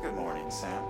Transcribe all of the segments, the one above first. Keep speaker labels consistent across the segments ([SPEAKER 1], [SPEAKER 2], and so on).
[SPEAKER 1] Good morning, Sam.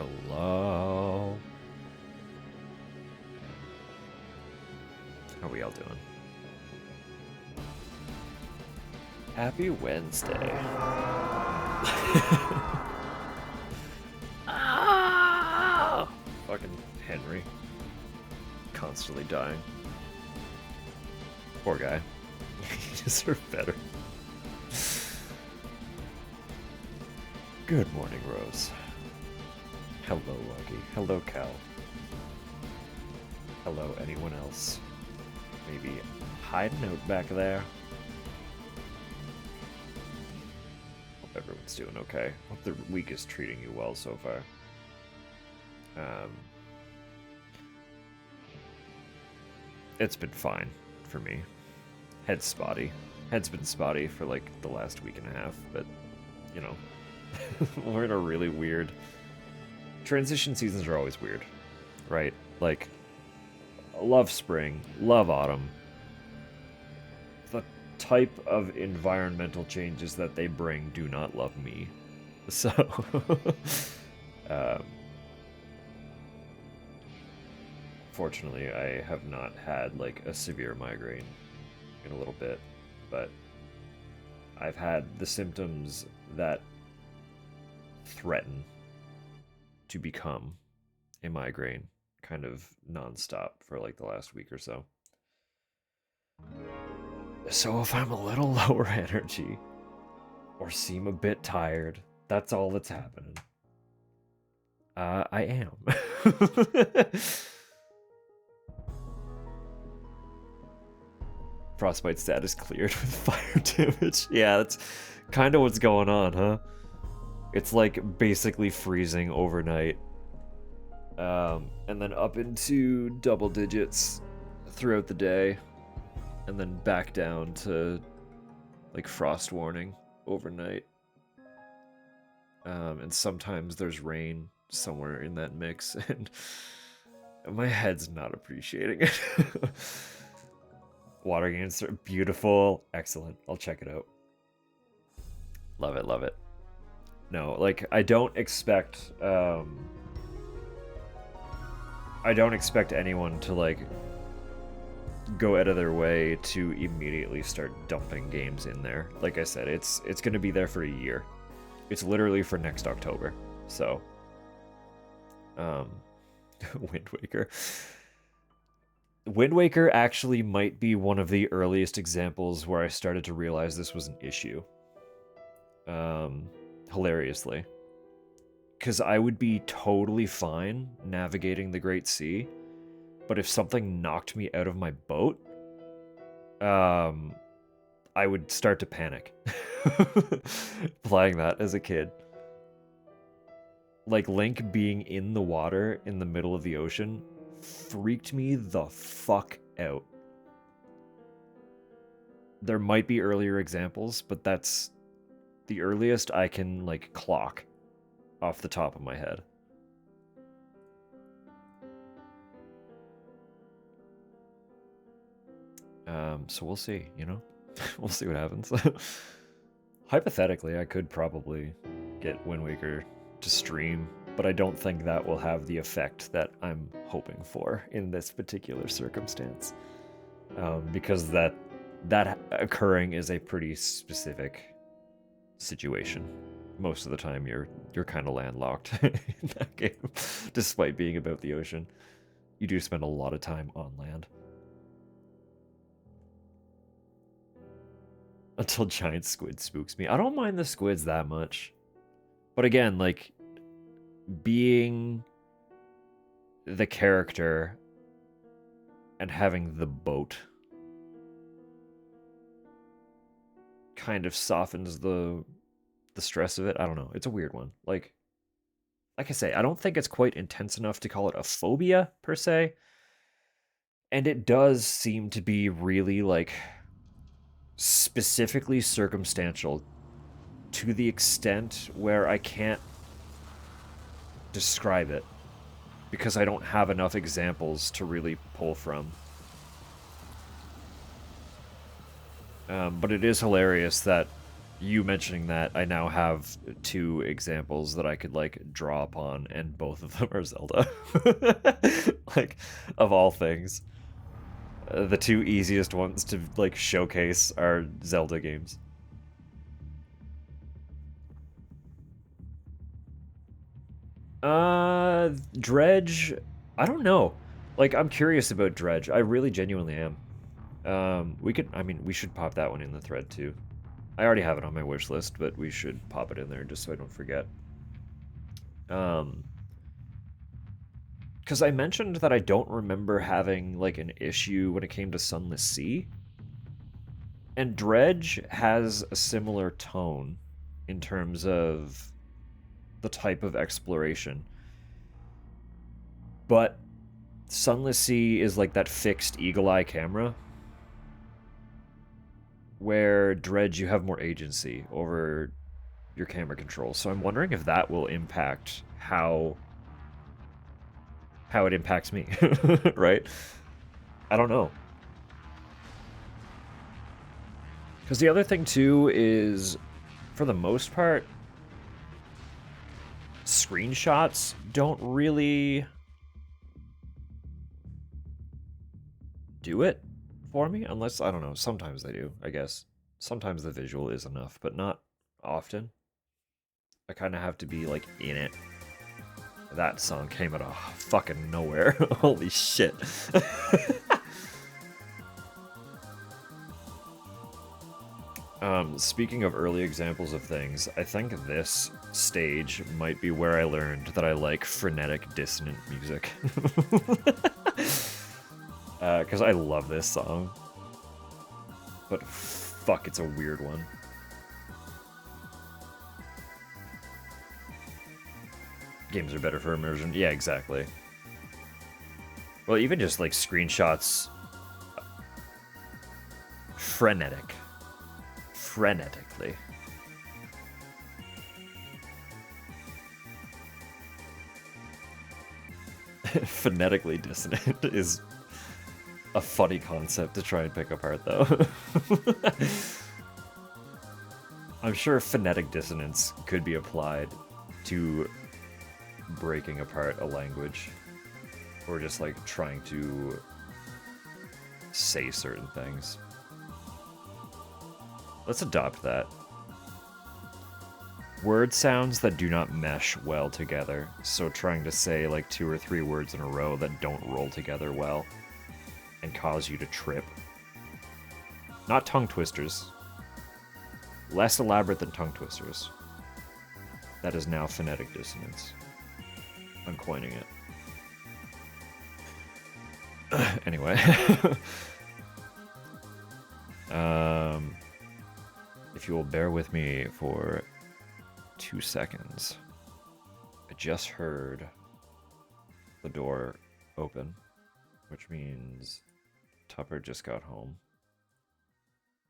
[SPEAKER 2] Hello. How are we all doing? Happy Wednesday. Ah! Fucking Henry. Constantly dying. Poor guy. He deserved better. Good morning, Rose. Hello, Lucky. Hello, Cal. Hello, anyone else? Maybe hiding out back there? Hope everyone's doing okay. Hope the week is treating you well so far. It's been fine for me. Head's spotty. Head's been spotty for like the last week and a half, but you know, we're in a really weird transition. Seasons are always weird, right? Like, love spring, love autumn. The type of environmental changes that they bring do not love me. So, fortunately, I have not had like a severe migraine in a little bit, but I've had the symptoms that threaten to become a migraine kind of nonstop for like the last week or so. So if I'm a little lower energy or seem a bit tired, that's all that's happening. I am. Frostbite status cleared with fire damage. Yeah, that's kind of what's going on, huh? It's like basically freezing overnight. And then up into double digits throughout the day. And then back down to like frost warning overnight. And sometimes there's rain somewhere in that mix, and my head's not appreciating it. Water games are beautiful. Excellent. I'll check it out. Love it, love it. No, like, I don't expect anyone to, like, go out of their way to immediately start dumping games in there. Like I said, it's going to be there for a year. It's literally for next October. So, Wind Waker. Wind Waker actually might be one of the earliest examples where I started to realize this was an issue. Hilariously. Because I would be totally fine navigating the Great Sea, but if something knocked me out of my boat, I would start to panic. Playing that as a kid. Like, Link being in the water in the middle of the ocean freaked me the fuck out. There might be earlier examples, but that's the earliest I can, like, clock off the top of my head. So we'll see, you know? We'll see what happens. Hypothetically, I could probably get Wind Waker to stream, but I don't think that will have the effect that I'm hoping for in this particular circumstance. Because that occurring is a pretty specific situation. Most of the time you're kind of landlocked in that game, despite being about the ocean. You do spend a lot of time on land. Until giant squid spooks me. I don't mind the squids that much. But again, like, being the character and having the boat kind of softens the stress of it. I don't know. It's a weird one. Like I say, I don't think it's quite intense enough to call it a phobia, per se. And it does seem to be really, like, specifically circumstantial to the extent where I can't describe it because I don't have enough examples to really pull from. But it is hilarious that you mentioning that, I now have two examples that I could like draw upon, and both of them are Zelda. Like, of all things, the two easiest ones to like showcase are Zelda games. Dredge. I don't know. Like, I'm curious about Dredge. I really genuinely am. We could. I mean, we should pop that one in the thread too. I already have it on my wish list, but we should pop it in there just so I don't forget. Because I mentioned that I don't remember having like an issue when it came to Sunless Sea, and Dredge has a similar tone in terms of the type of exploration. But Sunless Sea is like that fixed eagle eye camera, where Dredge you have more agency over your camera controls. So I'm wondering if that will impact how it impacts me, right? I don't know. Because the other thing too is, for the most part, screenshots don't really do it for me, unless, I don't know, sometimes they do, I guess. Sometimes the visual is enough, but not often. I kind of have to be like in it. That song came out of fucking nowhere. Holy shit. Speaking of early examples of things, I think this stage might be where I learned that I like frenetic, dissonant music. Because I love this song. But fuck, it's a weird one. Games are better for immersion. Yeah, exactly. Well, even just like screenshots. Frenetic. Frenetically. Phonetically dissonant is a funny concept to try and pick apart, though. I'm sure phonetic dissonance could be applied to breaking apart a language, or just like trying to say certain things. Let's adopt that. Word sounds that do not mesh well together, so trying to say like 2 or 3 words in a row that don't roll together well and cause you to trip. Not tongue twisters. Less elaborate than tongue twisters. That is now phonetic dissonance. I'm coining it. Anyway. If you will bear with me for 2 seconds. I just heard the door open, which means Tupper just got home.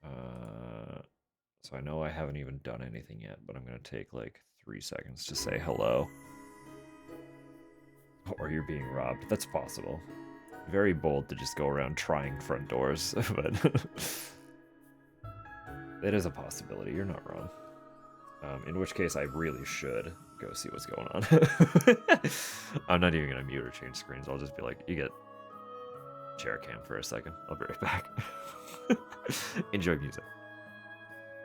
[SPEAKER 2] So I know I haven't even done anything yet, but I'm going to take like 3 seconds to say hello. Or you're being robbed. That's possible. Very bold to just go around trying front doors, but it is a possibility. You're not wrong. In which case, I really should go see what's going on. I'm not even going to mute or change screens. I'll just be like, you get chair cam for a second. I'll be right back. Enjoy music.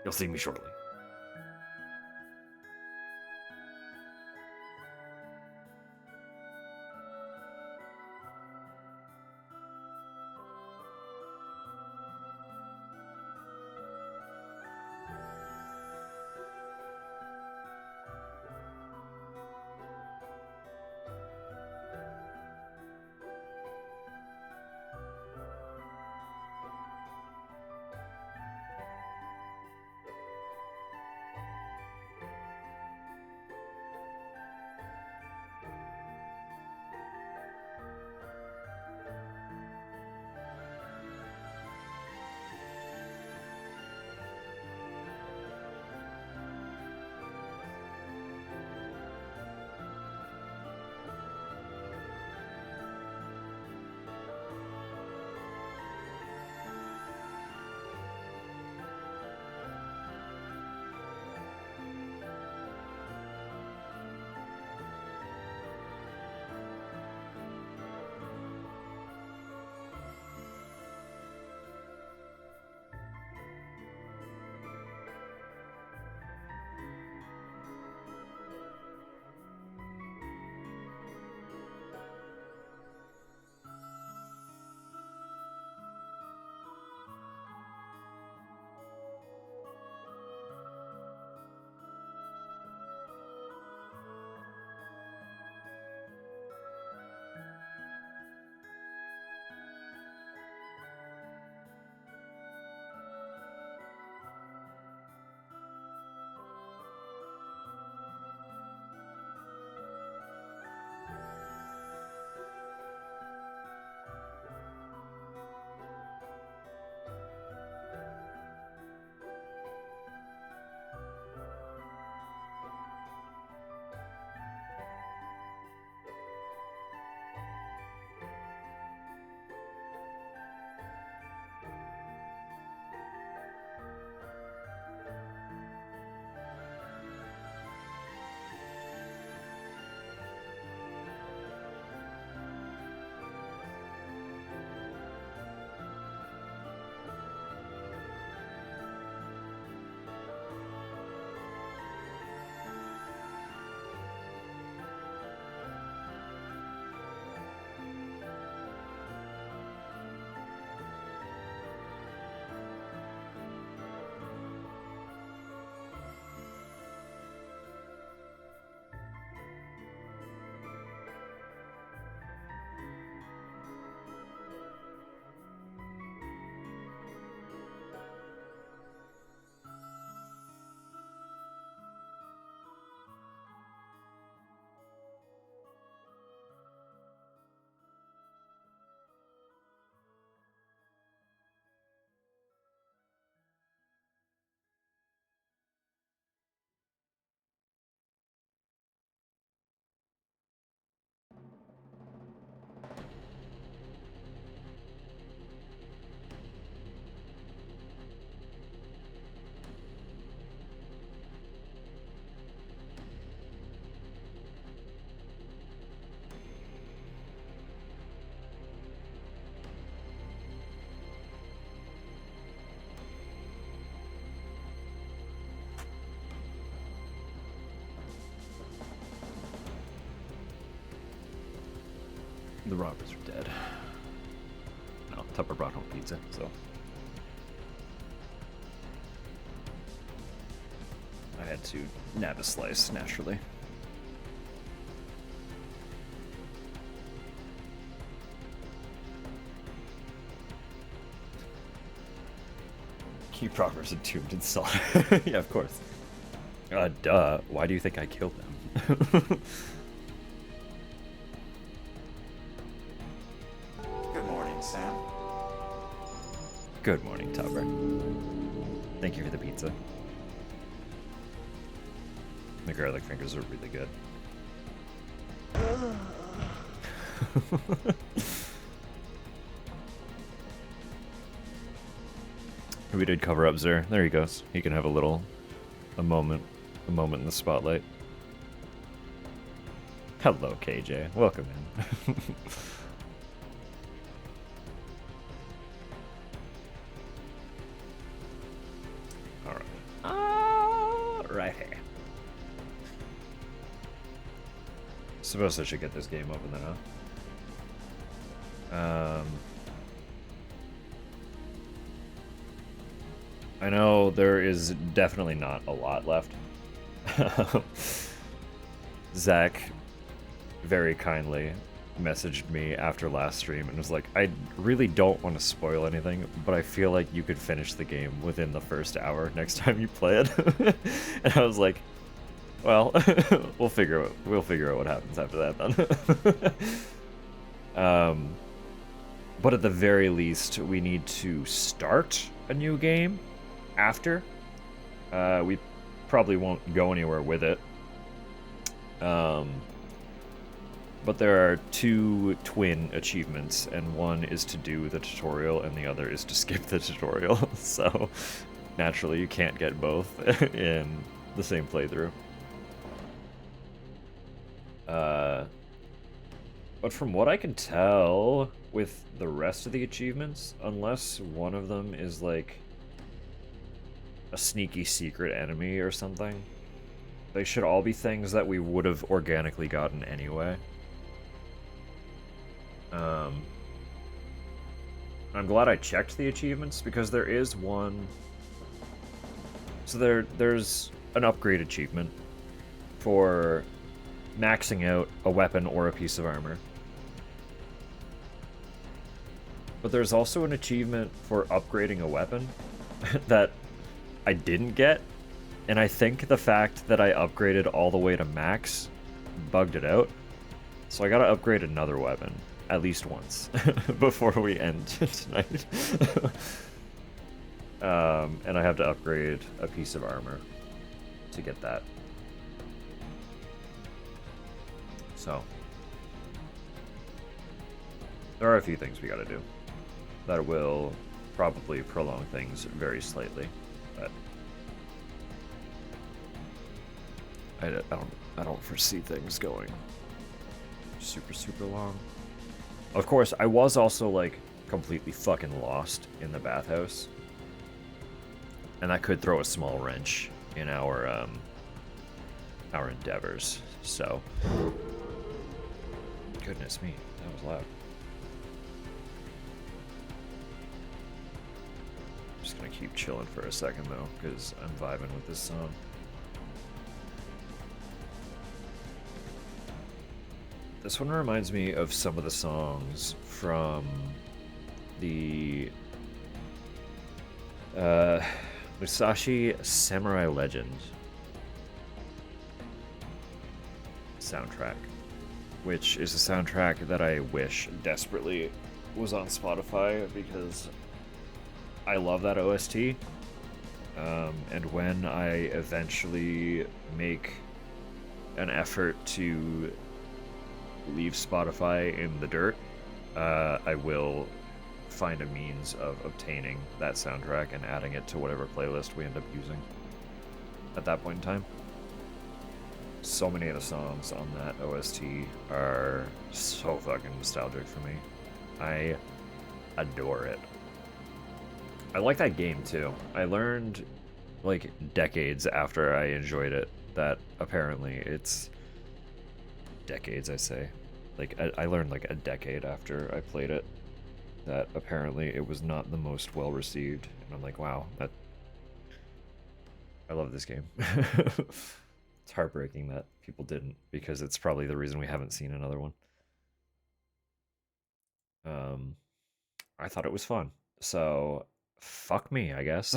[SPEAKER 2] You'll see me shortly. robbers are dead. No, Tupper brought home pizza, so. I had to nab a slice, naturally. Keep robbers entombed in salt. Yeah, of course. Duh. Why do you think I killed them?
[SPEAKER 1] Good morning, Sam.
[SPEAKER 2] Good morning, Tupper. Thank you for the pizza. The garlic fingers are really good. We did cover up Zer. There he goes. He can have a moment in the spotlight. Hello, KJ. Welcome in. Alright. Suppose I should get this game open then, huh? I know there is definitely not a lot left. Zach very kindly messaged me after last stream and was like, I really don't want to spoil anything, but I feel like you could finish the game within the first hour next time you play it. And I was like, well, we'll figure out what happens after that then. But at the very least, we need to start a new game after. We probably won't go anywhere with it. But there are 2 twin achievements, and one is to do the tutorial, and the other is to skip the tutorial. So, naturally, you can't get both in the same playthrough. But from what I can tell, with the rest of the achievements, unless one of them is like a sneaky secret enemy or something, they should all be things that we would have organically gotten anyway. I'm glad I checked the achievements, because there is one. So there's an upgrade achievement for maxing out a weapon or a piece of armor. But there's also an achievement for upgrading a weapon that I didn't get, and I think the fact that I upgraded all the way to max bugged it out. So I gotta upgrade another weapon at least once before we end tonight. And I have to upgrade a piece of armor to get that. So there are a few things we gotta do that will probably prolong things very slightly, but I don't foresee things going super long. Of course, I was also like completely fucking lost in the bathhouse, and that could throw a small wrench in our endeavors. So, goodness me, that was loud. Just gonna keep chilling for a second though, because I'm vibing with this song. This one reminds me of some of the songs from the Musashi Samurai Legend soundtrack, which is a soundtrack that I wish desperately was on Spotify, because I love that OST. And when I eventually make an effort to leave Spotify in the dirt, I will find a means of obtaining that soundtrack and adding it to whatever playlist we end up using at that point in time. So many of the songs on that OST are so fucking nostalgic for me. I adore it. I like that game too. I learned like decades after I enjoyed it that apparently it's decades, I say. Like, I learned like a decade after I played it that apparently it was not the most well received, and I'm like, wow, that I love this game. It's heartbreaking that people didn't, because it's probably the reason we haven't seen another one. I thought it was fun, so fuck me, I guess.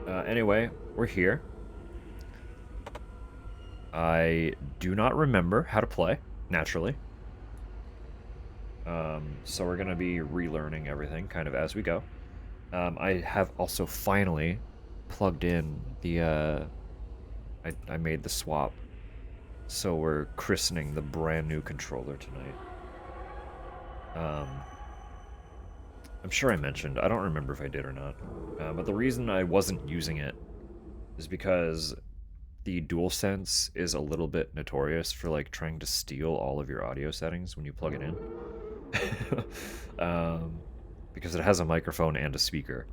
[SPEAKER 2] Anyway, we're here. I do not remember how to play, naturally. So we're gonna be relearning everything kind of as we go. I have also finally plugged in the, I made the swap. So we're christening the brand new controller tonight. I'm sure I mentioned, I don't remember if I did or not, but the reason I wasn't using it is because the DualSense is a little bit notorious for like trying to steal all of your audio settings when you plug it in. Because it has a microphone and a speaker.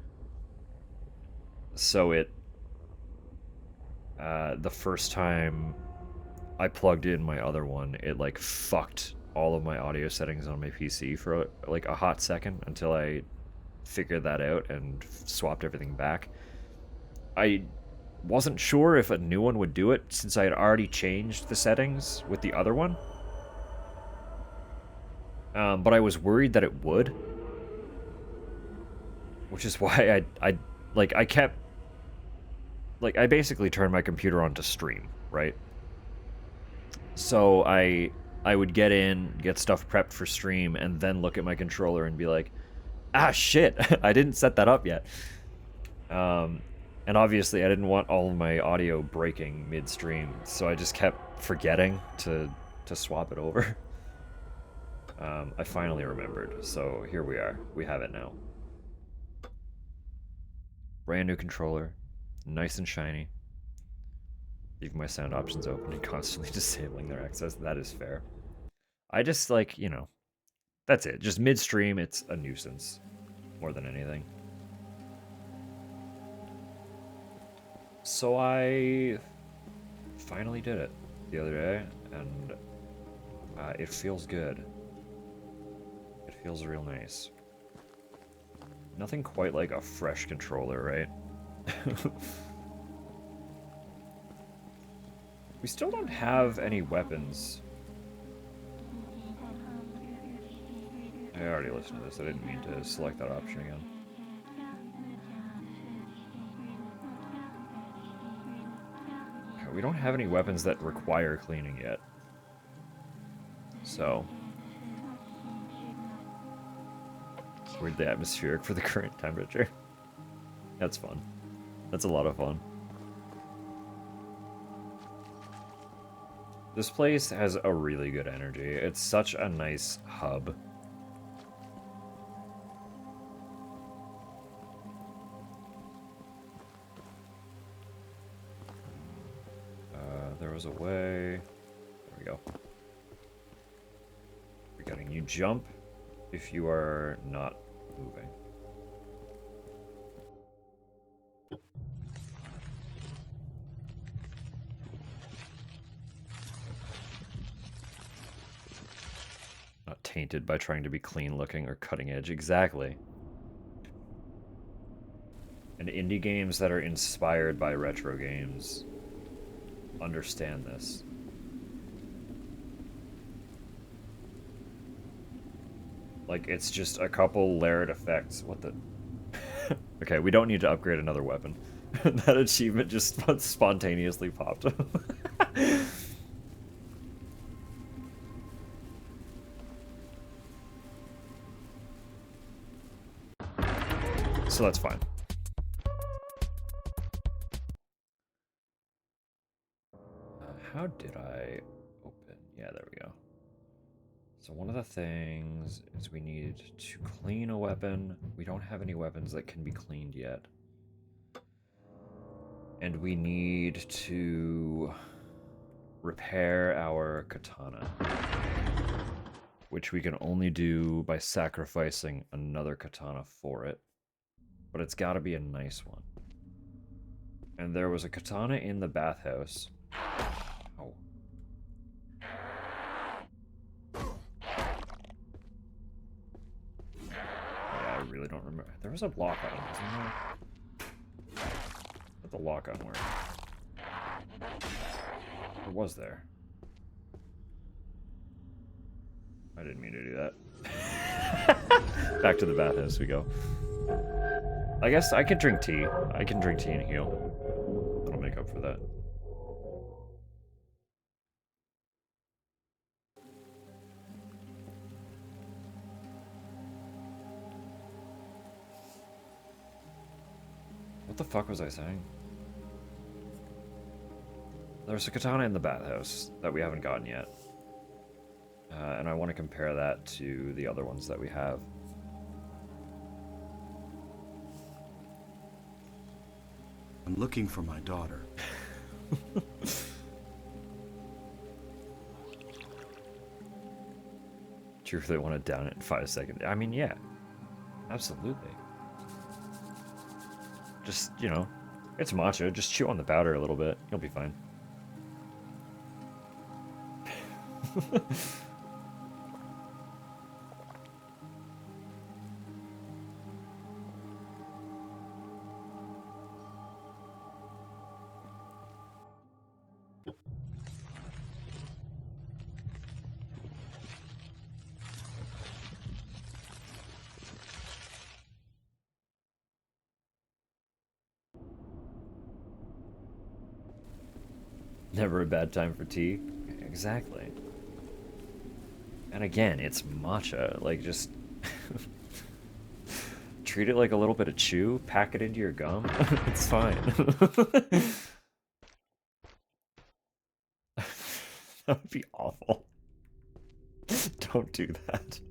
[SPEAKER 2] So the first time I plugged in my other one, it like fucked all of my audio settings on my PC for like a hot second until I figured that out and swapped everything back. I wasn't sure if a new one would do it since I had already changed the settings with the other one. But I was worried that it would. Which is why I kept, like, I basically turned my computer on to stream, right? So I would get in, get stuff prepped for stream, and then look at my controller and be like, ah, shit, I didn't set that up yet. And obviously I didn't want all of my audio breaking midstream, so I just kept forgetting to swap it over. I finally remembered, so here we are. We have it now. Brand new controller, nice and shiny. Leaving my sound options open and constantly disabling their access. That is fair. I just, like, you know, that's it. Just midstream, it's a nuisance more than anything. So I finally did it the other day, and it feels good. It feels real nice. Nothing quite like a fresh controller, right? We still don't have any weapons. I already listened to this. I didn't mean to select that option again. We don't have any weapons that require cleaning yet. So. Weirdly atmospheric for the current temperature. That's fun. That's a lot of fun. This place has a really good energy. It's such a nice hub. There was a way. There we go. Forgetting you jump if you are not moving. Not tainted by trying to be clean looking or cutting edge. Exactly. And indie games that are inspired by retro games understand this. Like, it's just a couple layered effects. What the... Okay, we don't need to upgrade another weapon. That achievement just spontaneously popped. So that's fine. How did I open? Yeah, there we go. So one of the things is we need to clean a weapon. We don't have any weapons that can be cleaned yet. And we need to repair our katana, which we can only do by sacrificing another katana for it. But it's got to be a nice one. And there was a katana in the bathhouse. really don't remember. There was a lock on it, wasn't there? Put the lock on where? Or was there? I didn't mean to do that. Back to the bathhouse we go. I guess I could drink tea. I can drink tea and heal. That'll make up for that. What the fuck was I saying? There's a katana in the bathhouse that we haven't gotten yet. And I want to compare that to the other ones that we have.
[SPEAKER 3] I'm looking for my daughter.
[SPEAKER 2] Do you really want to down it in 5 seconds? I mean, yeah. Absolutely. Just, you know, it's matcha. Just chew on the powder a little bit. You'll be fine. Never a bad time for tea. Exactly. And again, it's matcha. Like, just treat it like a little bit of chew, pack it into your gum. It's fine. That would be awful. Don't do that.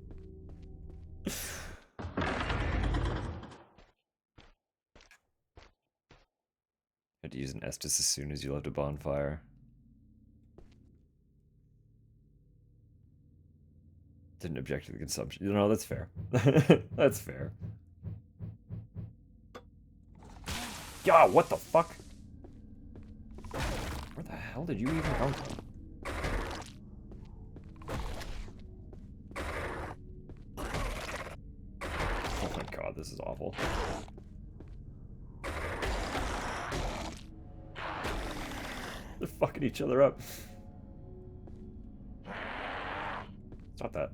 [SPEAKER 2] Had to use an Estus as soon as you left a bonfire. Didn't object to the consumption. You know, that's fair. That's fair. Yeah, what the fuck? Where the hell did you even come from? Oh my god, this is awful. They're fucking each other up. Stop that.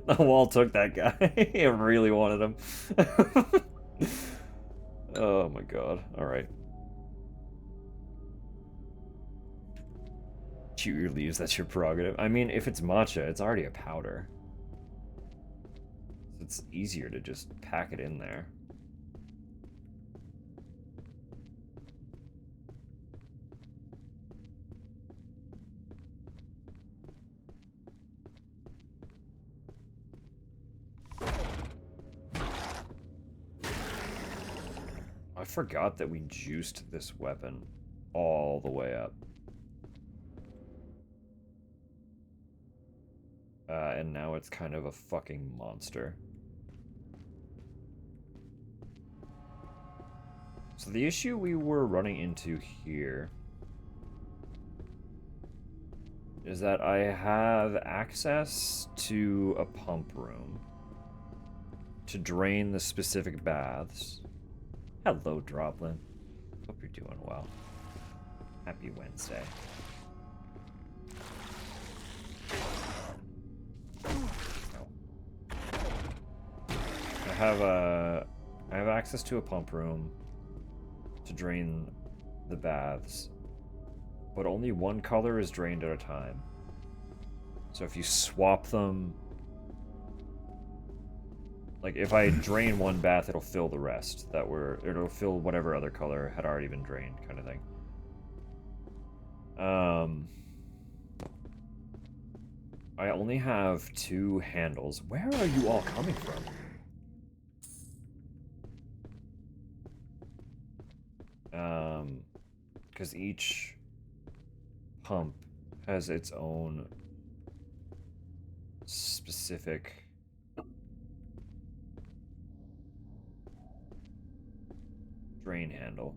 [SPEAKER 2] The wall took that guy. It really wanted him. Oh my god. Alright. Chew your leaves, that's your prerogative. I mean, if it's matcha, it's already a powder. So it's easier to just pack it in there. I forgot that we juiced this weapon all the way up. And now it's kind of a fucking monster. So the issue we were running into here is that I have access to a pump room to drain the specific baths. Hello, Droplin. Hope you're doing well. Happy Wednesday. I have access to a pump room to drain the baths, but only one color is drained at a time. So if you swap them, like if I drain one bath, it'll fill the rest it'll fill whatever other color had already been drained, kind of thing. I only have 2 handles. Where are you all coming from? Because each pump has its own specific drain handle.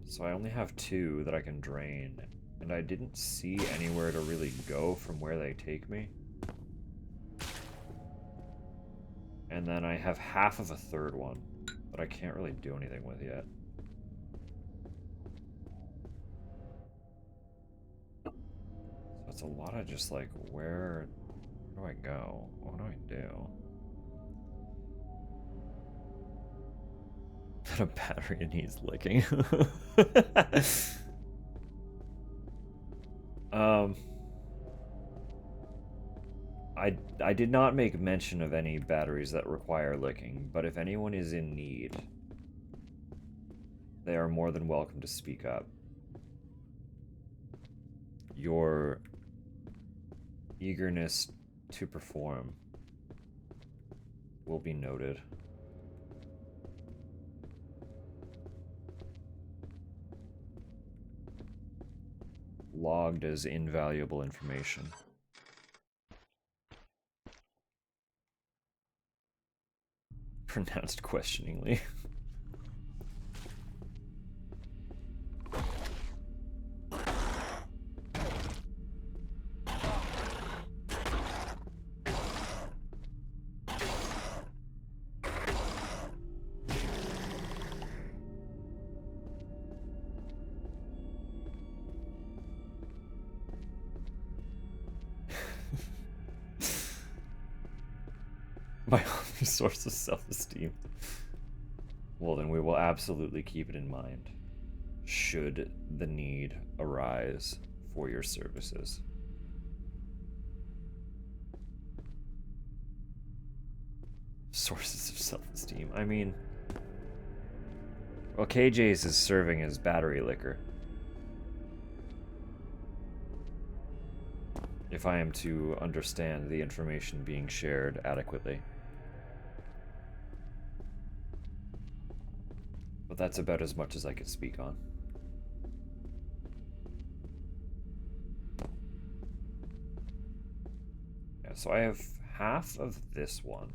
[SPEAKER 2] So I only have 2 that I can drain, and I didn't see anywhere to really go from where they take me. And then I have half of a 3rd one, but I can't really do anything with yet. So it's a lot of just like, where do I go? What do I do? A battery needs licking. I did not make mention of any batteries that require licking, but if anyone is in need, they are more than welcome to speak up. Your eagerness to perform will be noted. Logged as invaluable information. Pronounced questioningly. My only source of self-esteem. Well, then we will absolutely keep it in mind, should the need arise for your services. Sources of self-esteem. I mean, well, KJ's is serving as battery liquor. If I am to understand the information being shared adequately. But that's about as much as I could speak on. Yeah, so I have half of this one.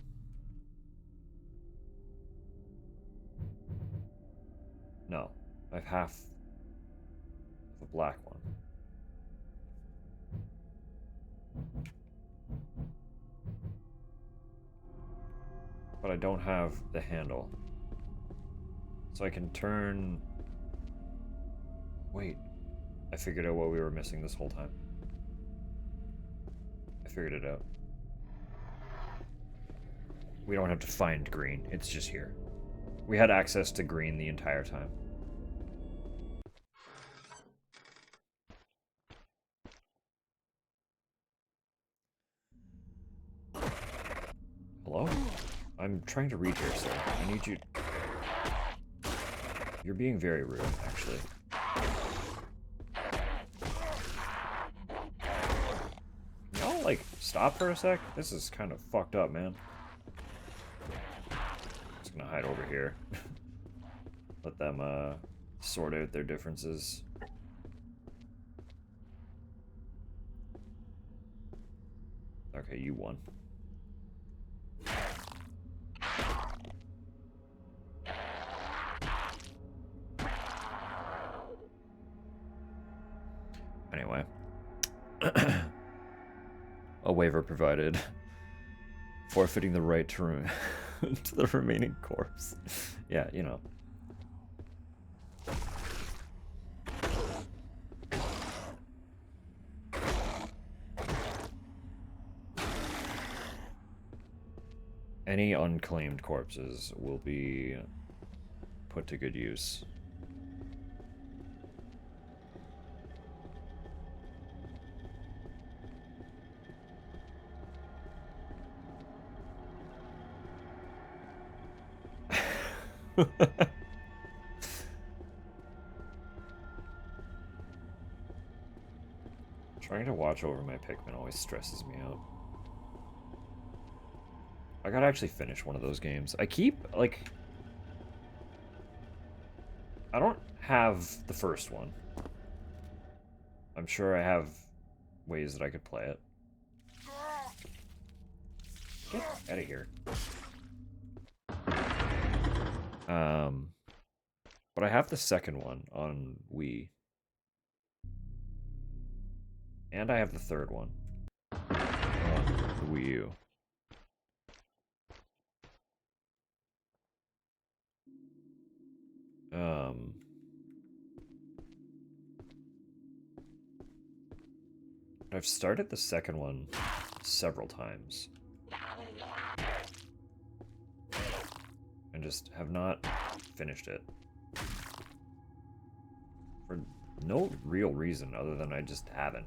[SPEAKER 2] No, I have half of the black one. But I don't have the handle. So I can turn... Wait. I figured out what we were missing this whole time. I figured it out. We don't have to find green. It's just here. We had access to green the entire time. Hello? I'm trying to read here, sir. I need you... You're being very rude, actually. Y'all, like, stop for a sec? This is kind of fucked up, man. Just gonna hide over here. Let them, sort out their differences. Okay, you won. Anyway. A waiver provided. Forfeiting the right to, to the remaining corpse. Yeah, you know. Any unclaimed corpses will be put to good use. Trying to watch over my Pikmin always stresses me out. I gotta actually finish one of those games. I keep, like... I don't have the first one. I'm sure I have ways that I could play it. Get out of here. But I have the second one on Wii. And I have the third one on the Wii U. I've started the second one several times. And just have not finished it. For no real reason other than I just haven't.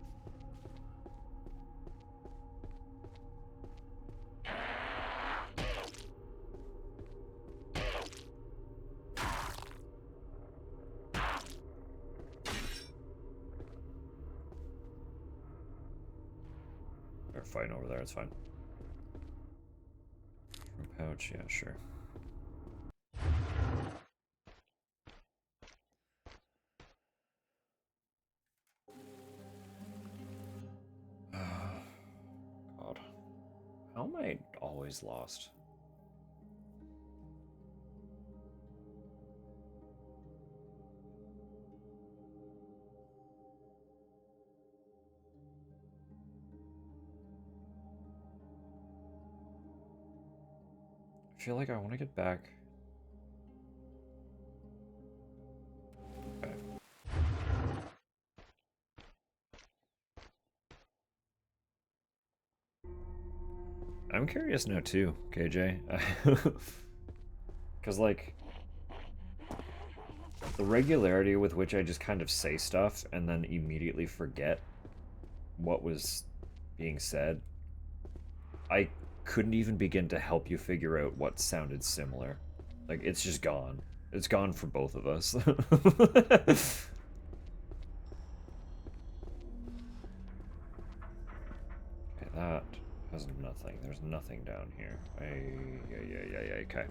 [SPEAKER 2] They're fighting over there, it's fine. Fruit pouch, yeah, sure. God. How am I always lost? I feel like I want to get back. Okay. I'm curious now too, KJ. Because, like, the regularity with which I just kind of say stuff and then immediately forget what was being said, I couldn't even begin to help you figure out what sounded similar. Like, it's just gone. It's gone for both of us. Okay, that has nothing. There's nothing down here. Okay.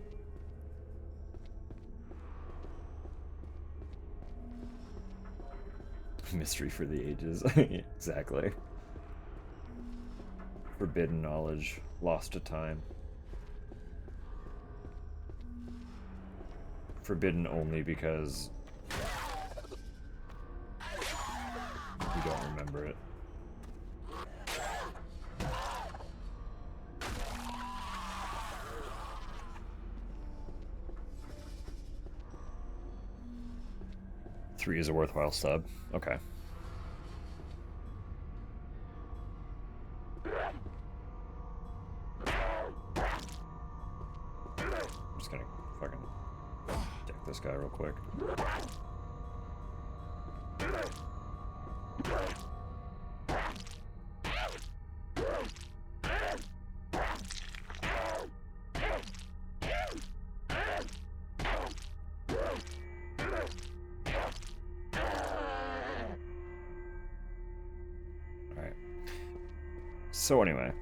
[SPEAKER 2] Mystery for the ages. Exactly. Forbidden knowledge. Lost to time. Forbidden only because you don't remember it. Three is a worthwhile sub. Okay. I'm just gonna fucking deck this guy real quick. Alright. So anyway.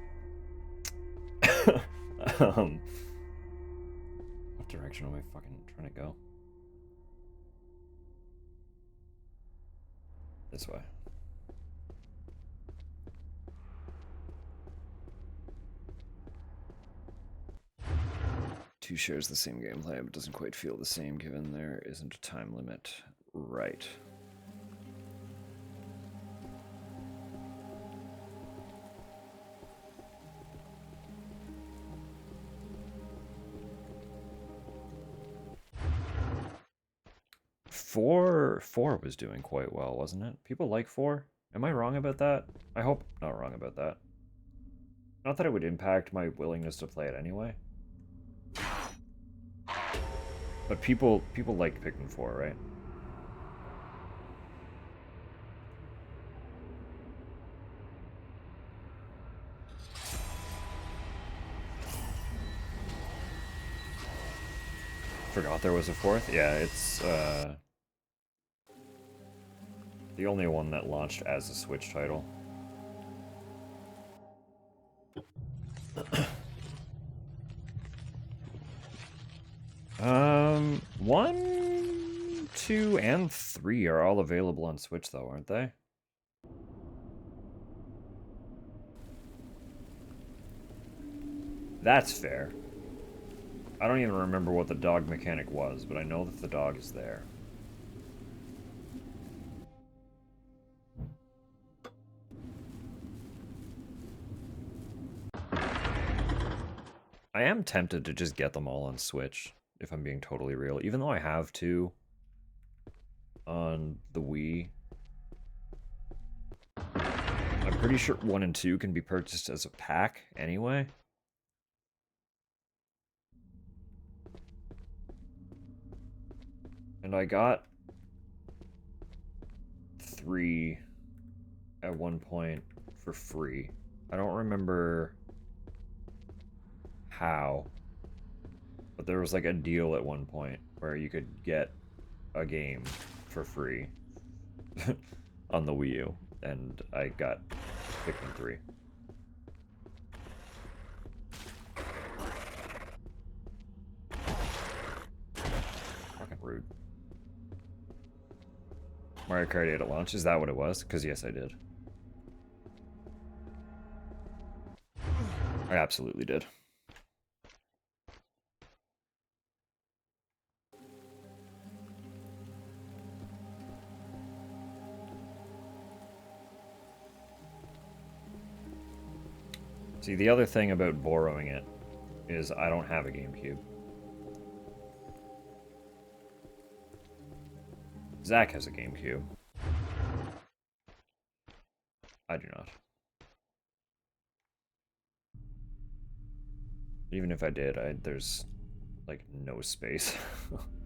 [SPEAKER 2] What direction am I fucking trying to go? This way. Two shares the same gameplay, but doesn't quite feel the same given there isn't a time limit. Right. Four was doing quite well, wasn't it? People like 4. Am I wrong about that? I hope I'm not wrong about that. Not that it would impact my willingness to play it anyway. But people like Pikmin 4, right? Forgot there was a 4th? Yeah, it's the only one that launched as a Switch title. One, 2, and 3 are all available on Switch though, aren't they? That's fair. I don't even remember what the dog mechanic was, but I know that the dog is there. I am tempted to just get them all on Switch, if I'm being totally real. Even though I have two on the Wii. I'm pretty sure 1 and 2 can be purchased as a pack anyway. And I got 3 at one point for free. I don't remember how, but there was like a deal at one point where you could get a game for free on the Wii U, and I got Pikmin 3. Fucking rude. Mario Kart 8 at launch, is that what it was? Because yes, I did. I absolutely did. See, the other thing about borrowing it is I don't have a GameCube. Zach has a GameCube. I do not. Even if I did, there's like no space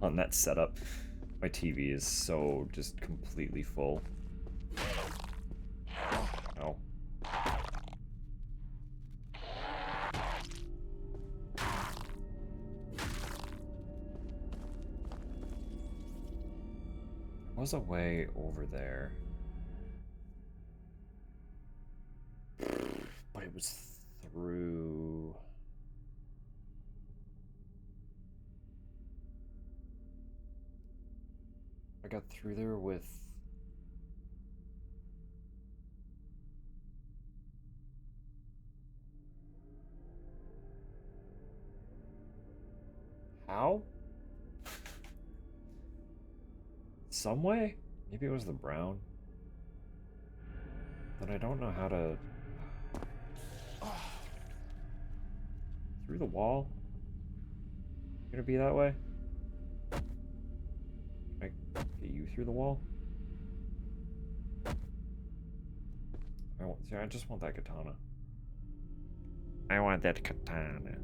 [SPEAKER 2] on that setup. My TV is so just completely full. Oh. There was a way over there. But it was through... I got through there with... How? Some way? Maybe it was the brown. But I don't know how to... Through the wall? Gonna be that way? Can I get you through the wall? See, I just want that katana. I want that katana.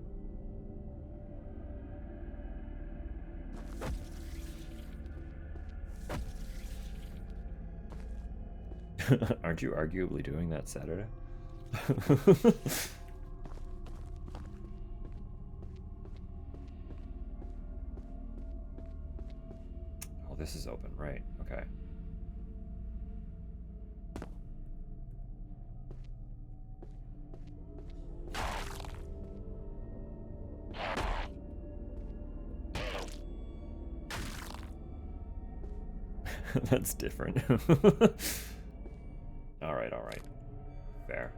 [SPEAKER 2] Aren't you arguably doing that Saturday? Oh, this is open, right? Okay. That's different. Alright, alright. Fair.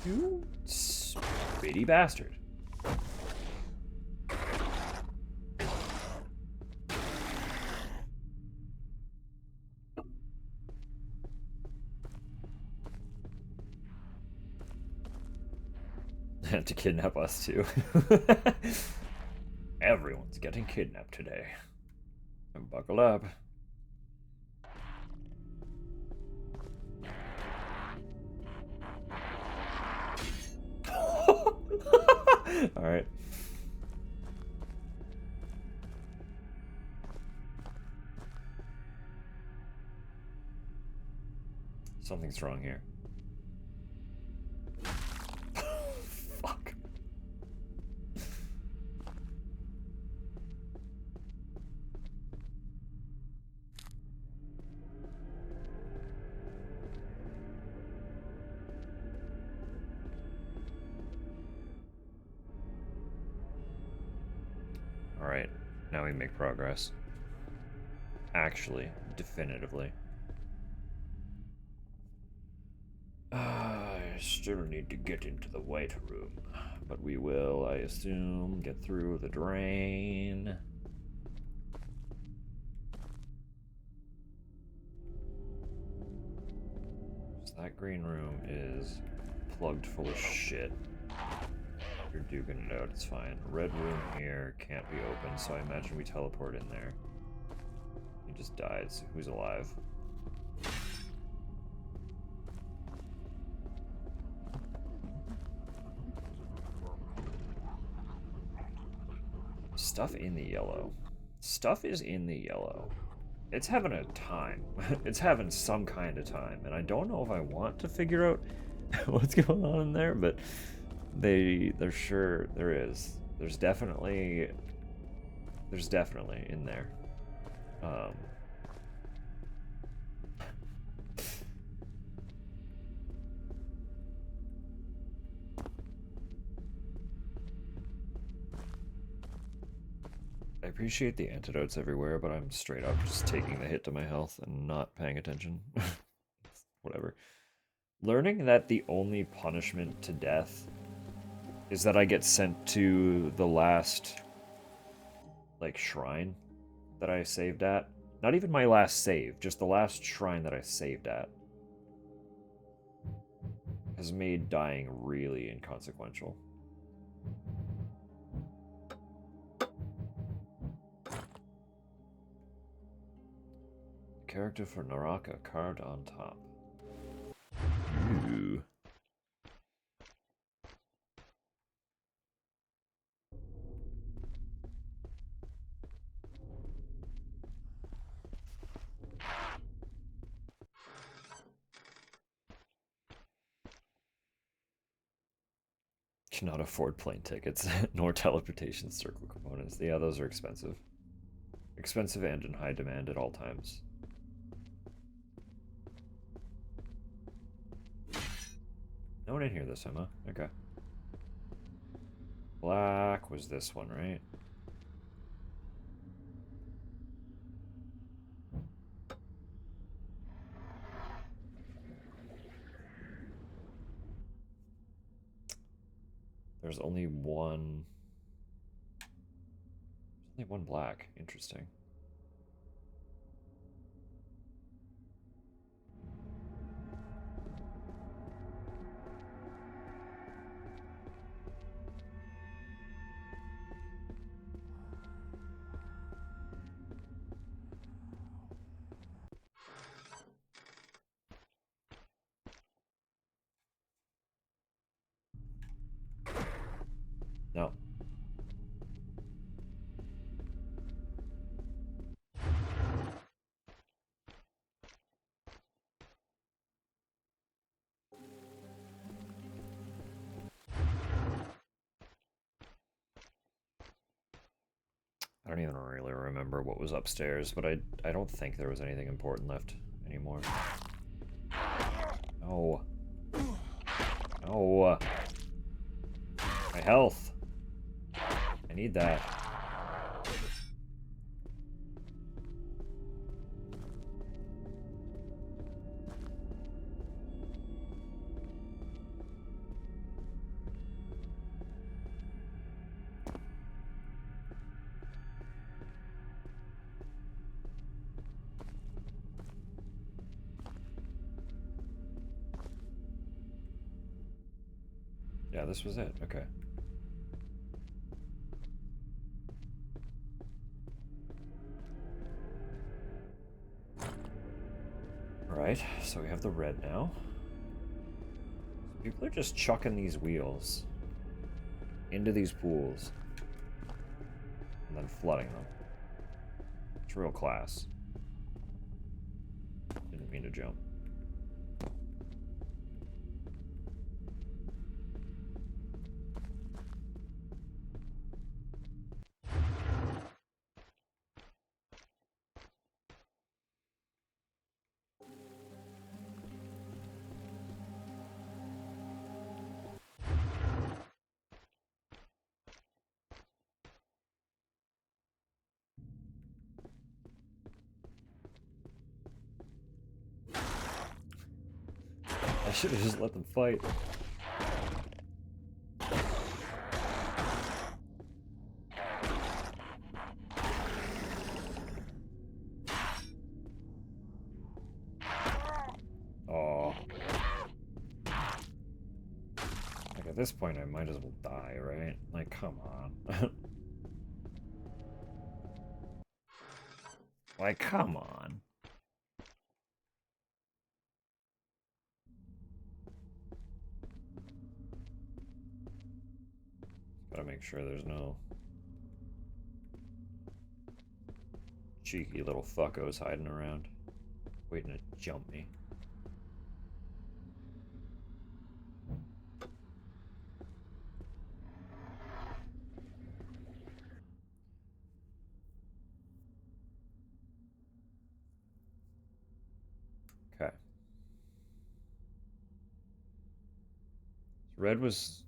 [SPEAKER 2] You spitty bastard. To kidnap us too. Everyone's getting kidnapped today. And buckle up. Alright. Something's wrong here. Fuck. Alright, now we make progress. Actually, definitively. I still need to get into the white room, but we will, I assume, get through the drain. Is That green room is plugged full of shit. You're duking it out, it's fine. Red room here can't be open, so I imagine we teleport in there. He just died, so who's alive? Stuff in the yellow. Stuff is in the yellow. It's having a time. It's having some kind of time, and I don't know if I want to figure out what's going on in there, but they're sure there is. There's definitely in there. I appreciate the antidotes everywhere, but I'm straight up just taking the hit to my health and not paying attention. Whatever. Learning that the only punishment to death is that I get sent to the last, like, shrine that I saved at. Not even my last save, just the last shrine that I saved at. Has made dying really inconsequential. Character for Naraka carved on top. Ooh. Cannot afford plane tickets, nor teleportation circle components. Yeah, those are expensive. Expensive and in high demand at all times. No one in here this time, huh? Okay. Black was this one, right? There's only one. There's only one black. Interesting. No. I don't even really remember what was upstairs, but I don't think there was anything important left anymore. No. No. My health. I need that. Yeah, this was it. Okay. Alright, so we have the red now. People are just chucking these wheels into these pools and then flooding them. It's real class. Didn't mean to jump. I should have just let them fight. Oh. At this point, I might as well die, right? Like, come on. Like, come on. Gotta make sure there's no cheeky little fuckos hiding around, waiting to jump me. Okay. Red was...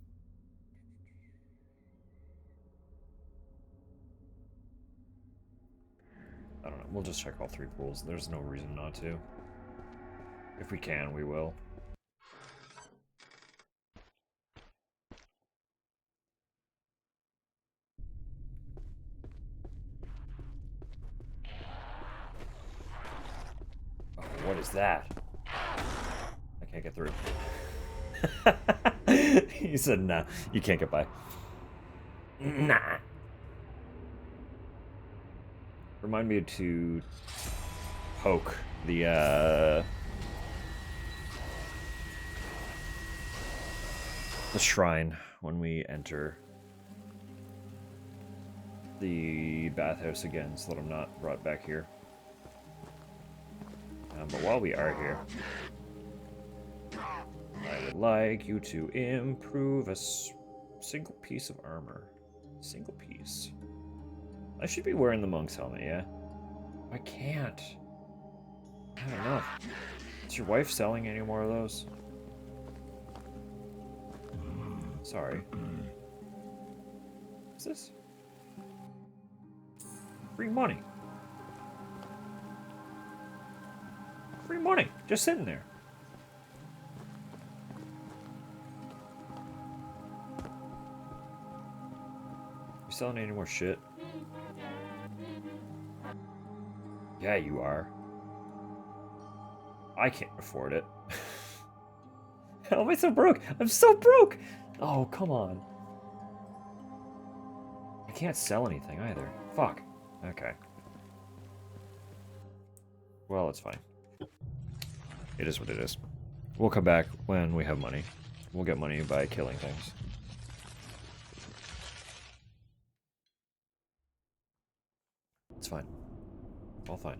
[SPEAKER 2] I don't know. We'll just check all 3 pools. There's no reason not to. If we can, we will. Oh, what is that? I can't get through. He said, nah, you can't get by. Nah. Remind me to poke the shrine when we enter the bathhouse again, so that I'm not brought back here. But while we are here, I would like you to improve a single piece of armor. Single piece. I should be wearing the monk's helmet, yeah? I can't. I don't know. Is your wife selling any more of those? Sorry. What's this? Free money. Free money. Just sitting there. You selling any more shit? Yeah, you are. I can't afford it. How am I so broke? I'm so broke! Oh, come on. I can't sell anything either. Fuck. Okay. Well, it's fine. It is what it is. We'll come back when we have money. We'll get money by killing things. It's fine. All fine.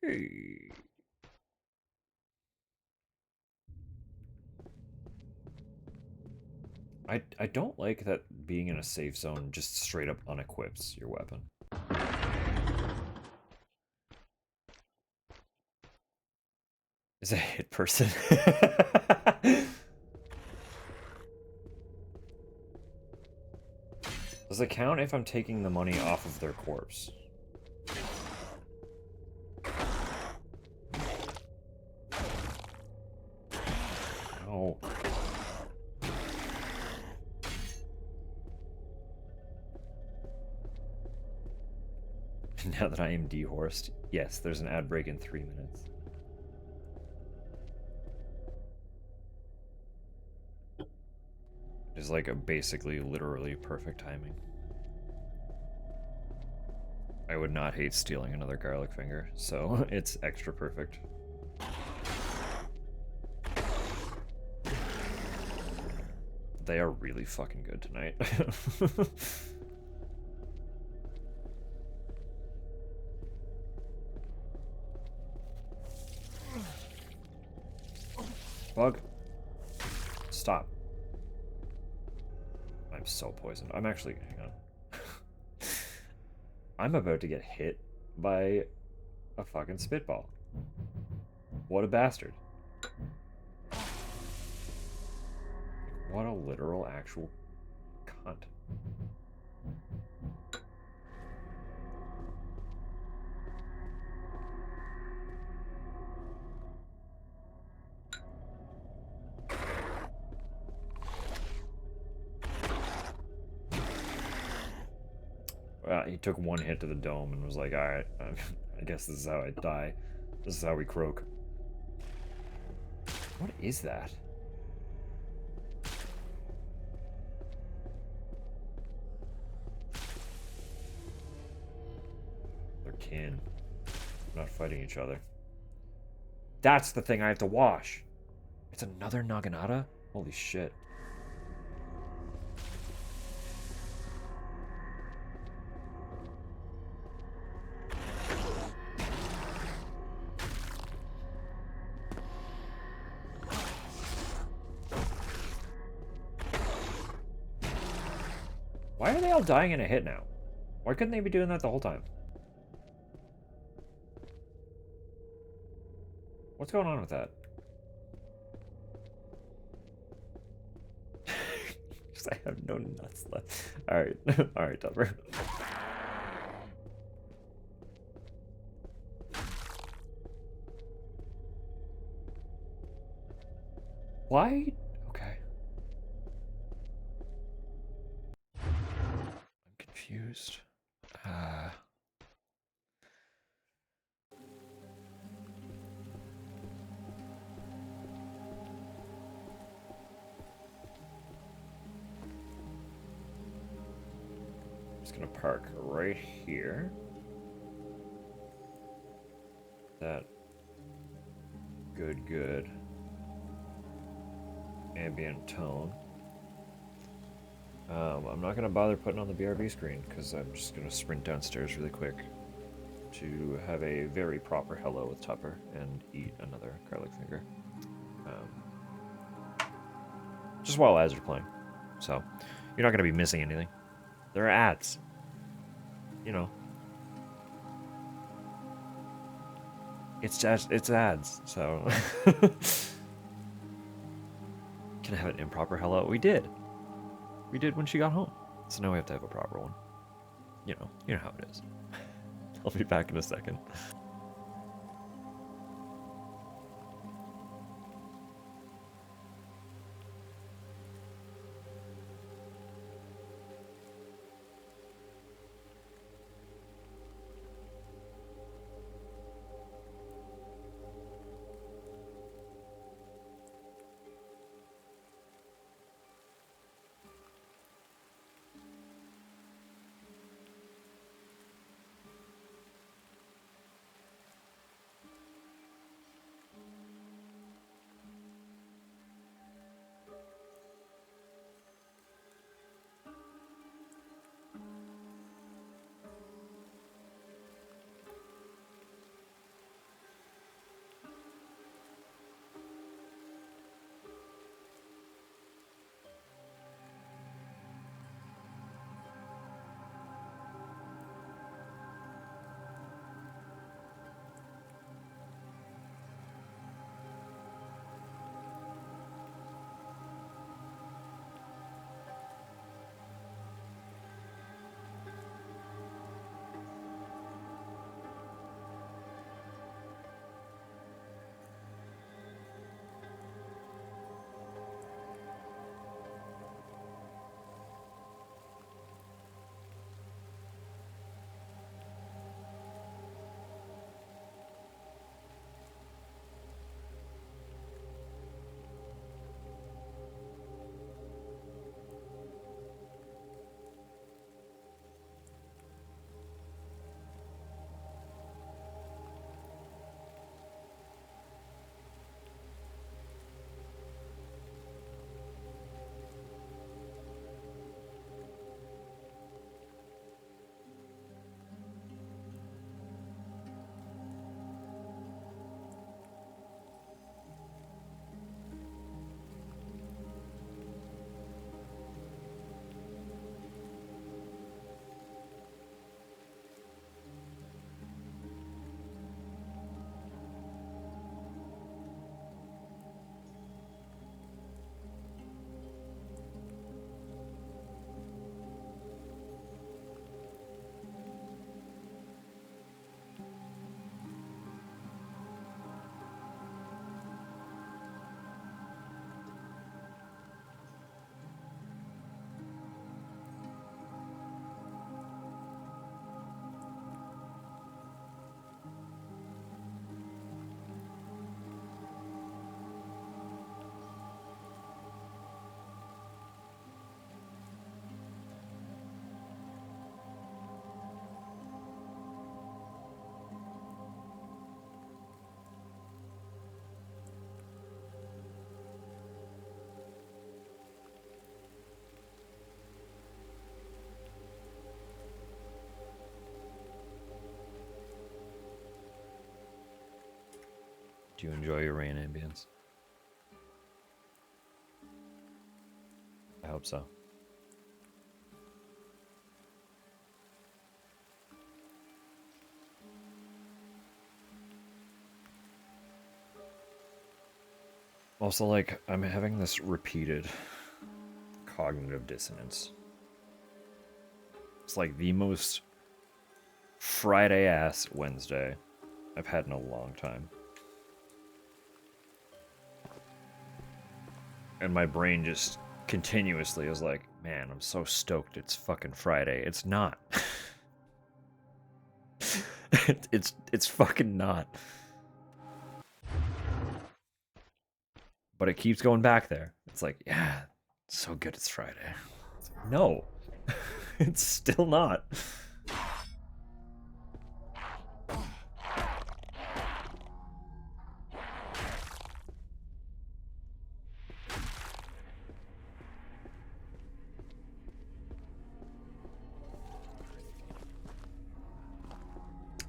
[SPEAKER 2] Okay. I don't like that being in a safe zone just straight up unequips your weapon. Is a hit person? Does it count if I'm taking the money off of their corpse? No. Now that I am dehorsed, yes, there's an ad break in 3 minutes. It's like a basically, literally perfect timing. I would not hate stealing another garlic finger, so it's extra perfect. They are really fucking good tonight. Bug. Stop. I'm so poisoned. I'm actually... Hang on. I'm about to get hit by a fucking spitball. What a bastard. What a literal, actual cunt. He took one hit to the dome and was like, alright, I guess this is how I die. This is how we croak. What is that? They're kin. They're not fighting each other. That's the thing I have to wash. It's another Naginata? Holy shit. Why are they all dying in a hit now? Why couldn't they be doing that the whole time? What's going on with that? I have no nuts left. Alright. Alright, Tupper. Why? Okay. I'm confused. Just gonna park right here. That good ambient tone. I'm not gonna bother putting on the BRB screen because I'm just gonna sprint downstairs really quick to have a very proper hello with Tupper and eat another garlic finger. Just while ads are playing. So, you're not gonna be missing anything. There are ads. You know. It's ads, so can I have an improper hello? We did. We did when she got home. So now we have to have a proper one. You know how it is. I'll be back in a second. Do you enjoy your rain ambience? I hope so. Also, like, I'm having this repeated cognitive dissonance. It's like the most Friday-ass Wednesday I've had in a long time. And my brain just continuously is like, man, I'm so stoked it's fucking Friday. It's not. It's fucking not. But it keeps going back there. It's like, yeah, it's so good it's Friday. It's like, no, it's still not.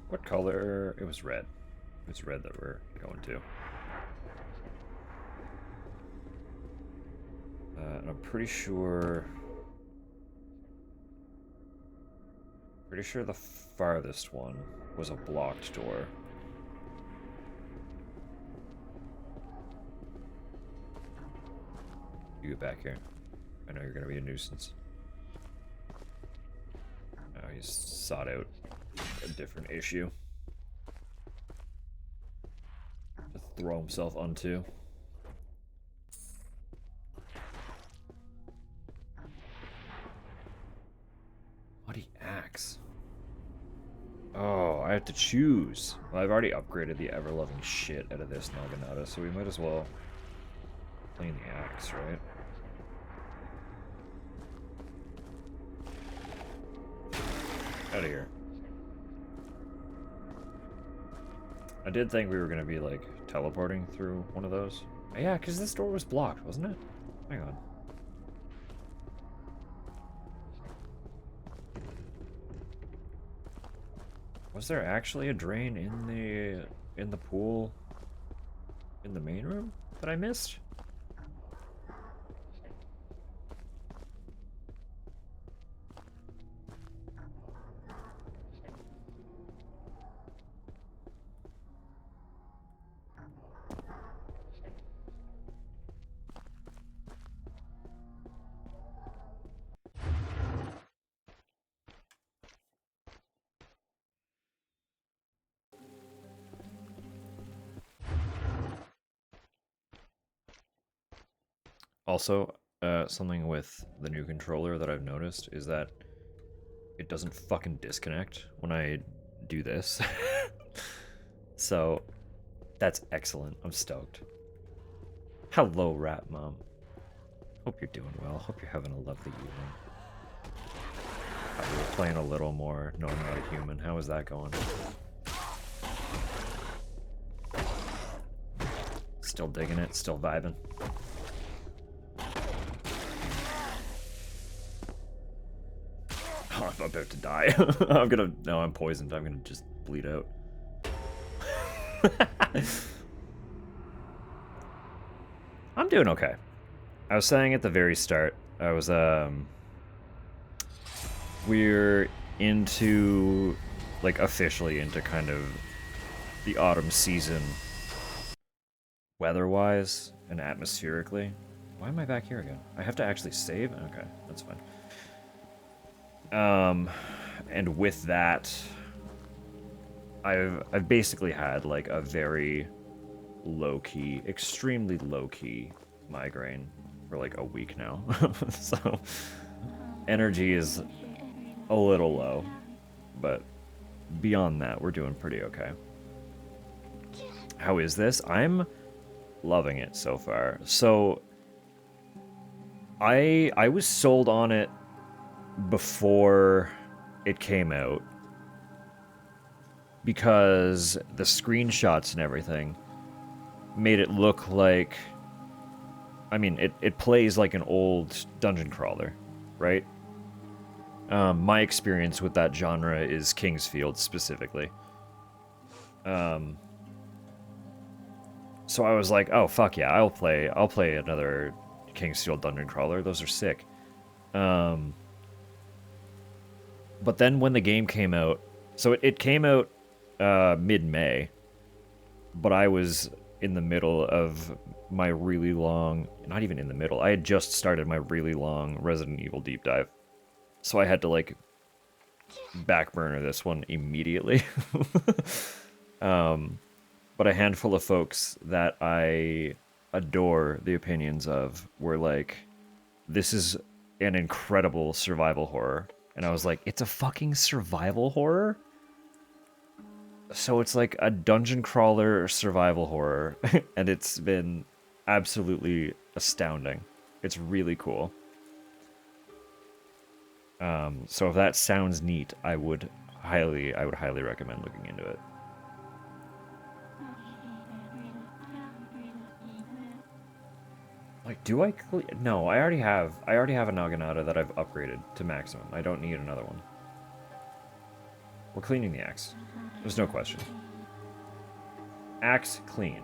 [SPEAKER 2] What color? It was red. It's red that we're going to. And I'm pretty sure the farthest one was a blocked door. You get back here. I know you're gonna be a nuisance. Oh, he's sought out a different issue to throw himself onto. Bloody axe. Oh, I have to choose. Well, I've already upgraded the ever-loving shit out of this Naginata, so we might as well play the axe, right? Out of here. I did think we were gonna be like teleporting through one of those. Yeah, because this door was blocked, wasn't it? Hang on. Was there actually a drain in the pool in the main room that I missed? Also, something with the new controller that I've noticed is that it doesn't fucking disconnect when I do this. So, that's excellent. I'm stoked. Hello, Rat Mom. Hope you're doing well. Hope you're having a lovely evening. We were playing a little more No, I'm Not a Human. How is that going? Still digging it, still vibing. Oh, I'm about to die. No, I'm poisoned. I'm gonna just bleed out. I'm doing okay. I was saying at the very start, we're into, like, officially into kind of the autumn season weather-wise and atmospherically. Why am I back here again? I have to actually save? Okay, that's fine. And with that, I've basically had, like, a very low-key, extremely low-key migraine for, like, a week now. So, energy is a little low, but beyond that, we're doing pretty okay. How is this? I'm loving it so far. So, I was sold on it before it came out because the screenshots and everything made it look like, I mean, it plays like an old dungeon crawler, right? My experience with that genre is Kingsfield specifically. So I was like, oh fuck yeah, I'll play another King's Steel Dungeon Crawler. Those are sick. But then when the game came out, so it came out mid-May, but I was in the middle of my really long, not even in the middle, I had just started my really long Resident Evil deep dive. So I had to like back burner this one immediately. But a handful of folks that I adore the opinions of were like, this is an incredible survival horror. And I was like, it's a fucking survival horror? So it's like a dungeon crawler survival horror. And it's been absolutely astounding. It's really cool. So if that sounds neat, I would highly recommend looking into it. Like, do I no, I already have a Naginata that I've upgraded to maximum. I don't need another one. We're cleaning the axe. There's no question. Axe clean.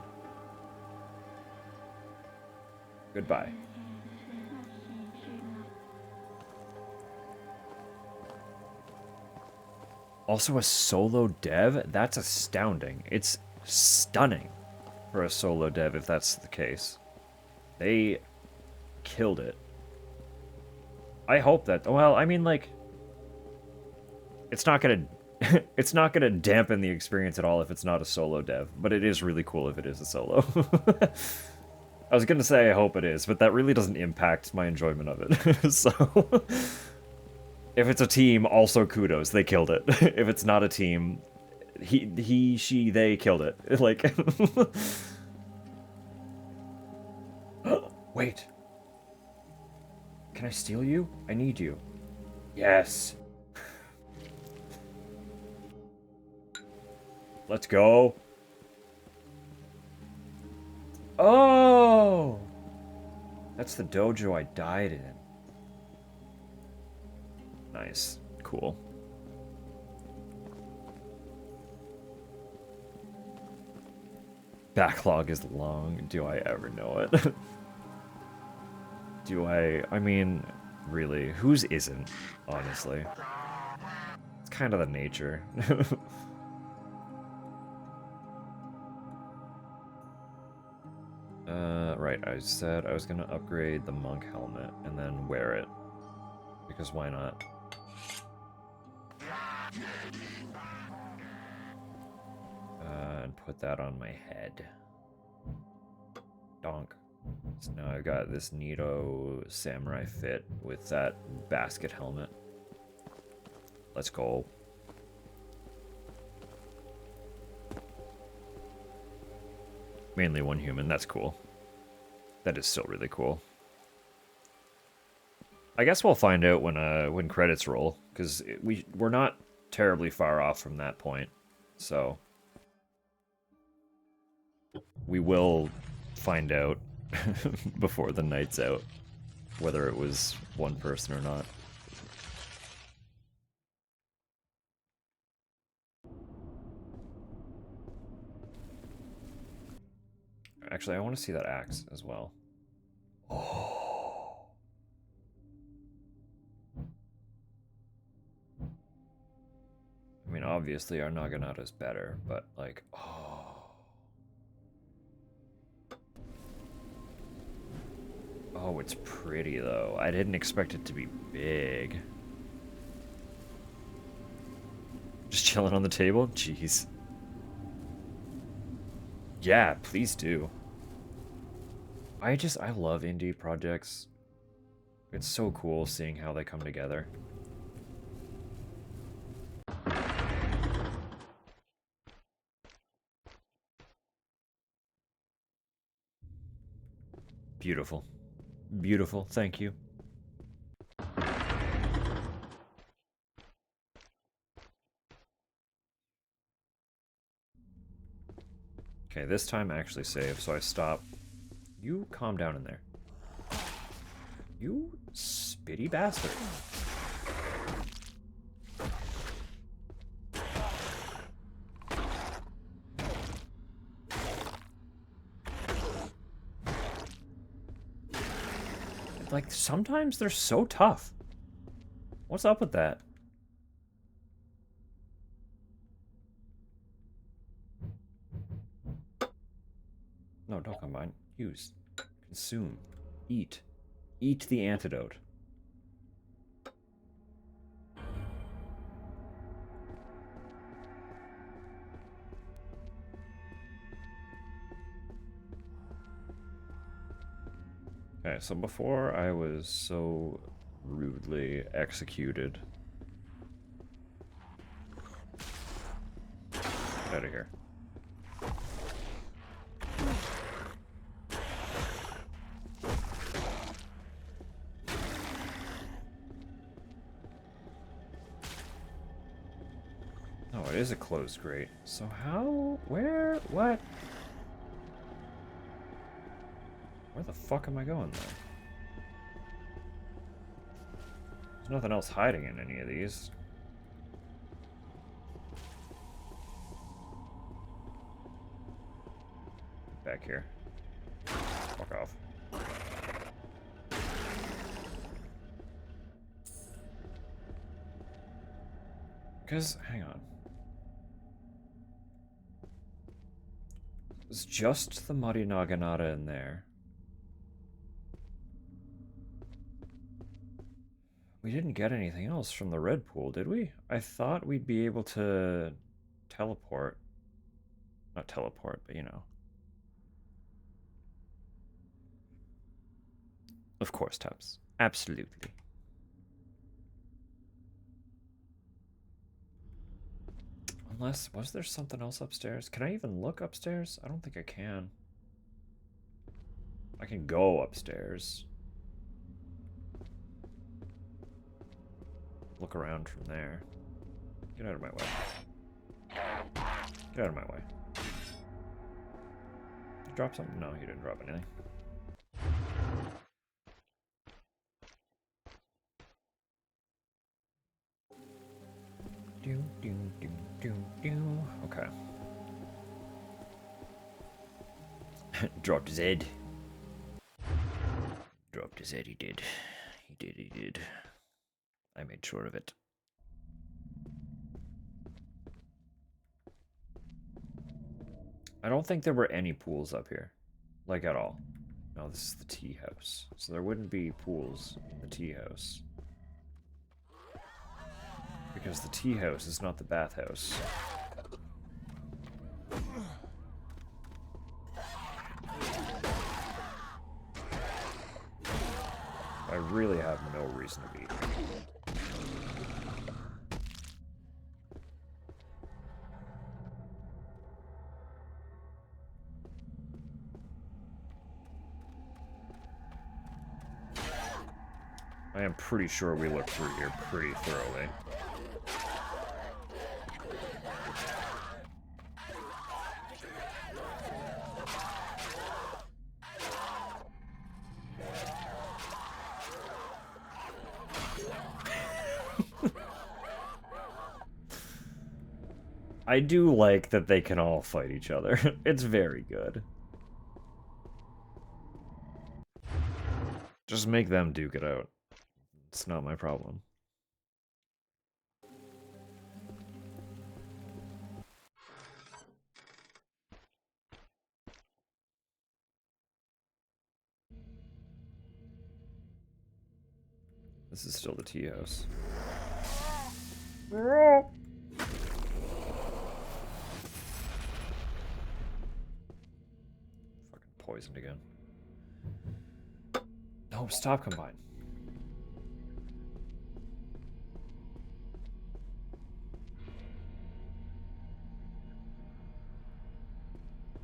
[SPEAKER 2] Goodbye. Also a solo dev? That's astounding. It's stunning for a solo dev if that's the case. They killed it. I hope that, well, I mean, like, it's not gonna it's not gonna dampen the experience at all if it's not a solo dev, but it is really cool if it is a solo. I was gonna say I hope it is, but that really doesn't impact my enjoyment of it. So if it's a team, also kudos, they killed it. If it's not a team, he, she, they killed it. Like wait. Can I steal you? I need you. Yes. Let's go. Oh! That's the dojo I died in. Nice. Cool. Backlog is long. Do I ever know it? I mean, really, whose isn't, honestly? It's kind of the nature. Right, I said I was gonna upgrade the monk helmet and then wear it. Because why not? And put that on my head. Donk. So now I've got this neato samurai fit with that basket helmet. Let's go. Mainly one human, that's cool. That is still really cool. I guess we'll find out when credits roll, because we're not terribly far off from that point, so we will find out before the night's out whether it was one person or not. Actually, I want to see that axe as well. Oh. I mean, obviously our Naginata's better, but like, oh. Oh, it's pretty though. I didn't expect it to be big. Just chilling on the table? Jeez. Yeah, please do. I love indie projects. It's so cool seeing how they come together. Beautiful. Beautiful, thank you. Okay, this time actually save, so I stop. You calm down in there. You spitty bastard. Like, sometimes they're so tough. What's up with that? No, don't combine. Use. Consume. Eat. Eat the antidote. Okay, so before I was so rudely executed. Get out of here. Oh, it is a closed grate. So how? Where? What? Where the fuck am I going, though? There's nothing else hiding in any of these. Back here. Fuck off. Because, hang on. It's just the Muddy Naginata in there. We didn't get anything else from the red pool, did we? I thought we'd be able to teleport. Not teleport, but you know. Of course, Tubbs. Absolutely. Unless, was there something else upstairs? Can I even look upstairs? I don't think I can. I can go upstairs. Look around from there. Get out of my way. Get out of my way. Did you drop something? No, you didn't drop anything. Do, do, do, do, do. Okay. Dropped his head. Dropped his head, he did. He did, he did. I made sure of it. I don't think there were any pools up here. Like, at all. No, this is the tea house. So there wouldn't be pools in the tea house. Because the tea house is not the bathhouse. I really have no reason to be here. I am pretty sure we looked through here pretty thoroughly. I do like that they can all fight each other. It's very good. Just make them duke it out. It's not my problem. This is still the tea house. Fucking poisoned again. No, stop combine.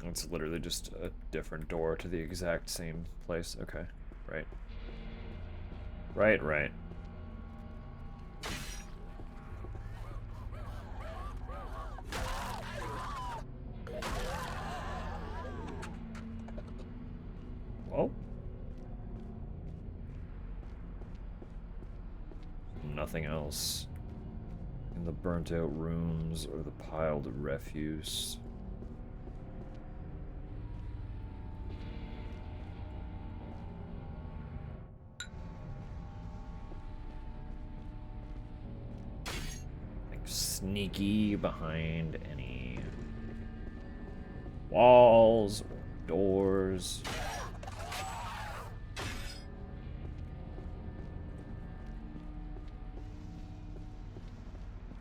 [SPEAKER 2] It's literally just a different door to the exact same place. Okay, right. Right. Well. Nothing else in the burnt out rooms or the piled refuse. sneaky behind any walls or doors.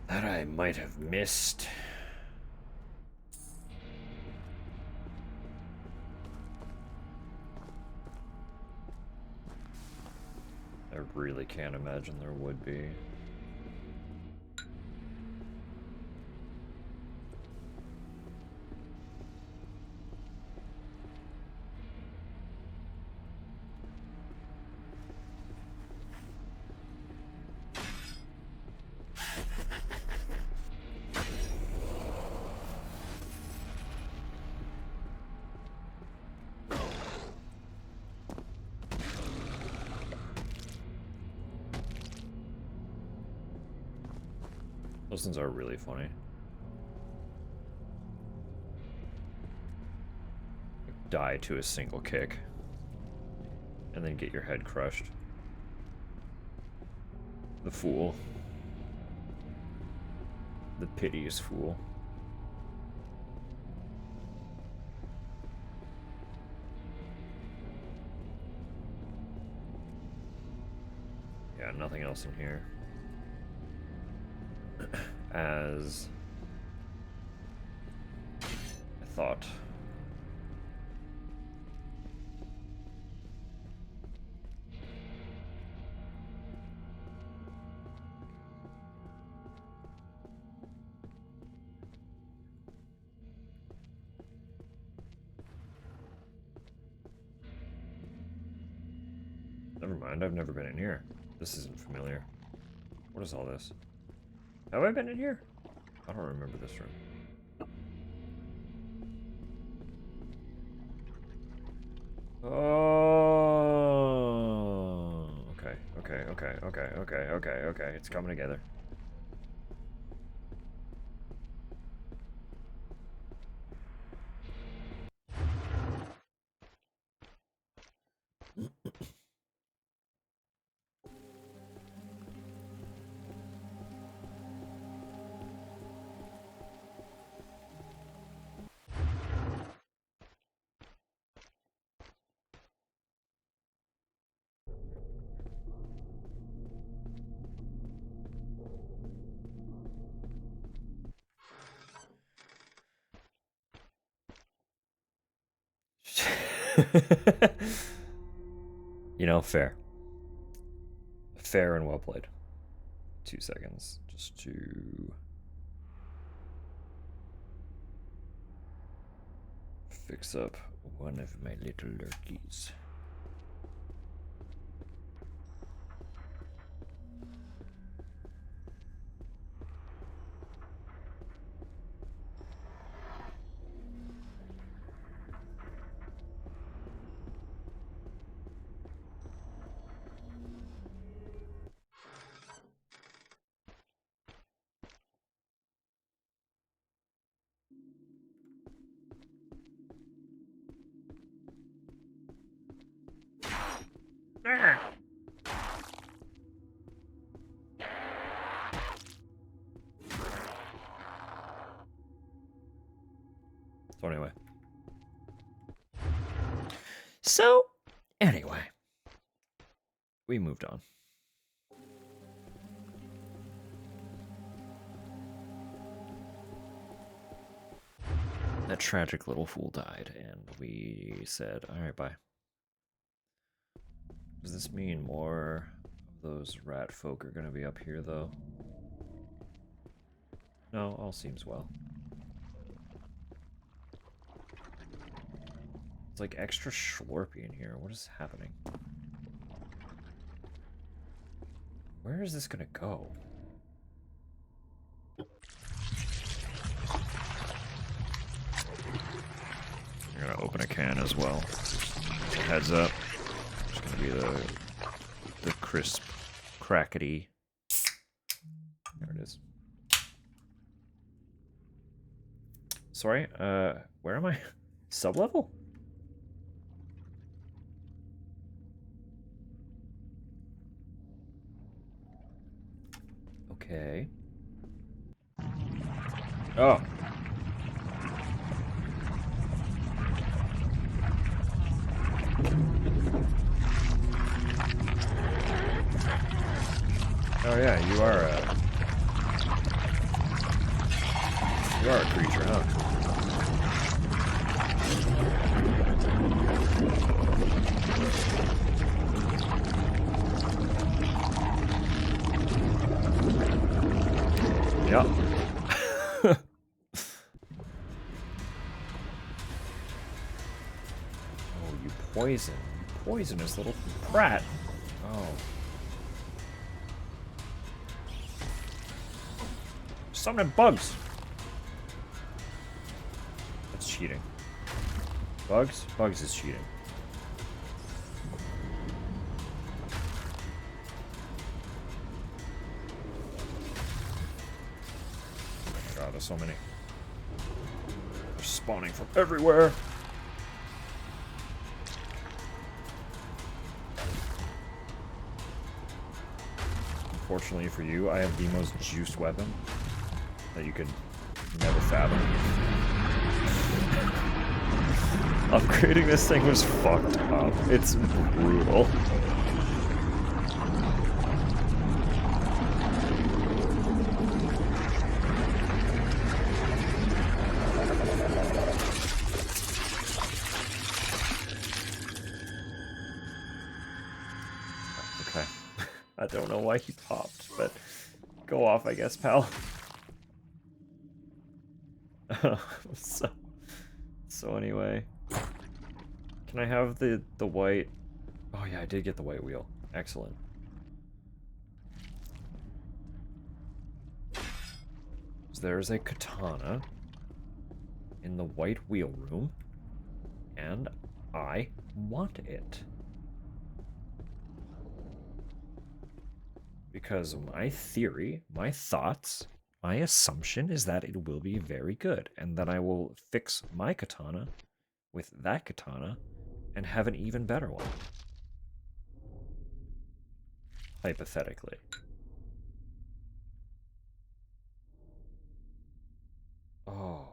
[SPEAKER 2] That I might have missed. I really can't imagine there would be. Those ones are really funny. Die to a single kick. And then get your head crushed. The fool. The piteous fool. Yeah, nothing else in here. As I thought. Never mind, I've never been in here. This isn't familiar. What is all this? Have I been in here? I don't remember this room. Oh, okay. It's coming together. You know, fair. Fair and well played. 2 seconds just to fix up one of my little lurkies. So anyway, we moved on. That tragic little fool died, and we said, all right, bye. Does this mean more of those rat folk are going to be up here, though? No, all seems well. It's like extra Schlorpy in here. What is happening? Where is this going to go? We're going to open a can as well. Just heads up. It's going to be the crisp, crackety. There it is. Sorry, where am I? Sublevel? Okay. Oh. Oh yeah, you are a creature, huh? Yep. Oh, you poison. You poisonous little brat. Oh. Summoning bugs. That's cheating. Bugs? Bugs is cheating. Oh my god, there's so many. They're spawning from everywhere. Unfortunately for you, I have the most juiced weapon that you could never fathom. Upgrading this thing was fucked up. It's brutal. Okay. I don't know why he popped, but go off, I guess, pal. so anyway, can I have the white? Oh yeah, I did get the white wheel. Excellent. So there's a katana in the white wheel room, and I want it. Because my theory, my thoughts, my assumption is that it will be very good, and then I will fix my katana with that katana and have an even better one. Hypothetically. Oh.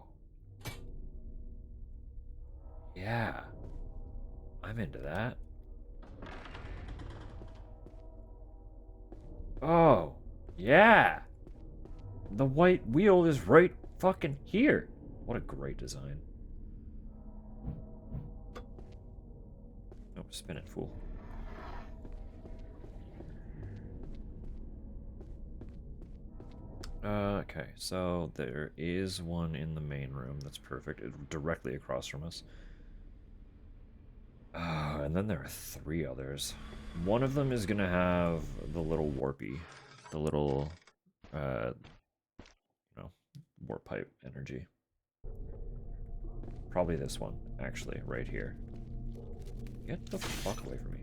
[SPEAKER 2] Yeah. I'm into that. Oh. Yeah. The white wheel is right fucking here. What a great design. Oh, spin it, fool. Okay, so there is one in the main room. That's perfect. It's directly across from us. And then there are 3 others. One of them is gonna have the little warpy, the little, you know, warp pipe energy. Probably this one, actually, right here. Get the fuck away from me.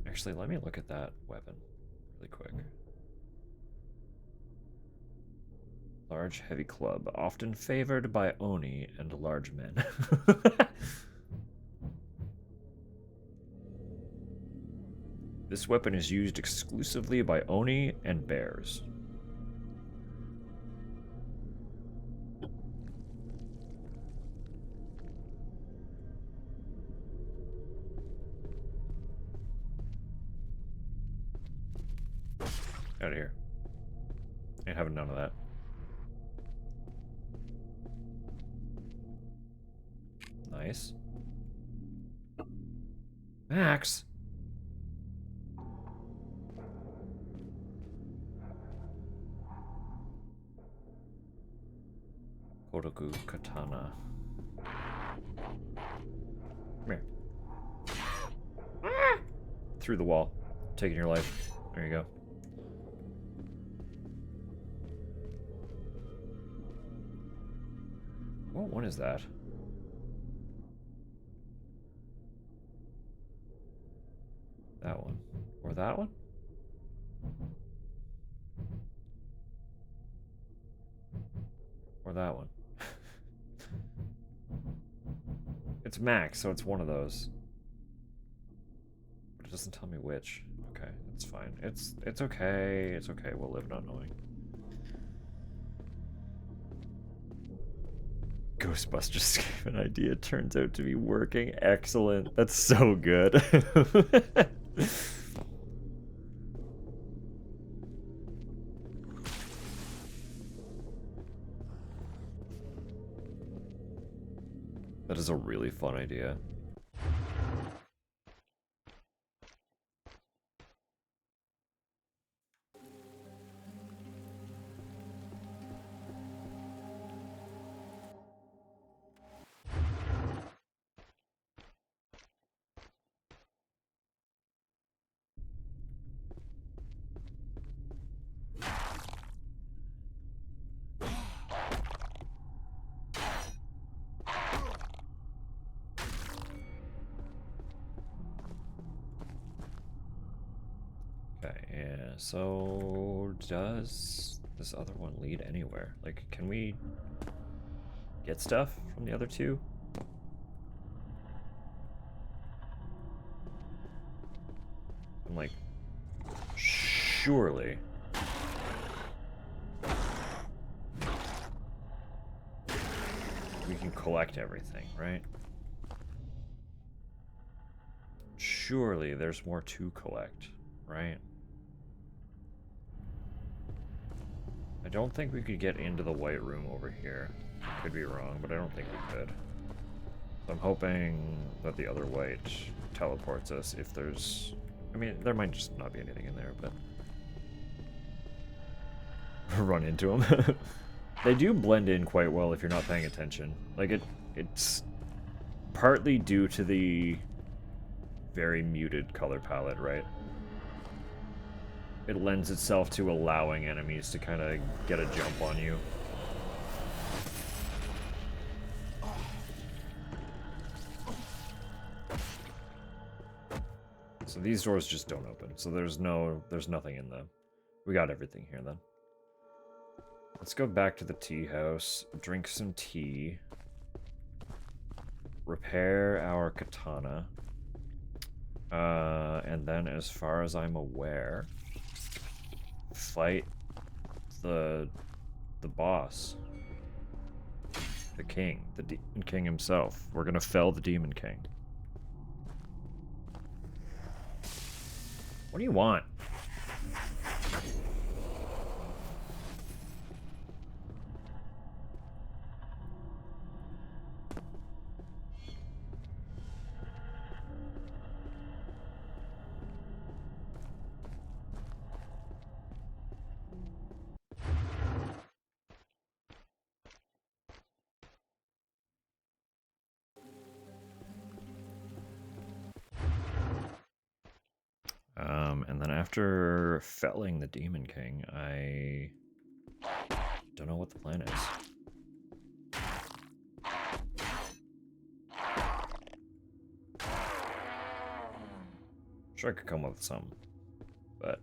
[SPEAKER 2] Actually, let me look at that weapon really quick. Large, heavy club, often favored by Oni and large men. This weapon is used exclusively by Oni and bears. Out of here. Ain't having none of that. Nice. Max? Kodoku katana. Come here. Through the wall. Taking your life. There you go. What one is that? That one. Or that one? Or that one. It's max, so it's one of those. But it doesn't tell me which. Okay, it's fine. It's okay. It's okay. We'll live not knowing. Ghostbusters gave an idea. Turns out to be working. Excellent. That's so good. That is a really fun idea. Okay, yeah, so does this other one lead anywhere? Like, can we get stuff from the other two? I'm like, surely. We can collect everything, right? Surely there's more to collect, right? I don't think we could get into the white room over here. Could be wrong, but I don't think we could. So I'm hoping that the other white teleports us if there's... I mean, there might just not be anything in there, but... Run into them. They do blend in quite well if you're not paying attention. Like, it's partly due to the very muted color palette, right? It lends itself to allowing enemies to kind of get a jump on you. So these doors just don't open. So there's nothing in them. We got everything here then. Let's go back to the tea house, drink some tea, repair our katana, and then as far as I'm aware, fight the boss, the king, the Demon King himself. We're gonna fell the Demon King. What do you want? And then after felling the Demon King, I don't know what the plan is. Sure, I could come up with some, but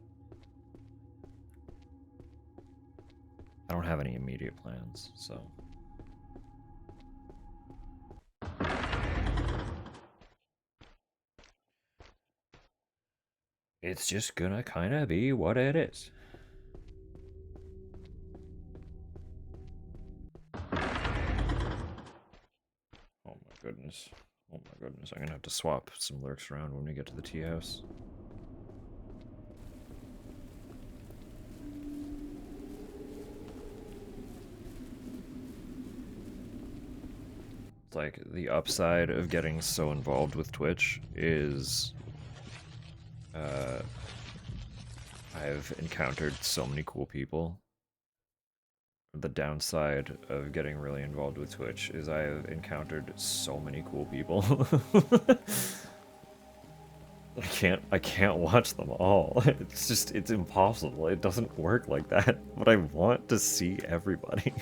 [SPEAKER 2] I don't have any immediate plans, so. It's just gonna kind of be what it is. Oh my goodness. Oh my goodness. I'm gonna have to swap some lurks around when we get to the tea house. It's like the upside of getting so involved with Twitch is I've encountered so many cool people. The downside of getting really involved with Twitch is I've encountered so many cool people. I can't watch them all. It's impossible. It doesn't work like that. But I want to see everybody.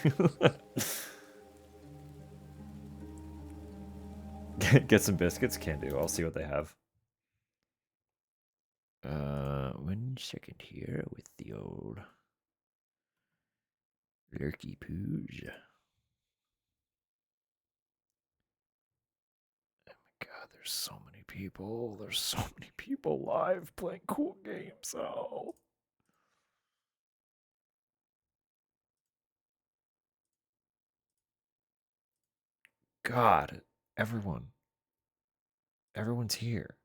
[SPEAKER 2] Get some biscuits? Can do. I'll see what they have. 1 second here with the old lurky poos. there's so many people. There's so many people live playing cool games. Oh. God, everyone's here.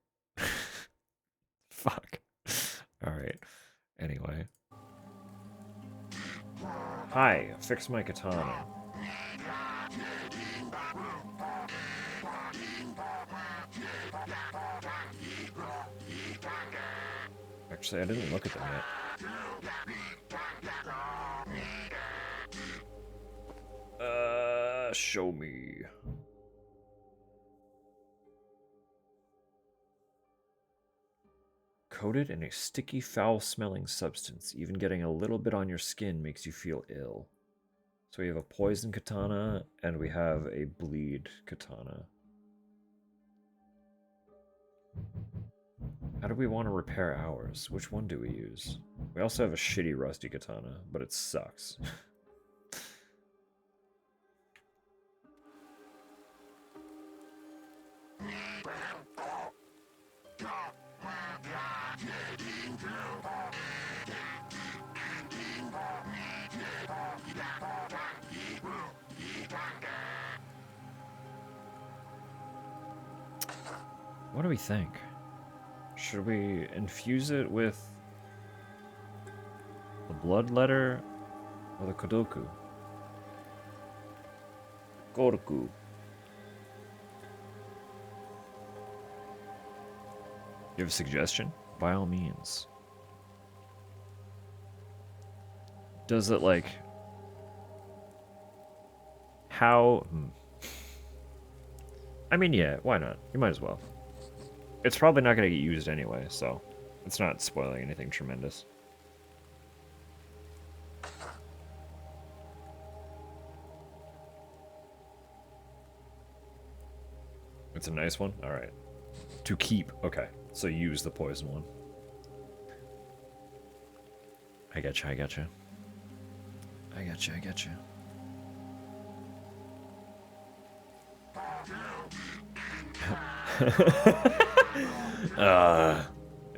[SPEAKER 2] Fuck. All right. Anyway. Hi, fix my katana. Actually, I didn't look at them yet. Show me. Coated in a sticky, foul-smelling substance. Even getting a little bit on your skin makes you feel ill. So we have a poison katana, and we have a bleed katana. How do we want to repair ours? Which one do we use? We also have a shitty rusty katana, but it sucks. What do we think? Should we infuse it with the blood letter or the kodoku? Kodoku. You have a suggestion? By all means. Does it like... How... I mean, yeah, why not? You might as well. It's probably not going to get used anyway, so it's not spoiling anything tremendous. It's a nice one? Alright. To keep. Okay. So use the poison one. I getcha, I getcha. I getcha, I getcha.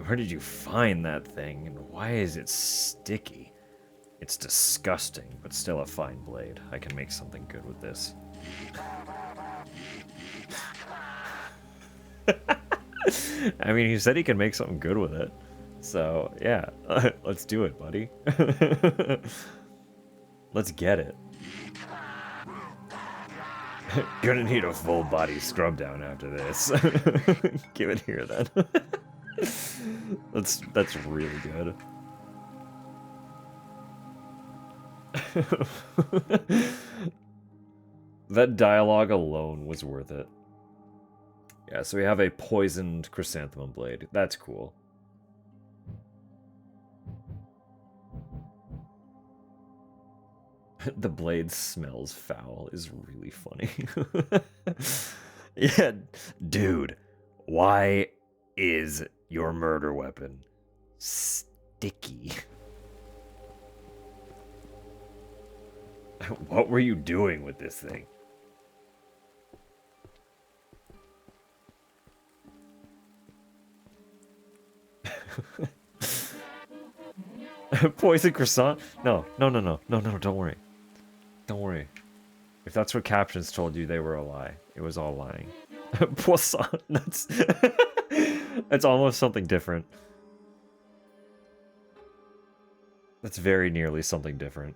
[SPEAKER 2] Where did you find that thing, and why is it sticky? It's disgusting, but still a fine blade. I can make something good with this. I mean, he said he can make something good with it. So, yeah, let's do it, buddy. Let's get it. Gonna need a full body scrub down after this. Give it here then. That's really good. That dialogue alone was worth it. Yeah, so we have a poisoned chrysanthemum blade. That's cool. The blade smells foul is really funny. Yeah, dude, why is your murder weapon sticky? What were you doing with this thing? Poison croissant? No, don't worry. Don't worry. If that's what captions told you, they were a lie. It was all lying. Poisson, that's... That's almost something different. That's very nearly something different.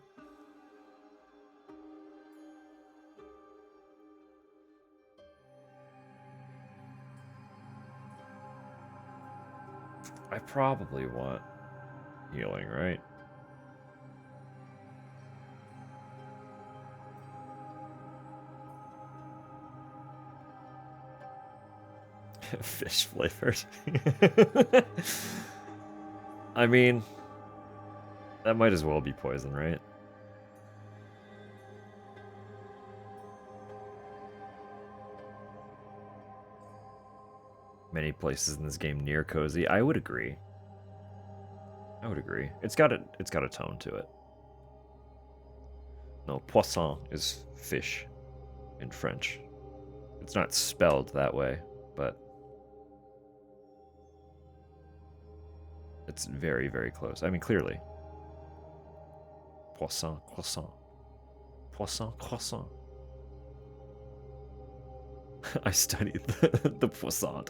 [SPEAKER 2] I probably want healing, right? Fish flavored. I mean, that might as well be poison, right? Many places in this game near cozy. I would agree. I would agree. It's got a tone to it. No, poisson is fish in French. It's not spelled that way, but It's very, very close. I mean, clearly. Poisson, croissant. Poisson, croissant. I studied the poisson.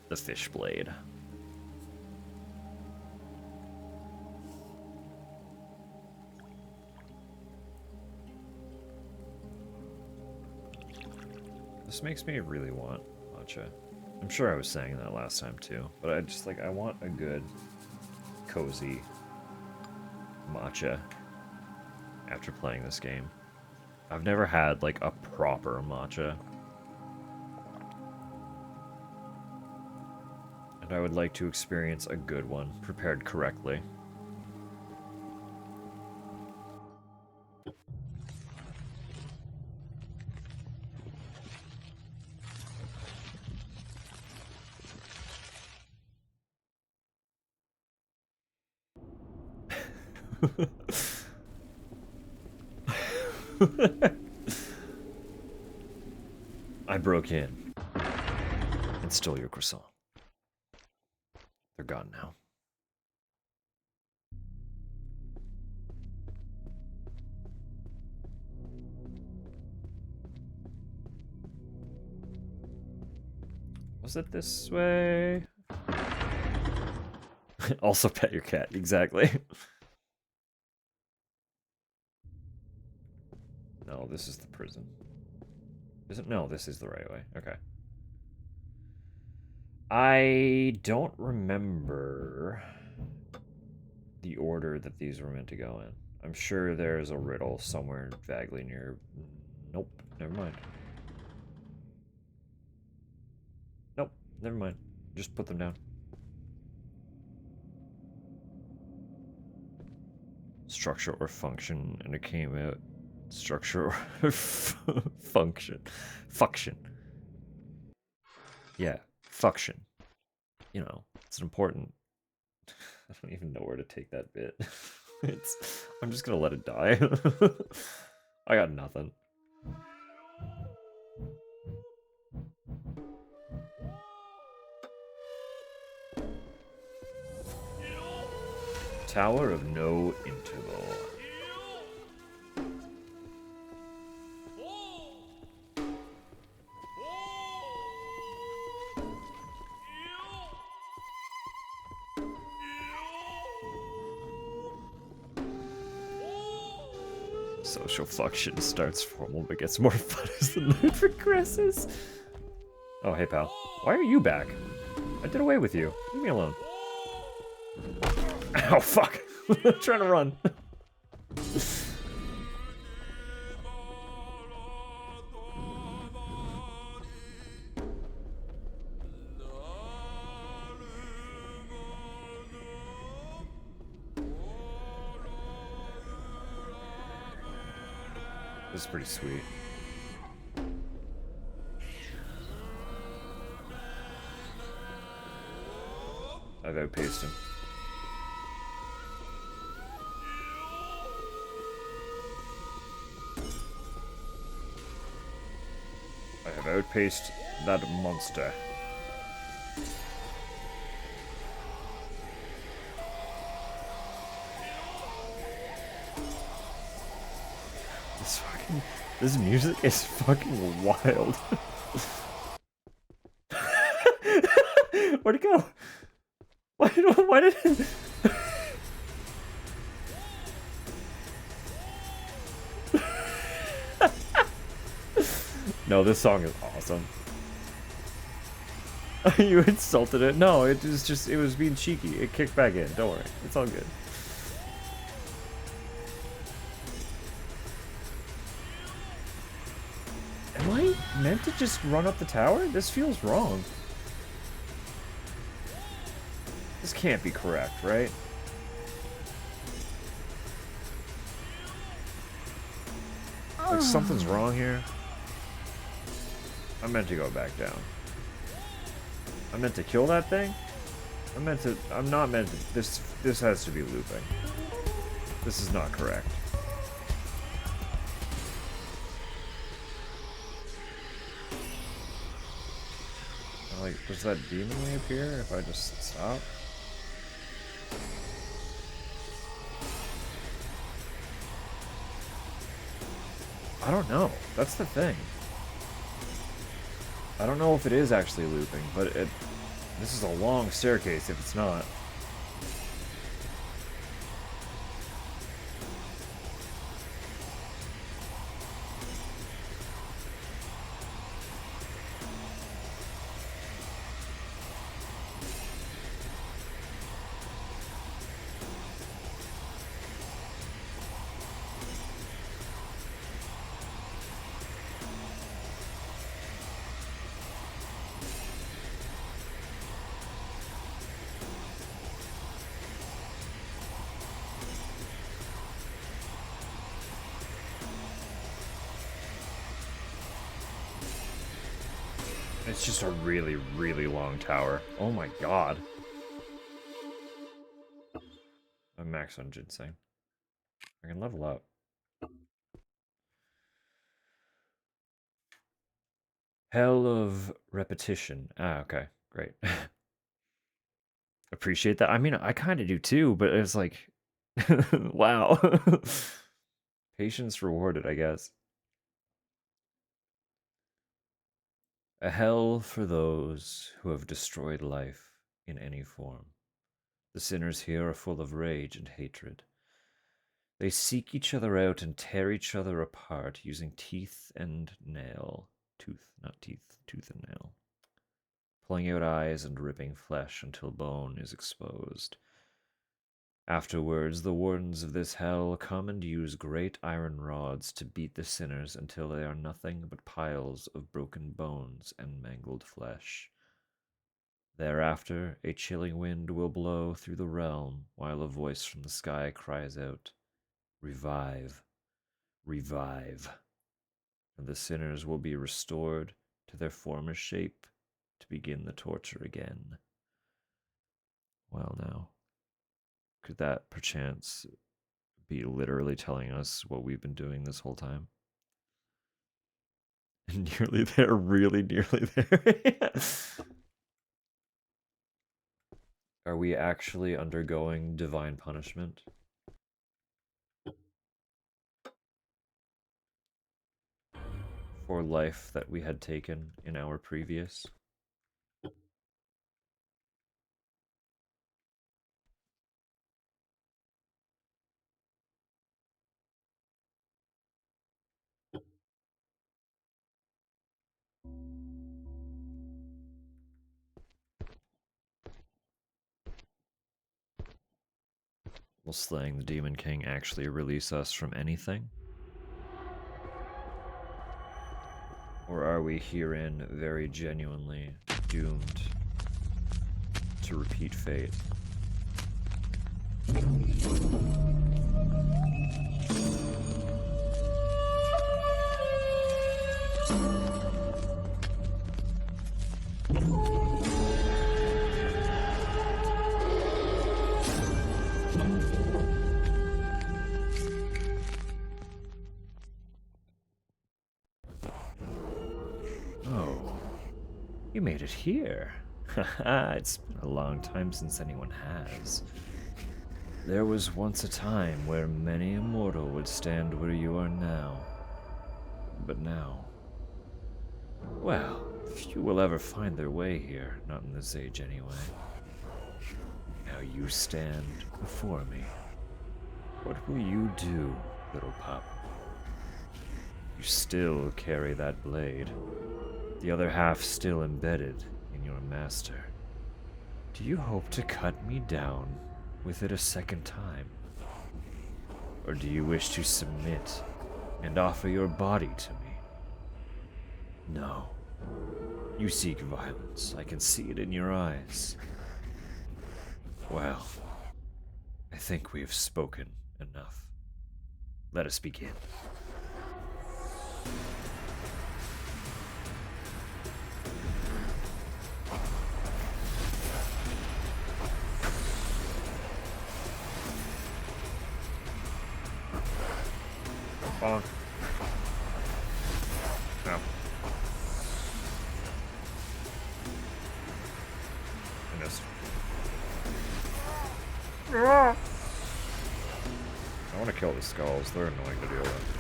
[SPEAKER 2] The fish blade. This makes me really want matcha. I'm sure I was saying that last time too, but I just like, I want a good, cozy matcha after playing this game. I've never had like a proper matcha. And I would like to experience a good one, prepared correctly. I broke in and stole your croissant. They're gone now. Was it this way? Also pet your cat, exactly. No, this is the prison. Is it? No, this is the right way. Okay. I don't remember the order that these were meant to go in. I'm sure there's a riddle somewhere vaguely near... Nope, never mind. Nope, never mind. Just put them down. Structure or function, and it came out. Structure or function. Function. Yeah, function. You know, it's important. I don't even know where to take that bit. I'm just gonna let it die. I got nothing. Tower of No Interval. Social function starts formal but gets more fun as the night progresses. Oh, hey, pal. Why are you back? I did away with you. Leave me alone. Ow, fuck. I'm trying to run. This is pretty sweet. I've outpaced him. I have outpaced that monster. This music is fucking wild. Where'd it go? Why did it... No, this song is awesome. You insulted it? No, it was being cheeky. It kicked back in. Don't worry. It's all good. Am I meant to just run up the tower? This feels wrong. This can't be correct, right? Like, something's wrong here. I'm meant to go back down. I'm meant to kill that thing? I'm not meant to, this has to be looping. This is not correct. Like, does that demon reappear if I just stop? I don't know. That's the thing. I don't know if it is actually looping, but this is a long staircase if it's not. It's just a really, really long tower. Oh my god. I'm max on ginseng. I can level up. Hell of repetition. Ah, okay. Great. Appreciate that. I mean, I kind of do too, but it's like, wow. Patience rewarded, I guess. A hell for those who have destroyed life in any form. The sinners here are full of rage and hatred. They seek each other out and tear each other apart using teeth and nail. Tooth, not teeth, tooth and nail. Pulling out eyes and ripping flesh until bone is exposed. Afterwards, the wardens of this hell come and use great iron rods to beat the sinners until they are nothing but piles of broken bones and mangled flesh. Thereafter, a chilling wind will blow through the realm, while a voice from the sky cries out, "Revive, revive," and the sinners will be restored to their former shape to begin the torture again. Well, now, could that perchance be literally telling us what we've been doing this whole time? Nearly there, really nearly there. Are we actually undergoing divine punishment? For life that we had taken in our previous? Will slaying the Demon King actually release us from anything? Or are we herein very genuinely doomed to repeat fate? Oh, you made it here. Haha, it's been a long time since anyone has. There was once a time where many a mortal would stand where you are now. But now, well, few will ever find their way here, not in this age anyway. Now you stand before me. What will you do, little pup? You still carry that blade, the other half still embedded in your master. Do you hope to cut me down with it a second time? Or do you wish to submit and offer your body to me? No. You seek violence. I can see it in your eyes. Well, I think we have spoken enough. Let us begin. Bonk. No. I missed. I want to kill the skulls. They're annoying to deal with.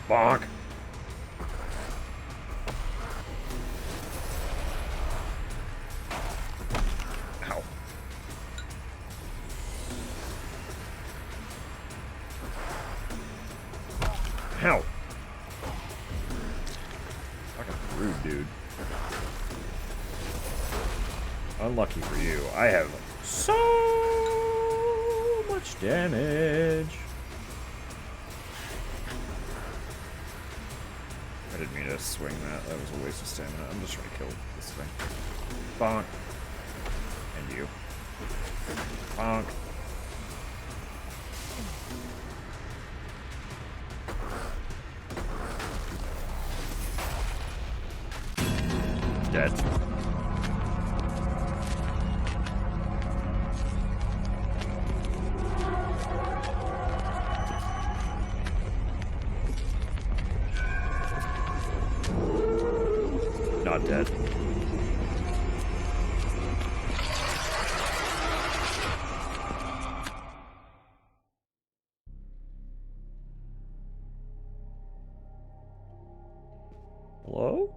[SPEAKER 2] Bonk! Ow. Ow! Fucking rude, dude. Unlucky for you. I have so much damage. I didn't mean to swing that. That was a waste of stamina. I'm just trying to kill this thing. Bonk. And you. Bonk. Dead. Not dead. Hello?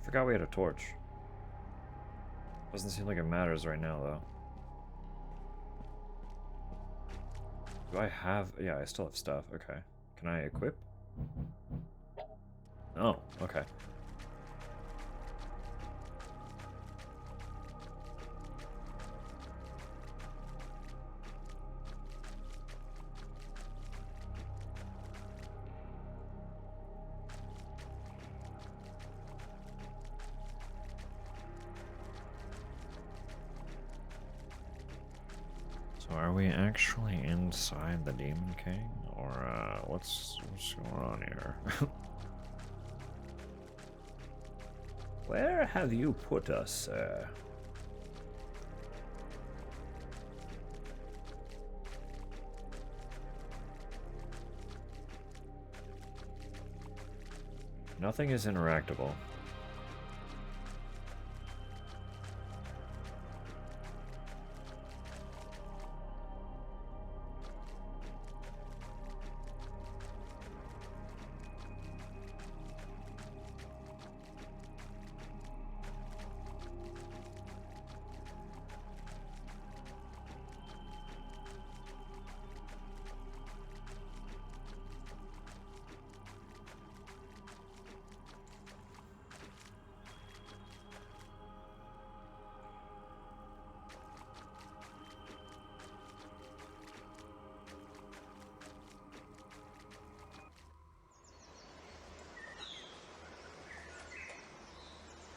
[SPEAKER 2] Forgot we had a torch. Doesn't seem like it matters right now, though. Do I have... Yeah, I still have stuff. Okay. Can I equip? Oh, okay. So are we actually inside the Demon King? Or, what's going on here? Where have you put us, sir? Nothing is interactable.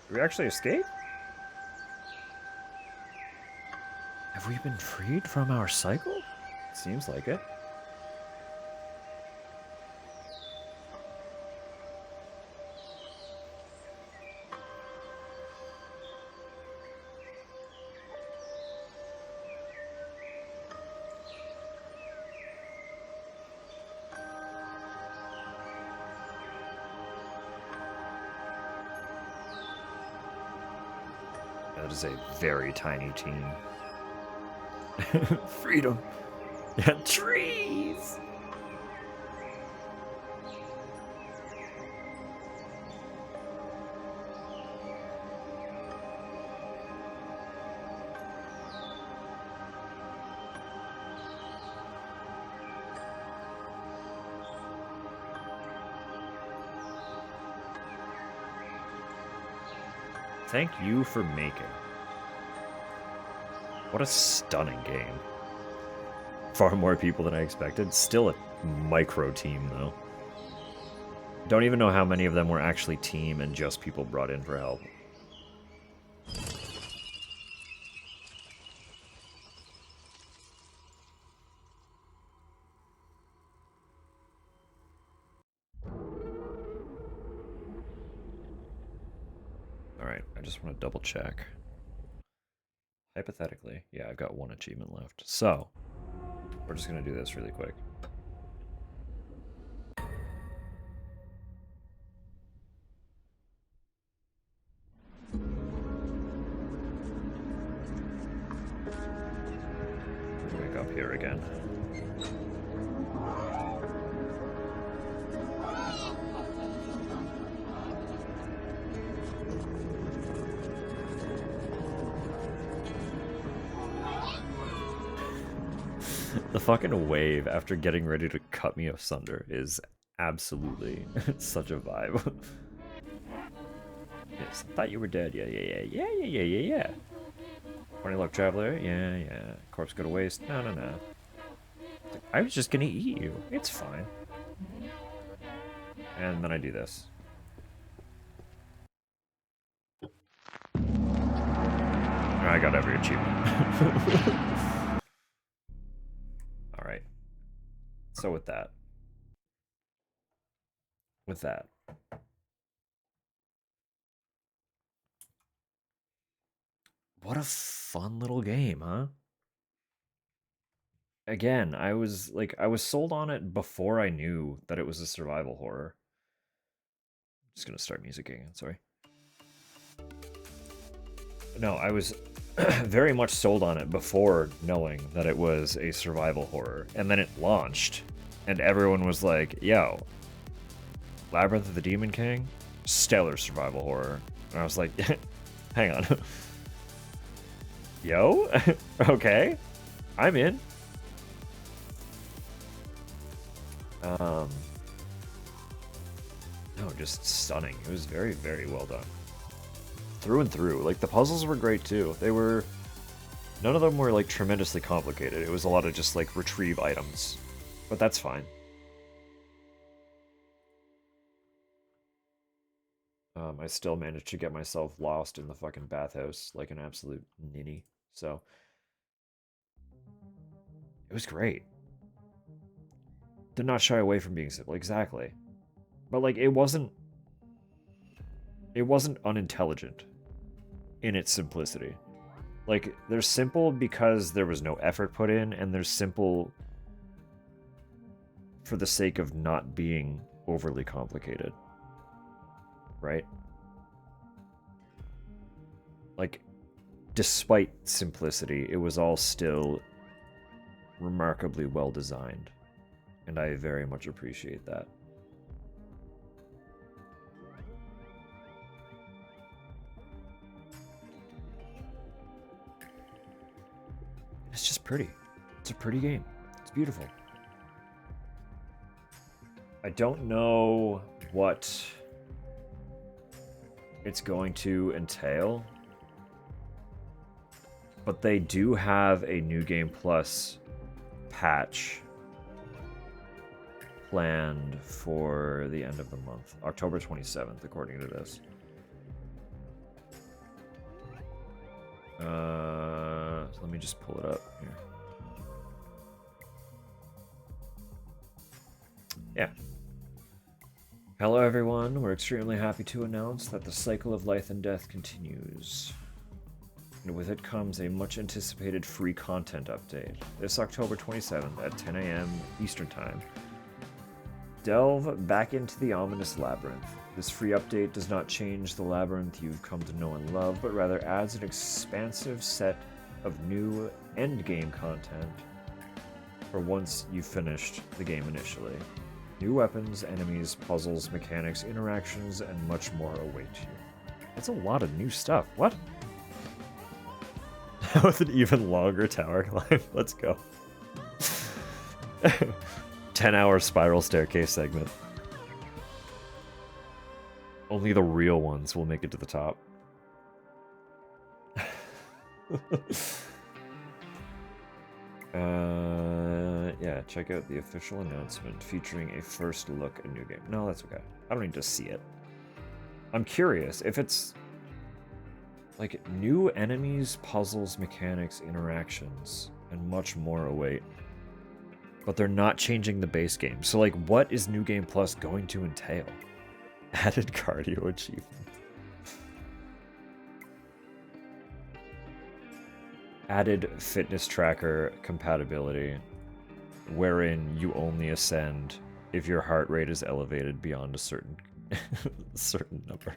[SPEAKER 2] Did we actually escape? Have we been freed from our cycle? Seems like it. That is a very tiny team. Freedom. Yeah, trees! Thank you for making. What a stunning game. Far more people than I expected. Still a micro team, though. Don't even know how many of them were actually team and just people brought in for help. Alright, I just want to double check. Hypothetically, yeah, I've got one achievement left. So, we're just going to do this really quick. Back up here again. The fucking wave after getting ready to cut me asunder is absolutely such a vibe. Yes, thought you were dead. Yeah. Funny luck, traveler. Yeah. Corpse go to waste. No. I was just gonna eat you. It's fine. And then I do this. I got every achievement. Alright. So with that. What a fun little game, huh? Again, I was sold on it before I knew that it was a survival horror. Just gonna start music again, sorry. No, I was very much sold on it before knowing that it was a survival horror. And then it launched, and everyone was like, yo, Labyrinth of the Demon King? Stellar survival horror. And I was like, hang on. Yo? Okay. I'm in. No, just stunning. It was very, very well done. Through and through. Like, the puzzles were great, too. None of them were, like, tremendously complicated. It was a lot of just, like, retrieve items. But that's fine. I still managed to get myself lost in the fucking bathhouse like an absolute ninny. So, it was great. Did not shy away from being simple. Exactly. But, like, it wasn't unintelligent in its simplicity. Like, they're simple because there was no effort put in, and they're simple for the sake of not being overly complicated. Right? Like, despite simplicity, it was all still remarkably well designed. And I very much appreciate that. It's just pretty. It's a pretty game. It's beautiful. I don't know what it's going to entail, but they do have a New Game Plus patch planned for the end of the month, October 27th, according to this. So let me just pull it up here. Yeah. Hello everyone, we're extremely happy to announce that the cycle of life and death continues. And with it comes a much anticipated free content update. This October 27th at 10 a.m. Eastern Time. Delve back into the ominous Labyrinth. This free update does not change the Labyrinth you've come to know and love, but rather adds an expansive set of new endgame content for once you've finished the game initially. New weapons, enemies, puzzles, mechanics, interactions, and much more await you. That's a lot of new stuff. What? With an even longer tower climb. Let's go. 10-hour spiral staircase segment. Only the real ones will make it to the top. Yeah, check out the official announcement featuring a first look at new game. No, that's okay. I don't need to see it. I'm curious if it's like new enemies, puzzles, mechanics, interactions, and much more await. But they're not changing the base game. So like, what is New Game Plus going to entail? Added cardio achievement. added fitness tracker compatibility, wherein you only ascend if your heart rate is elevated beyond a certain certain number.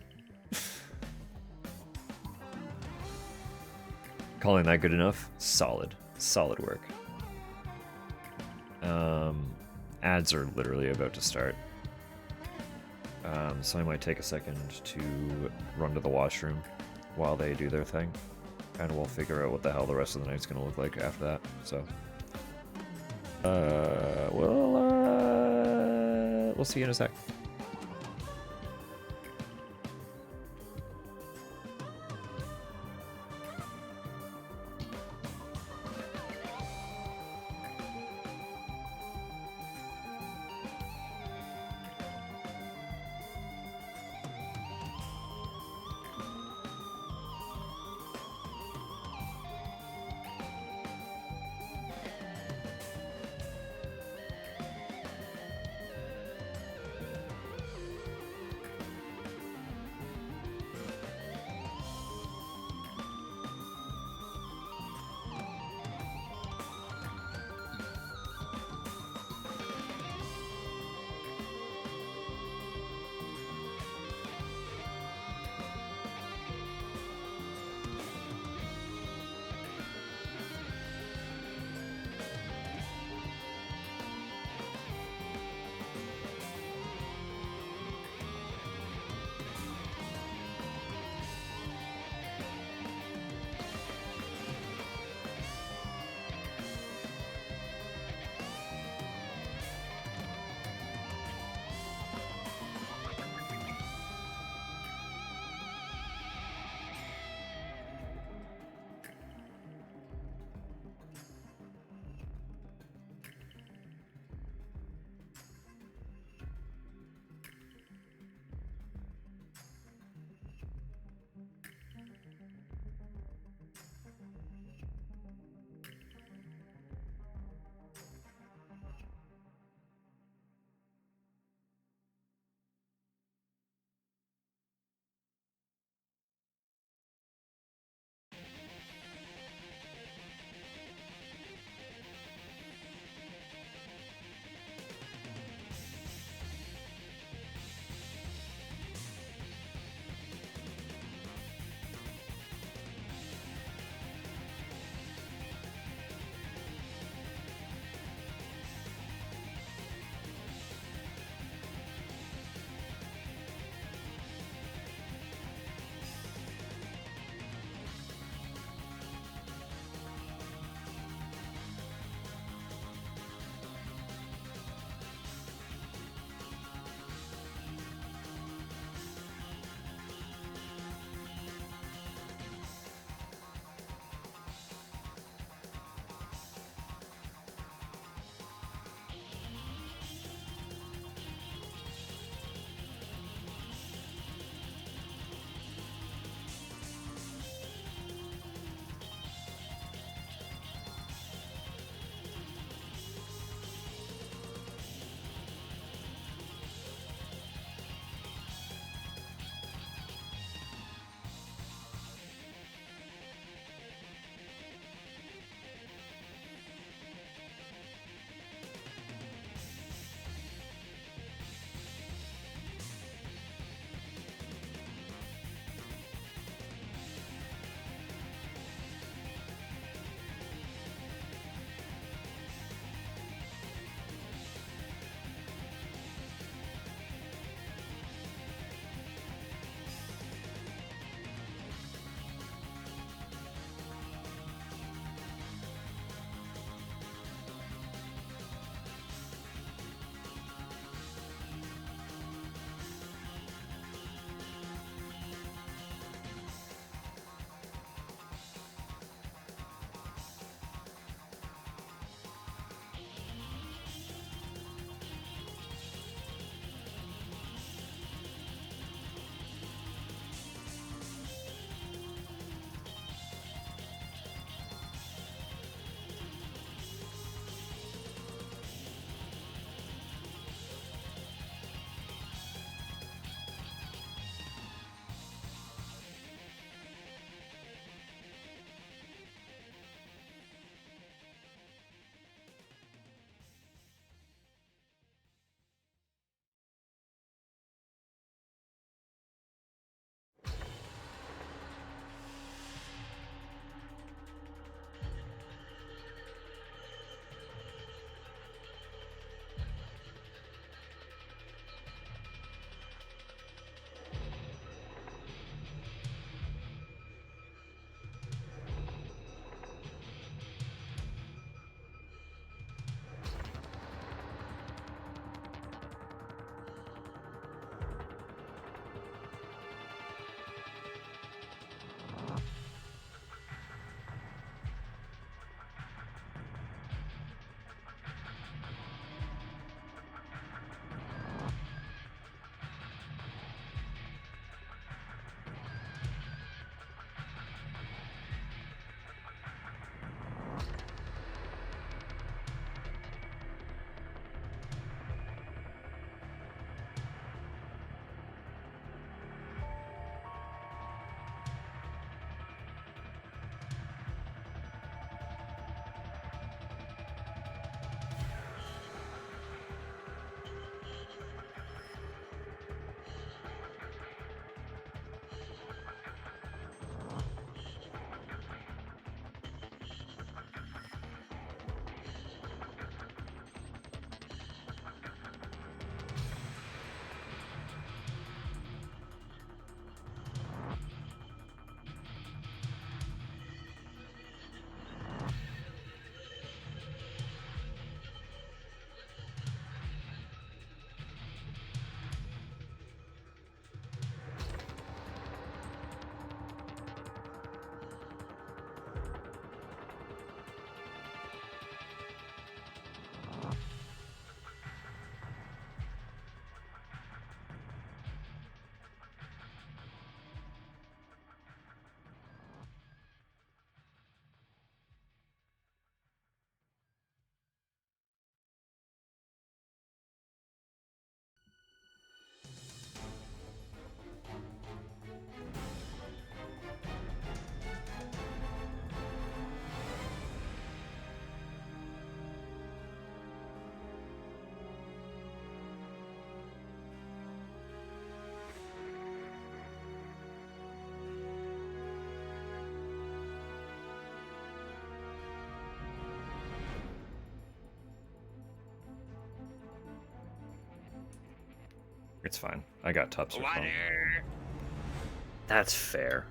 [SPEAKER 2] Calling that good enough? Solid. Solid work. Ads are literally about to start. So I might take a second to run to the washroom while they do their thing. And we'll figure out what the hell the rest of the night's gonna look like after that. So, we'll see you in a sec. It's fine. I got Tup's phone.
[SPEAKER 4] Water.
[SPEAKER 2] That's fair.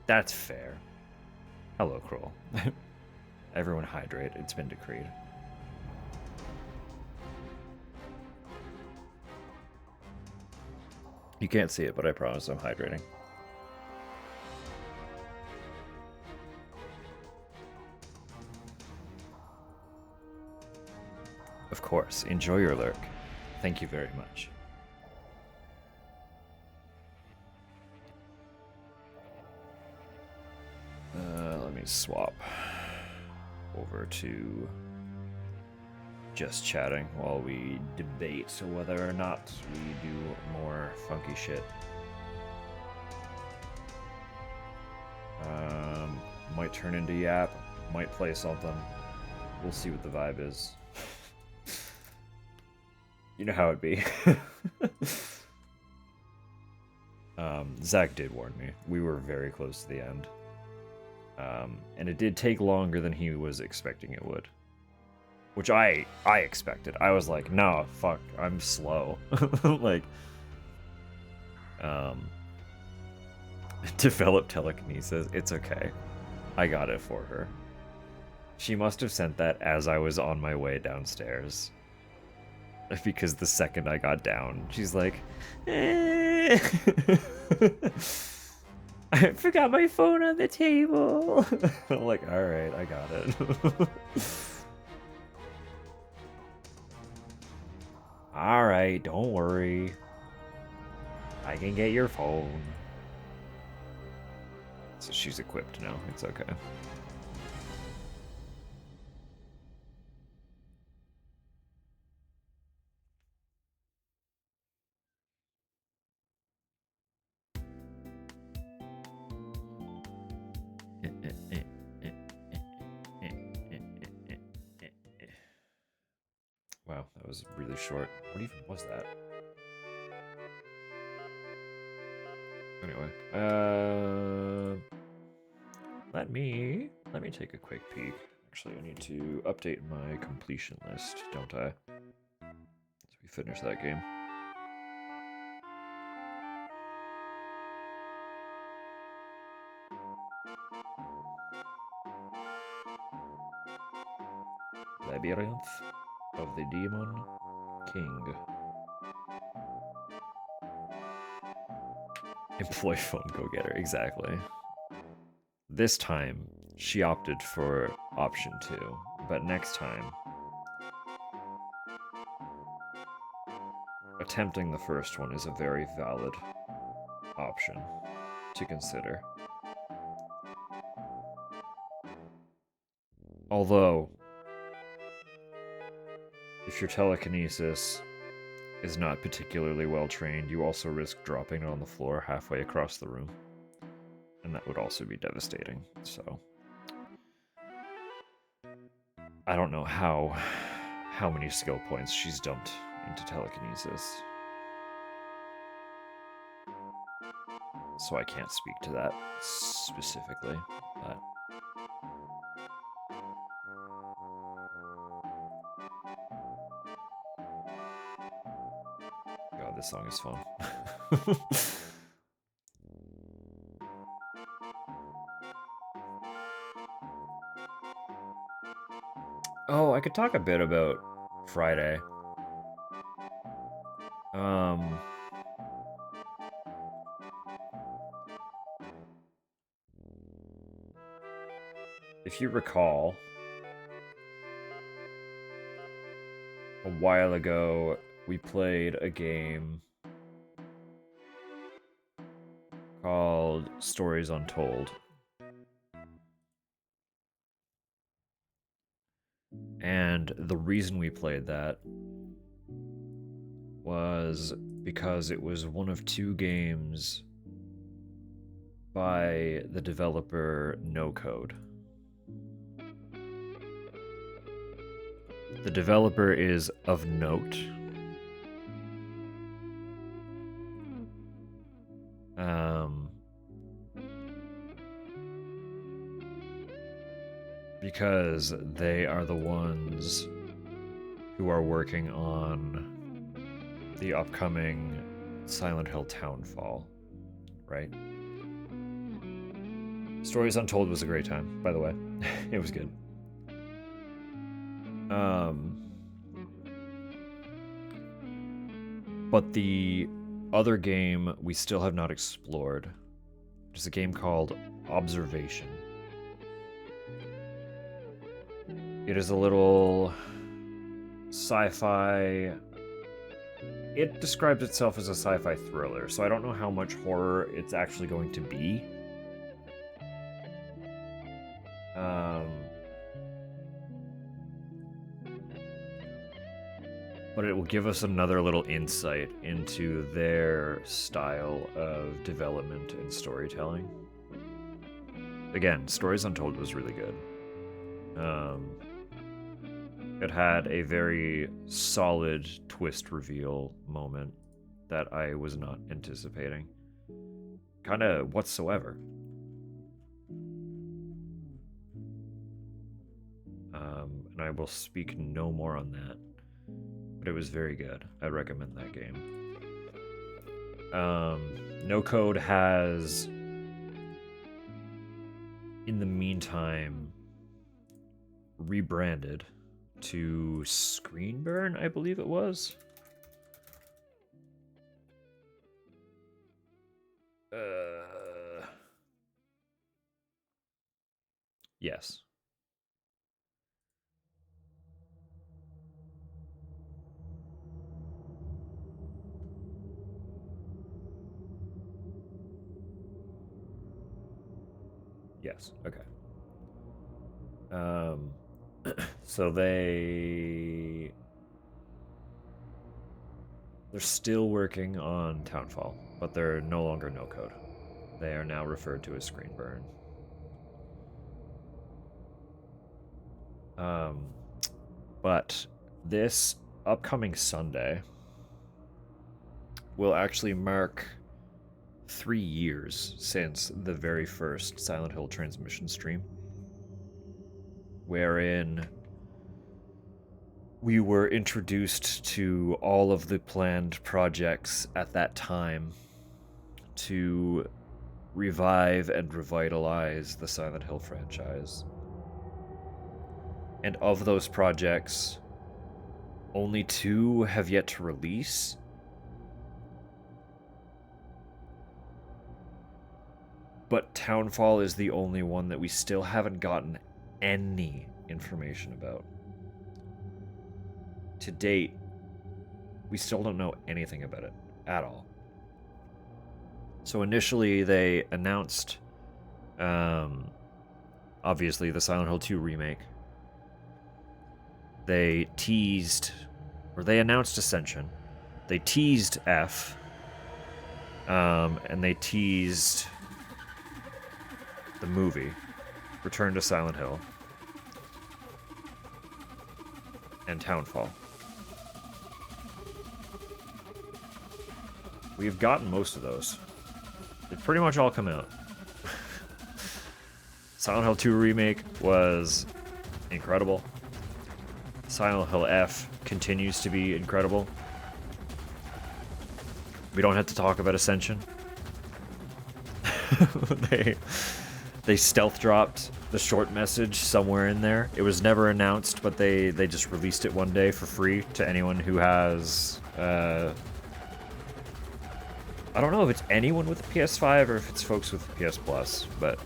[SPEAKER 2] That's fair. Hello, Kroll. Everyone hydrate. It's been decreed. You can't see it, but I promise I'm hydrating. Of course. Enjoy your lurk. Thank you very much. Let me swap over to just chatting while we debate whether or not we do more funky shit. Might turn into Yap, might play something. We'll see what the vibe is. You know how it be. Zach did warn me. We were very close to the end. And it did take longer than he was expecting it would. Which I expected. I was like, no, fuck, I'm slow. Like, develop telekinesis. It's okay. I got it for her. She must have sent that as I was on my way downstairs. Because the second I got down, she's like, eh. I forgot my phone on the table. I'm like, alright, I got it. Alright, don't worry. I can get your phone. So she's equipped now. It's okay. Wow, that was really short. What even was that? Anyway, let me take a quick peek. Actually, I need to update my completion list, don't I? As we finish that game. Labyrinth of the Demon King. Employee phone go-getter, exactly. This time, she opted for option 2, but next time, attempting the first one is a very valid option to consider. Although, if your telekinesis is not particularly well trained, you also risk dropping it on the floor halfway across the room. And that would also be devastating, so... I don't know how many skill points she's dumped into telekinesis. So I can't speak to that specifically, but... God, this song is fun. Oh, I could talk a bit about Friday. If you recall, a while ago, we played a game called Stories Untold. And the reason we played that was because it was one of 2 games by the developer No Code. The developer is of note. Because they are the ones who are working on the upcoming Silent Hill Townfall, right? Stories Untold was a great time, by the way. It was good. But the other game we still have not explored is a game called Observation. It is a little sci-fi. It describes itself as a sci-fi thriller, so I don't know how much horror it's actually going to be. But it will give us another little insight into their style of development and storytelling. Again, Stories Untold was really good. It had a very solid twist reveal moment that I was not anticipating. Kinda whatsoever. And I will speak no more on that. But it was very good. I recommend that game. No Code has, in the meantime, rebranded to Screenburn, I believe it was. Yes. Yes, okay. So they're still working on Townfall, but they're no longer No Code. They are now referred to as Screenburn. But this upcoming Sunday will actually mark 3 years since the very first Silent Hill transmission stream, wherein we were introduced to all of the planned projects at that time to revive and revitalize the Silent Hill franchise. And of those projects, only 2 have yet to release. But Townfall is the only one that we still haven't gotten any information about. To date, we still don't know anything about it at all. So initially they announced, obviously, the Silent Hill 2 remake. They teased, or they announced Ascension. They teased F, and they teased the movie, Return to Silent Hill, and Townfall. We've gotten most of those. They pretty much all come out. Silent Hill 2 Remake was incredible. Silent Hill F continues to be incredible. We don't have to talk about Ascension. They stealth dropped the short message somewhere in there. It was never announced, but they just released it one day for free to anyone who has... I don't know if it's anyone with a PS5 or if it's folks with PS Plus, but...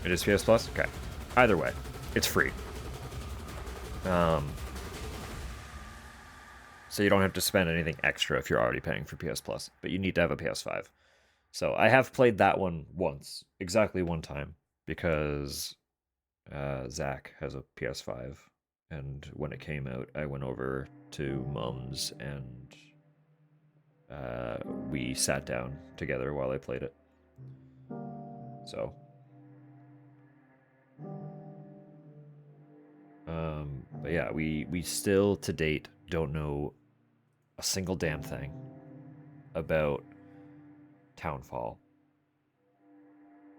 [SPEAKER 2] It is PS Plus? Okay. Either way, it's free. So you don't have to spend anything extra if you're already paying for PS Plus, but you need to have a PS5. So I have played that one once, exactly one time, because Zach has a PS5, and when it came out, I went over to Mum's and we sat down together while I played it. So, but yeah, we still to date don't know a single damn thing about Townfall.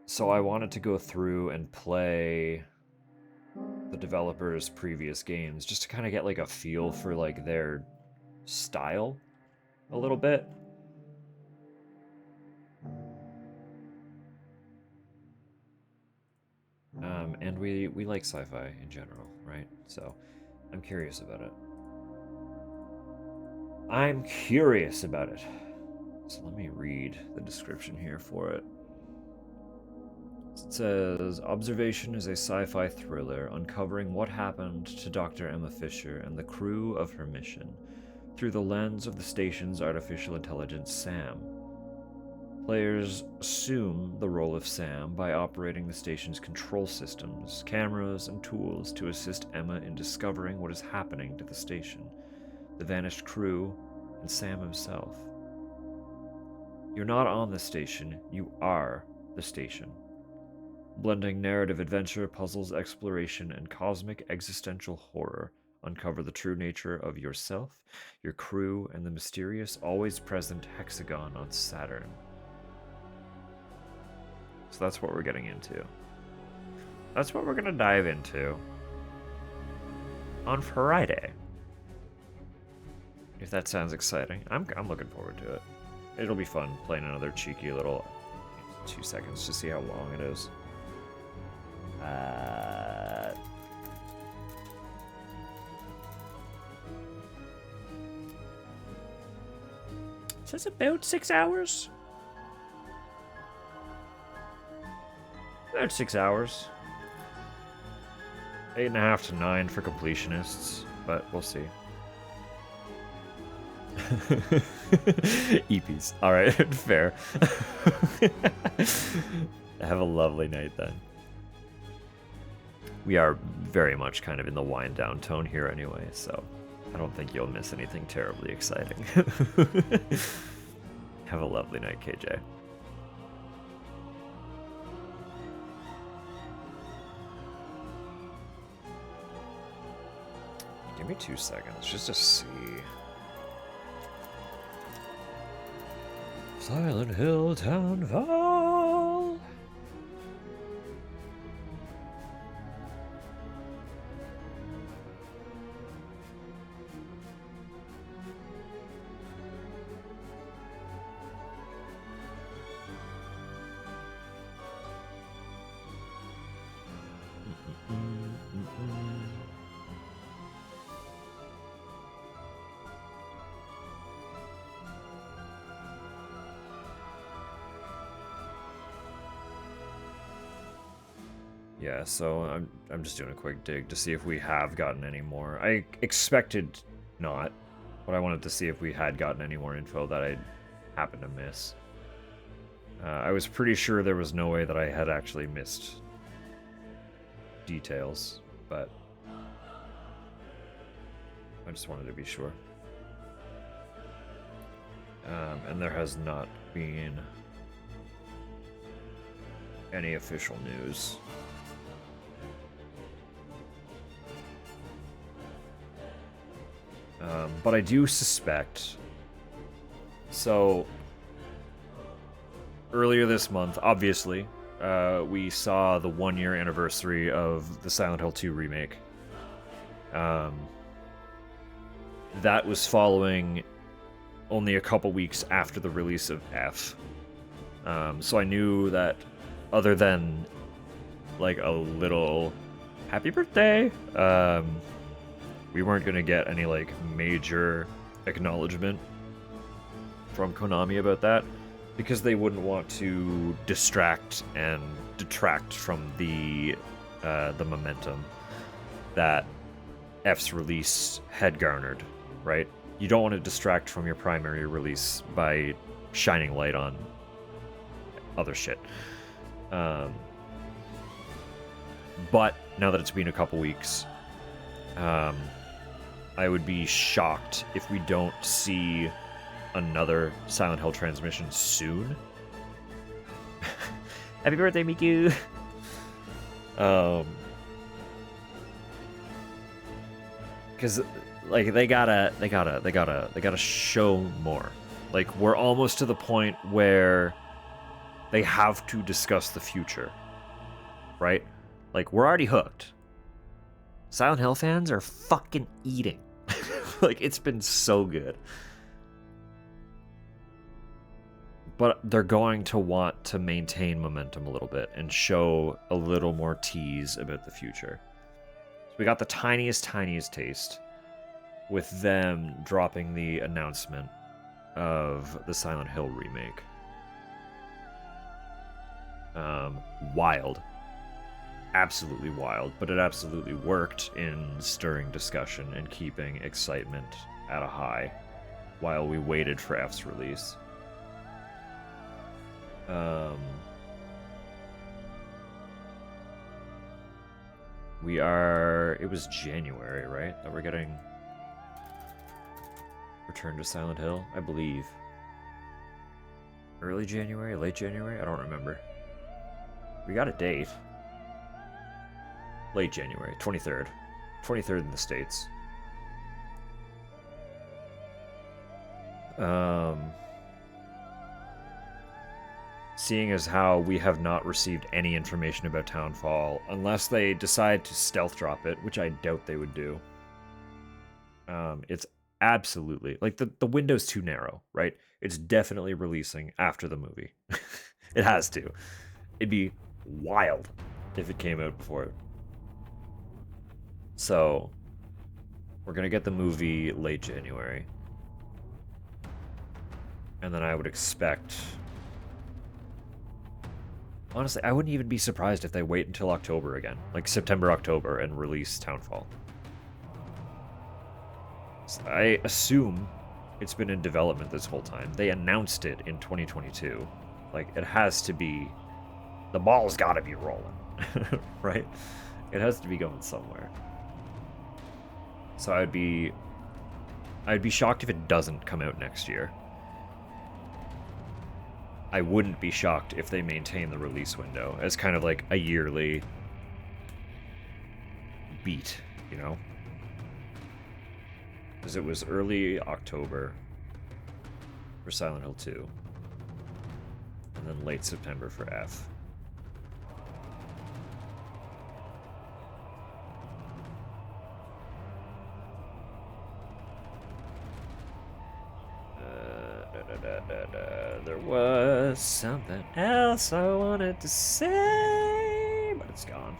[SPEAKER 2] So I wanted to go through and play the developers' previous games just to kind of get like a feel for like their style a little bit. And we like sci-fi in general, right? So I'm curious about it. I'm curious about it. So let me read the description here for it. It says, Observation is a sci-fi thriller uncovering what happened to Dr. Emma Fisher and the crew of her mission through the lens of the station's artificial intelligence, Sam. Players assume the role of Sam by operating the station's control systems, cameras, and tools to assist Emma in discovering what is happening to the station, the vanished crew, and Sam himself. You're not on the station, you are the station. Blending narrative adventure, puzzles, exploration, and cosmic existential horror, uncover the true nature of yourself, your crew, and the mysterious, always present hexagon on Saturn. So that's what we're getting into. That's what we're gonna dive into on Friday. If that sounds exciting, I'm looking forward to it. It'll be fun playing another cheeky little 2 seconds to see how long it is. It says about 6 hours. About 6 hours. 8.5 to 9 for completionists, but we'll see. EPs. Alright, fair. Have a lovely night then. We are very much kind of in the wind down tone here anyway, so I don't think you'll miss anything terribly exciting. Have a lovely night, KJ. Give me 2 seconds just to see. Silent Hill Townfall. Yeah, so I'm just doing a quick dig to see if we have gotten any more. I expected not, but I wanted to see if we had gotten any more info that I happened to miss. I was pretty sure there was no way that I had actually missed details, but I just wanted to be sure. And there has not been any official news. But I do suspect. So, earlier this month, obviously, we saw the 1-year anniversary of the Silent Hill 2 remake. That was following only a couple weeks after the release of F. So I knew that other than like a little happy birthday, we weren't going to get any like major acknowledgement from Konami about that, because they wouldn't want to distract and detract from the momentum that F's release had garnered, right? You don't want to distract from your primary release by shining light on other shit. But now that it's been a couple weeks, I would be shocked if we don't see another Silent Hill transmission soon. Happy birthday, Miku! Because like they gotta show more. Like we're almost to the point where They have to discuss the future, right? Like, we're already hooked. Silent Hill fans are fucking eating. Like, it's been so good. But they're going to want to maintain momentum a little bit and show a little more tease about the future. So we got the tiniest taste with them dropping the announcement of the Silent Hill remake. Wild. Absolutely wild, but it absolutely worked in stirring discussion and keeping excitement at a high while we waited for F's release. It was January, right? That we're getting Return to Silent Hill, I believe. Early January, late January? I don't remember. We got a date. Late January, 23rd. 23rd in the States. Seeing as how we have not received any information about Townfall, unless they decide to stealth drop it, which I doubt they would do. It's absolutely, like, the window's too narrow, right? It's definitely releasing after the movie. It has to. It'd be wild if it came out before it. So, we're gonna get the movie late January. And then I would expect... Honestly, I wouldn't even be surprised if they wait until October again. Like September, October, and release Townfall. So I assume it's been in development this whole time. They announced it in 2022. Like, it has to be... The ball's gotta be rolling. Right? It has to be going somewhere. So I'd be shocked if it doesn't come out next year. I wouldn't be shocked if they maintain the release window as kind of like a yearly beat, you know? Because it was early October for Silent Hill 2. And then late September for F. There was something else I wanted to say, but it's gone.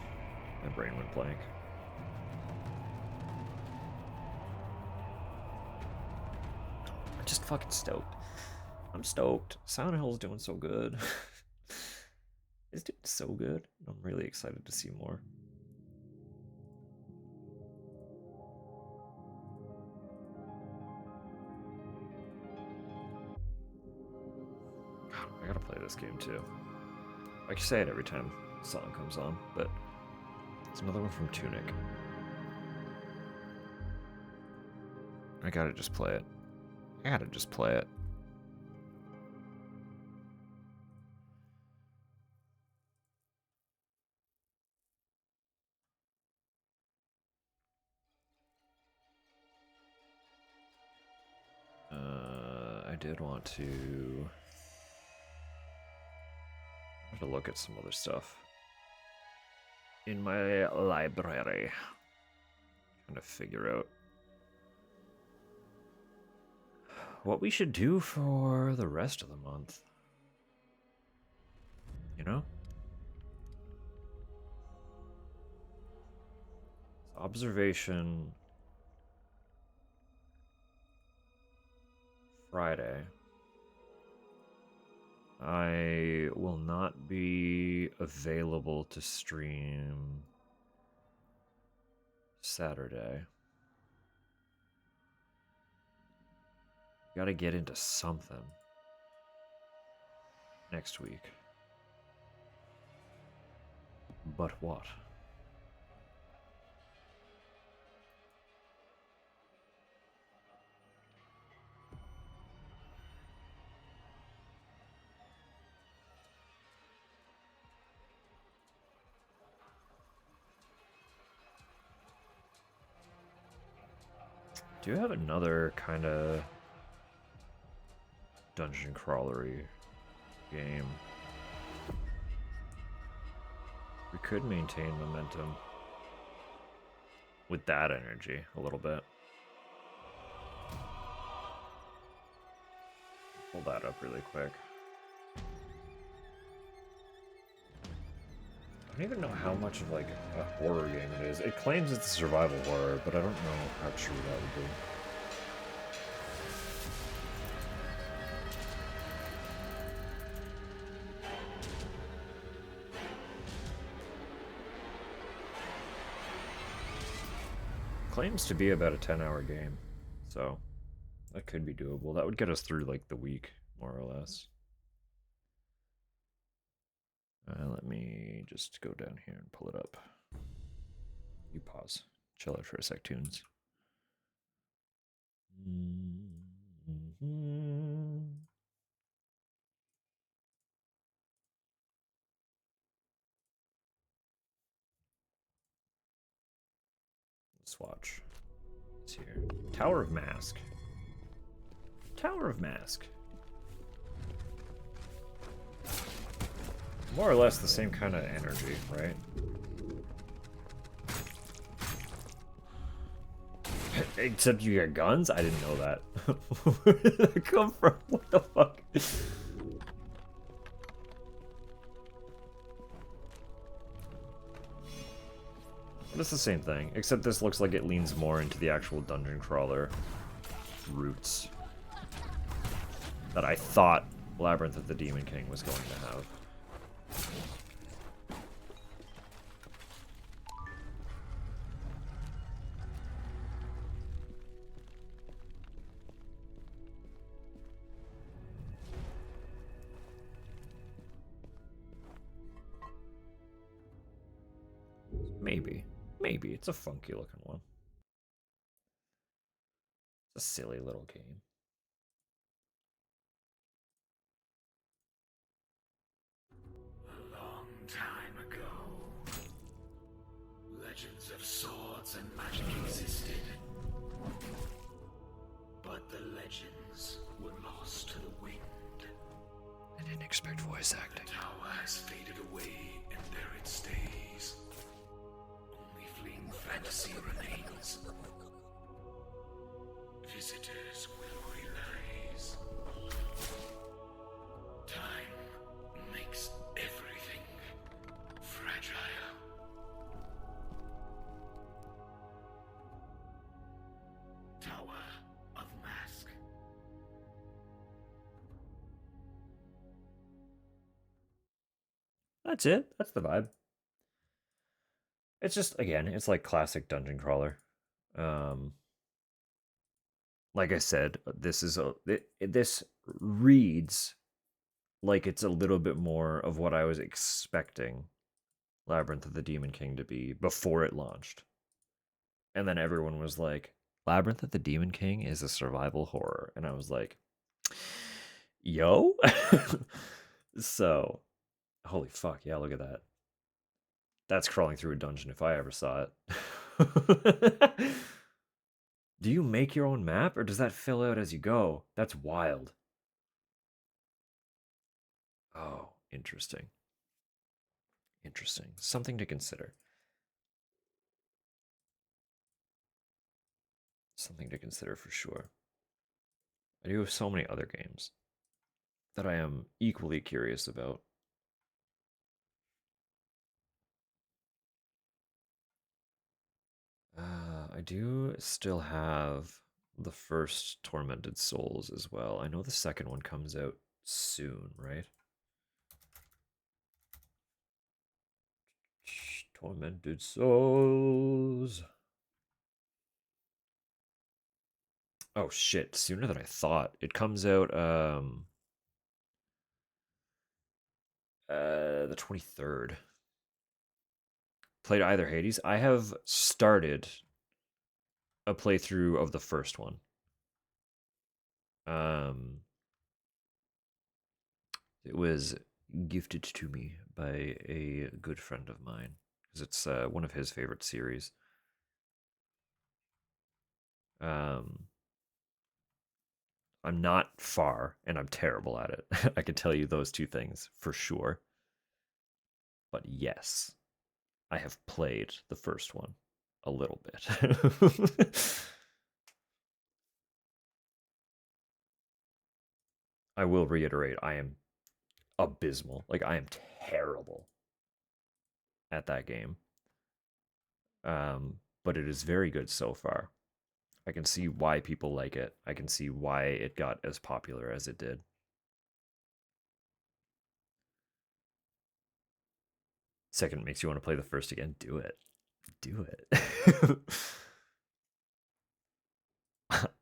[SPEAKER 2] My brain went blank. I'm just fucking stoked. I'm stoked. Silent Hill's doing so good. It's doing so good. I'm really excited to see more. I gotta play this game too. I can say it every time the song comes on, but it's another one from Tunic. I gotta just play it. I gotta just play it. I did want to look at some other stuff in my library. Trying to figure out what we should do for the rest of the month. You know? Observation Friday. I will not be available to stream Saturday. Gotta get into something next week. But what? Do you have another kind of dungeon crawlery game could maintain momentum with that energy a little bit. Pull that up really quick. I don't even know how much of like a horror game it is. It claims it's a survival horror, but I don't know how true that would be. Claims to be about a 10-hour game, so that could be doable. That would get us through like the week, more or less. Let me just go down here and pull it up. You pause. Chill out for a sec, tunes. Swatch. It's here. Tower of Mask. Tower of Mask. More or less the same kind of energy, right? Except you get guns? I didn't know that. Where did that come from? What the fuck? It's the same thing, except this looks like it leans more into the actual dungeon crawler roots that I thought Labyrinth of the Demon King was going to have. Maybe it's a funky looking one. It's a silly little game.
[SPEAKER 4] A long time ago, legends of swords and magic existed. But the legends were lost to the wind.
[SPEAKER 2] I didn't expect voice acting.
[SPEAKER 4] The tower has faded away, and there it stays. Only fleeting fantasy remains. Visitors will realize time makes everything fragile. Tower of Mask.
[SPEAKER 2] That's it. That's the vibe. It's just, again, it's like classic dungeon crawler. Like I said, this reads like it's a little bit more of what I was expecting Labyrinth of the Demon King to be before it launched. And then everyone was like, Labyrinth of the Demon King is a survival horror. And I was like, yo? So, holy fuck, yeah, look at that. That's crawling through a dungeon if I ever saw it. Do you make your own map, or does that fill out as you go? That's wild. Oh, interesting. Interesting. Something to consider. Something to consider for sure. I do have so many other games that I am equally curious about. I do still have the first Tormented Souls as well. I know the second one comes out soon, right? Tormented Souls. Oh shit, sooner than I thought. It comes out the 23rd. Played either Hades. I have started a playthrough of the first one. It was gifted to me by a good friend of mine because it's one of his favorite series. I'm not far, and I'm terrible at it. I can tell you those two things for sure. But yes, I have played the first one a little bit. I will reiterate, I am abysmal. Like, I am terrible at that game. But it is very good so far. I can see why people like it. I can see why it got as popular as it did. Second, makes you want to play the first again. Do it. Do it.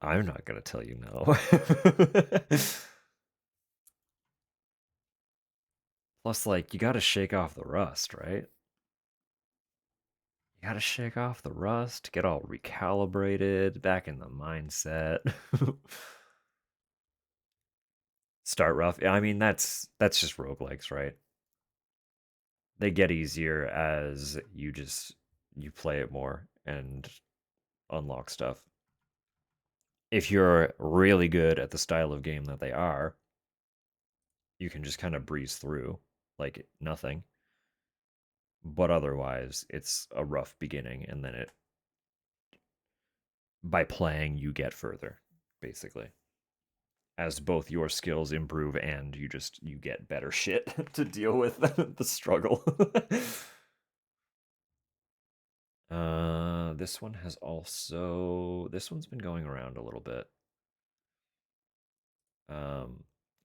[SPEAKER 2] I'm not going to tell you no. Plus, like, you got to shake off the rust, right? You got to shake off the rust, get all recalibrated, back in the mindset. Start rough. I mean, that's just roguelikes, right? They get easier as you play it more and unlock stuff. If you're really good at the style of game that they are, you can just kind of breeze through like nothing. But otherwise, it's a rough beginning, and then by playing you get further, basically. As both your skills improve and you get better shit to deal with the struggle. This one has this one's been going around a little bit.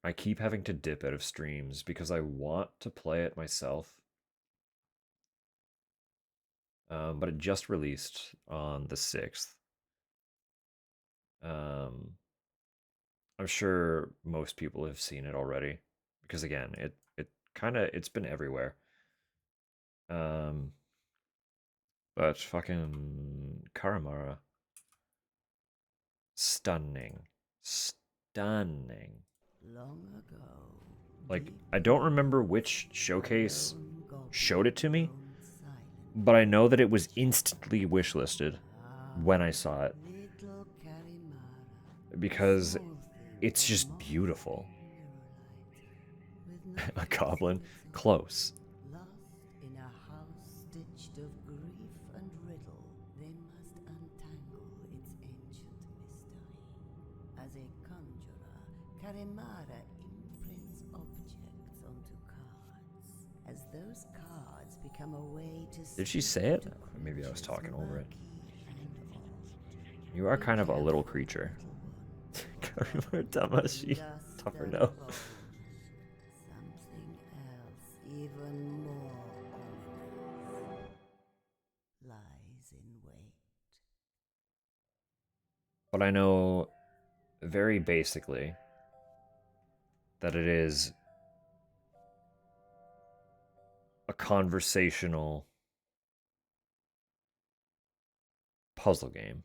[SPEAKER 2] I keep having to dip out of streams because I want to play it myself. But it just released on the 6th. I'm sure most people have seen it already because again, it's been everywhere. But fucking Karamara, stunning.
[SPEAKER 5] Long ago,
[SPEAKER 2] Like, I don't remember which showcase showed it to me, but I know that it was instantly wishlisted when I saw it
[SPEAKER 5] little Karimara,
[SPEAKER 2] because it's just beautiful. A goblin, close.
[SPEAKER 5] lost in a house stitched of grief and riddle, they must untangle its ancient mystery. As a conjurer, Karimara imprints objects onto cards. As those cards become a way to
[SPEAKER 2] Did she say it? Maybe I was talking over it. You are kind of a little creature. Karimara Tamashi. Tougher no.
[SPEAKER 5] Something else even more ominous lies in wait.
[SPEAKER 2] But I know very basically that it is a conversational puzzle game.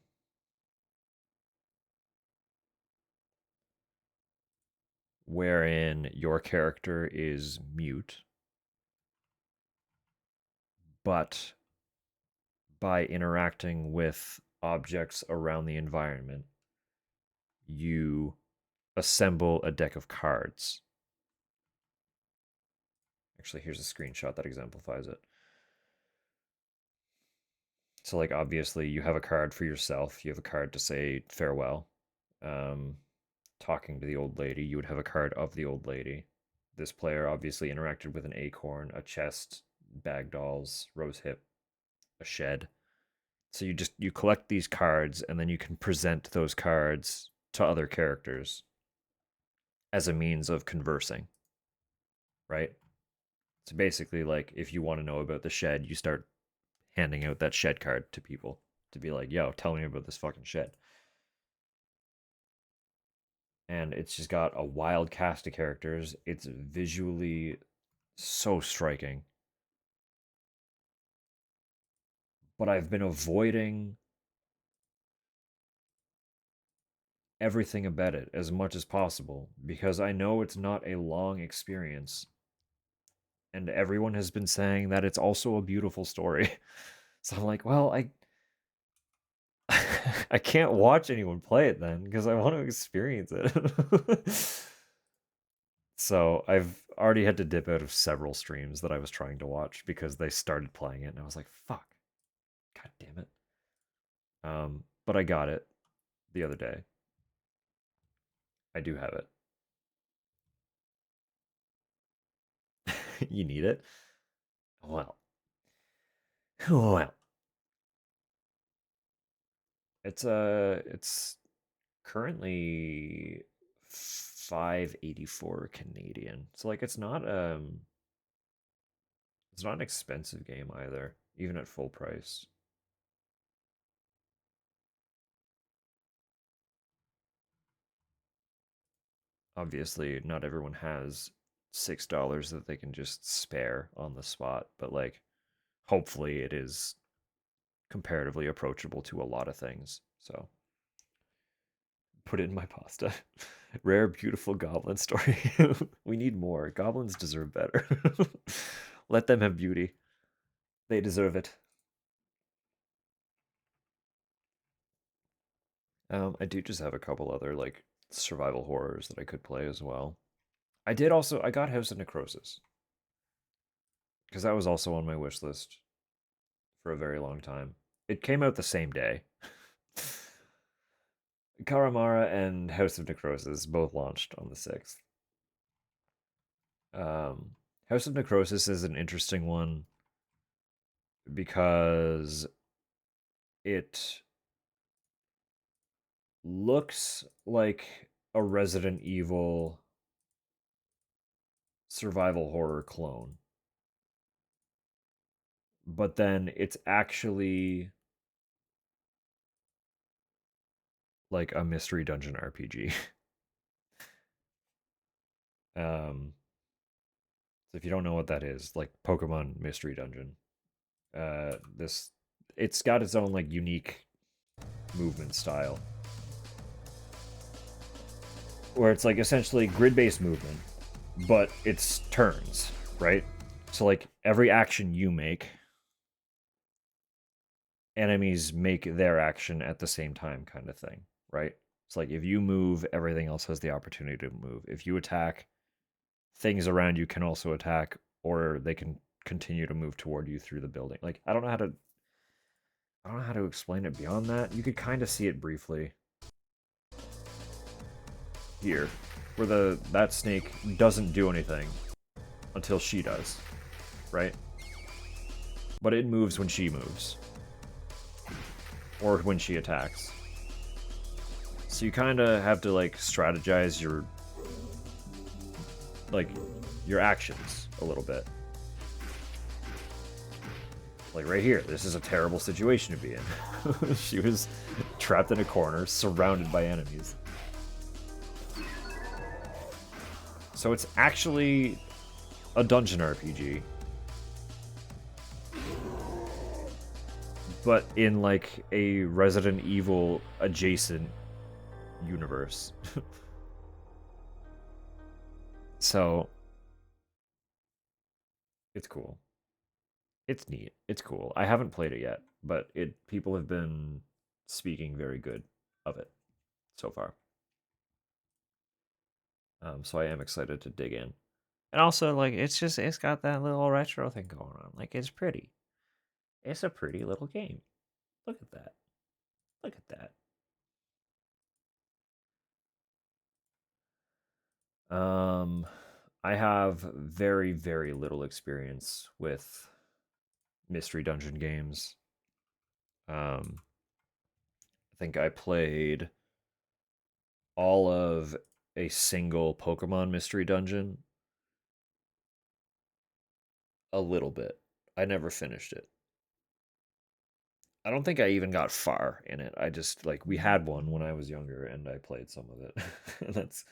[SPEAKER 2] Wherein your character is mute, but by interacting with objects around the environment, you assemble a deck of cards. Actually, here's a screenshot that exemplifies it. So, like, obviously, you have a card for yourself. You have a card to say farewell. Talking to the old lady, you would have a card of the old lady. This player obviously interacted with an acorn, a chest, bag dolls, rose hip, a shed. So you collect these cards, and then you can present those cards to other characters as a means of conversing, right? So basically, like, if you want to know about the shed, you start handing out that shed card to people to be like, yo, tell me about this fucking shed. And it's just got a wild cast of characters. It's visually so striking. But I've been avoiding everything about it as much as possible because I know it's not a long experience. And everyone has been saying that it's also a beautiful story. So I'm like, well, I can't watch anyone play it then because I want to experience it. So I've already had to dip out of several streams that I was trying to watch because they started playing it, and I was like, "Fuck, god damn it!" But I got it the other day. I do have it. You need it? Well, well, it's currently 584 Canadian. So like it's not an expensive game either, even at full price. Obviously, not everyone has $6 that they can just spare on the spot, but like hopefully it is comparatively approachable to a lot of things. So put it in my pasta. Rare, beautiful goblin story. We need more. Goblins deserve better. Let them have beauty. They deserve it. I do just have a couple other like survival horrors that I could play as well. I got House of Necrosis because that was also on my wish list for a very long time. It came out the same day. Karamara and House of Necrosis both launched on the 6th. Um, House of Necrosis is an interesting one because it looks like a Resident Evil survival horror clone. But then it's actually like a mystery dungeon RPG. So if you don't know what that is, like Pokemon Mystery Dungeon, this it's got its own like unique movement style, where it's like essentially grid-based movement, but it's turns, right? So like every action you make, enemies make their action at the same time, kind of thing, right? It's like if you move, everything else has the opportunity to move. If you attack, things around you can also attack, or they can continue to move toward you through the building. Like I don't know how to explain it beyond that. You could kind of see it briefly here, where that snake doesn't do anything until she does, right? But it moves when she moves, or when she attacks. So you kind of have to like strategize your actions a little bit. Like right here, this is a terrible situation to be in. She was trapped in a corner, surrounded by enemies. So it's actually a dungeon RPG. But in like a Resident Evil adjacent universe. So it's cool. It's neat. It's cool. I haven't played it yet, but people have been speaking very good of it so far. So I am excited to dig in. And also, like, it's got that little retro thing going on. Like, it's pretty. It's a pretty little game. Look at that. Look at that. I have very, very little experience with mystery dungeon games. I think I played all of a single Pokemon mystery dungeon a little bit. I never finished it. I don't think I even got far in it. I just like we had one when I was younger and I played some of it. And that's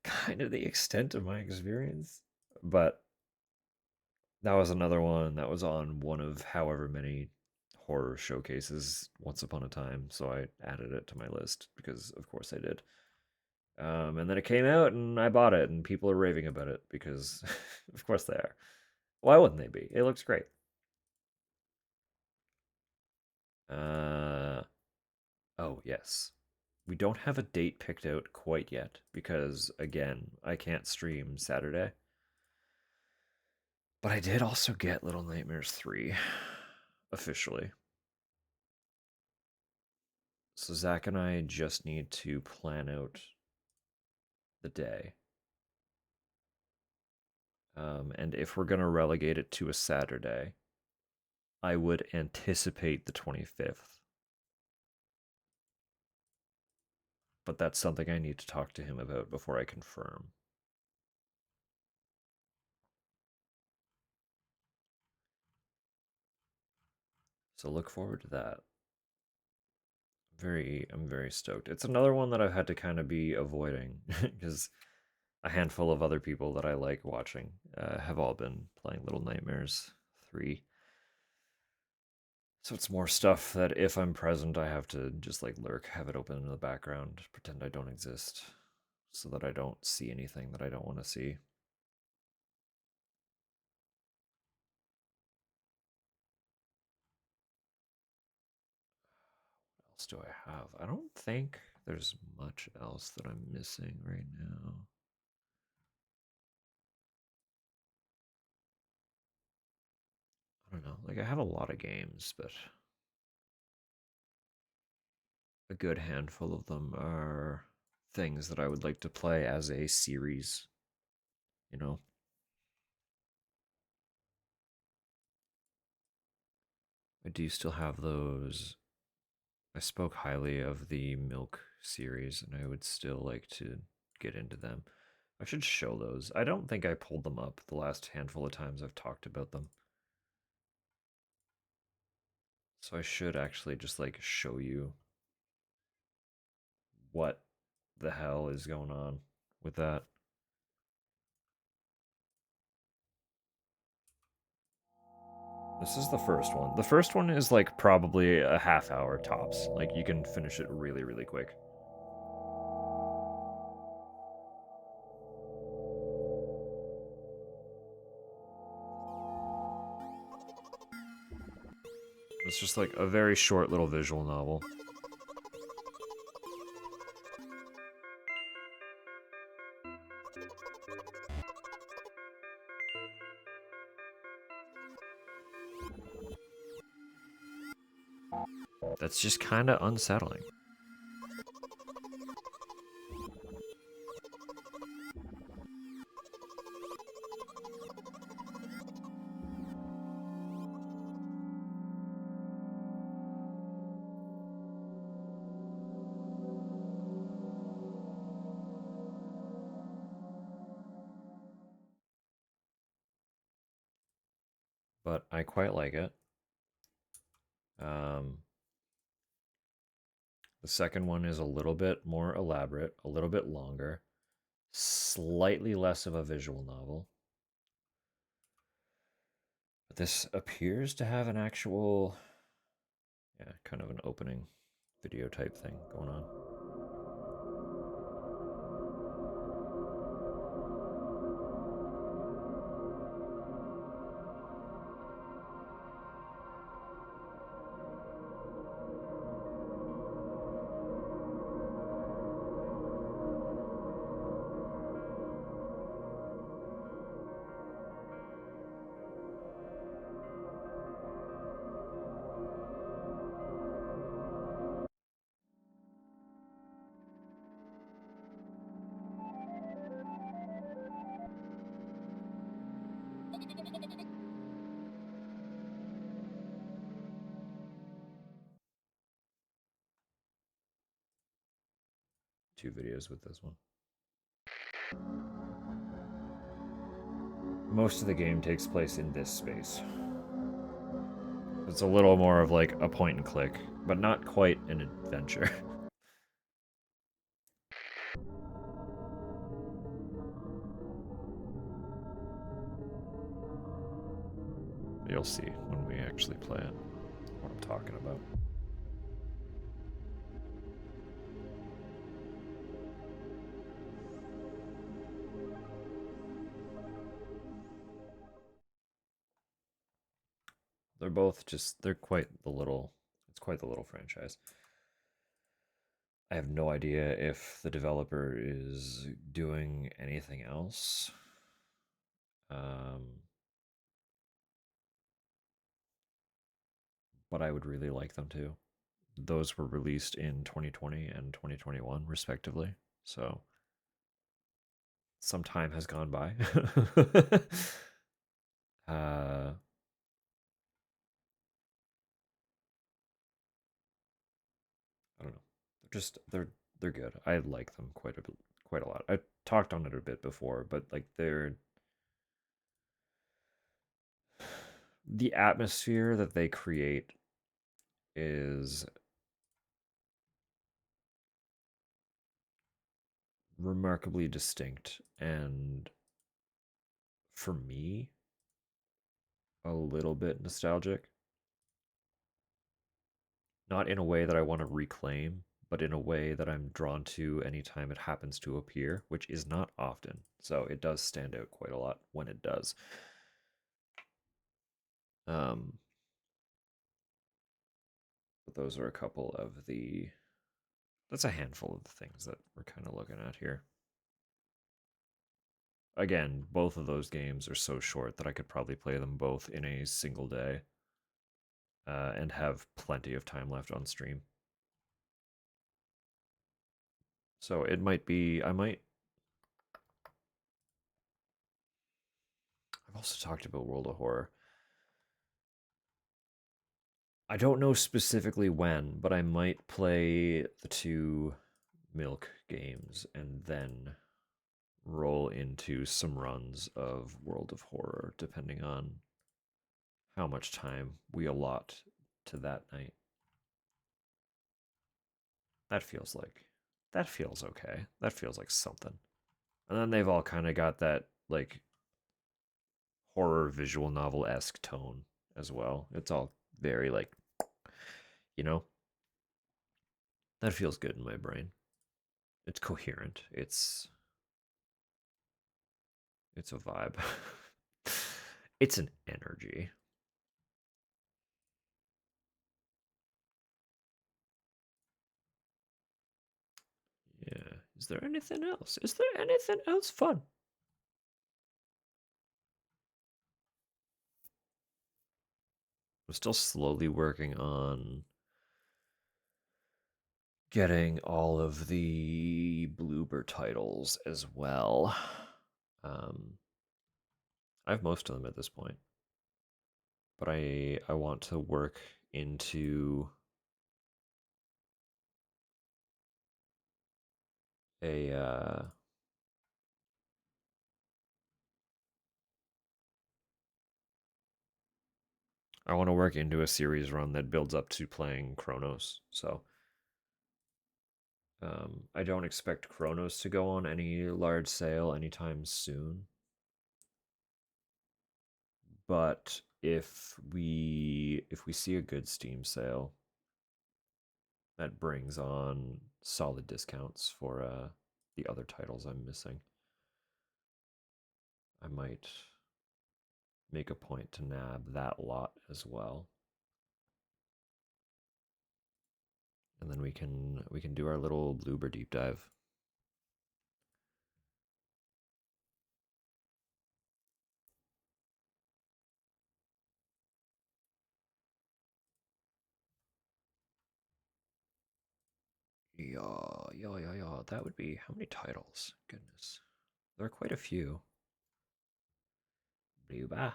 [SPEAKER 2] kind of the extent of my experience. But that was another one that was on one of however many horror showcases once upon a time, so I added it to my list because of course I did. And then it came out and I bought it and people are raving about it because of course they are. Why wouldn't they be? It looks great. Oh yes. We don't have a date picked out quite yet because, again, I can't stream Saturday. But I did also get Little Nightmares 3 officially. So Zach and I just need to plan out the day. And if we're going to relegate it to a Saturday, I would anticipate the 25th. But that's something I need to talk to him about before I confirm. So look forward to that. I'm very stoked. It's another one that I've had to kind of be avoiding because a handful of other people that I like watching have all been playing Little Nightmares 3. So it's more stuff that if I'm present, I have to just like lurk, have it open in the background, pretend I don't exist, so that I don't see anything that I don't want to see. What else do I have? I don't think there's much else that I'm missing right now. I don't know. Like, I have a lot of games, but a good handful of them are things that I would like to play as a series, you know? I do still have those. I spoke highly of the Milk series, and I would still like to get into them. I should show those. I don't think I pulled them up the last handful of times I've talked about them. So I should actually just like show you what the hell is going on with that. This is the first one. The first one is like probably a half hour tops. Like you can finish it really, really quick. It's just like a very short little visual novel. That's just kind of unsettling. But I quite like it. Um, the second one is a little bit more elaborate, a little bit longer, slightly less of a visual novel. But this appears to have an actual, yeah, kind of an opening video type thing going on. Two videos with this one. Most of the game takes place in this space. It's a little more of like a point and click, but not quite an adventure. You'll see when we actually play it what I'm talking about. They're both just, they're quite the little, it's quite the little franchise. I have no idea if the developer is doing anything else. But I would really like them to. Those were released in 2020 and 2021, respectively. So some time has gone by. uh, I don't know. They're good. I like them quite a bit, quite a lot. I talked on it a bit before, but like the atmosphere that they create is remarkably distinct and for me a little bit nostalgic. Not in a way that I want to reclaim, but in a way that I'm drawn to anytime it happens to appear, which is not often. So it does stand out quite a lot when it does. Um, but those are a couple of the. That's a handful of the things that we're kind of looking at here. Again, both of those games are so short that I could probably play them both in a single day and have plenty of time left on stream. So it might be, I might. I've also talked about World of Horror. I don't know specifically when, but I might play the two Milk games and then roll into some runs of World of Horror, depending on how much time we allot to that night. That feels okay. That feels like something. And then they've all kind of got that like horror visual novel esque tone as well. It's all very like, you know, that feels good in my brain. It's coherent. It's a vibe. It's an energy. Yeah. Is there anything else? Is there anything else fun? I'm still slowly working on getting all of the Bloober titles as well. I have most of them at this point, but I want to work into a I want to work into a series run that builds up to playing Chronos. So I don't expect Chronos to go on any large sale anytime soon. But if we see a good Steam sale that brings on solid discounts for the other titles I'm missing, I might make a point to nab that lot as well. And then we can do our little Bloober deep dive. Yeah. That would be how many titles? Goodness. There are quite a few. Bloober.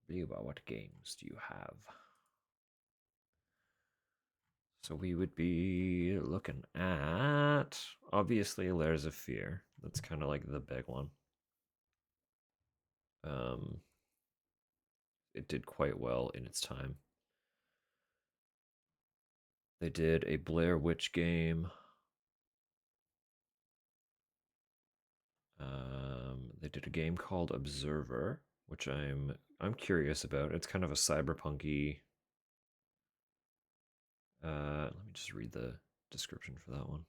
[SPEAKER 2] Bloober, what games do you have? So we would be looking at obviously Layers of Fear. That's kind of like the big one. Um, it did quite well in its time. They did a Blair Witch game. They did a game called Observer, which I'm curious about. It's kind of a cyberpunky. Let me just read the description for that one.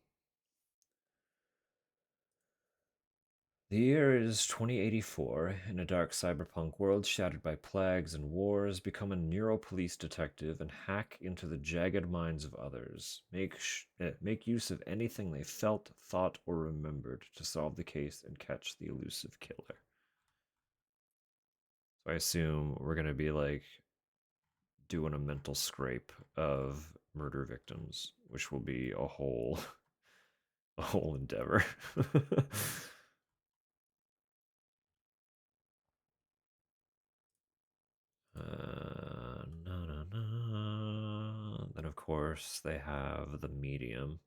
[SPEAKER 2] The year is 2084. In a dark cyberpunk world shattered by plagues and wars, become a neuropolice detective and hack into the jagged minds of others. Make use of anything they felt, thought, or remembered to solve the case and catch the elusive killer. So I assume we're going to be like doing a mental scrape of murder victims, which will be a whole a whole endeavor. No, no, no. Then, of course, they have the medium,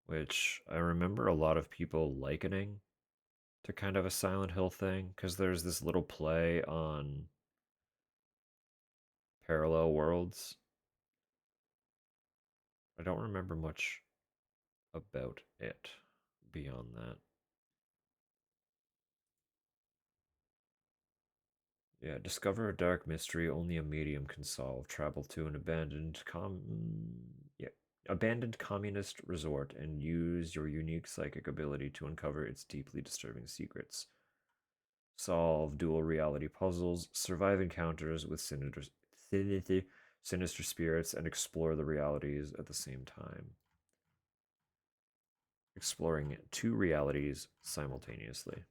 [SPEAKER 2] which I remember a lot of people likening to kind of a Silent Hill thing because there's this little play on parallel worlds. I don't remember much about it beyond that. Yeah, discover a dark mystery only a medium can solve. Travel to an abandoned communist resort and use your unique psychic ability to uncover its deeply disturbing secrets. Solve dual reality puzzles, survive encounters with sinister spirits, and explore the realities at the same time. Exploring two realities simultaneously.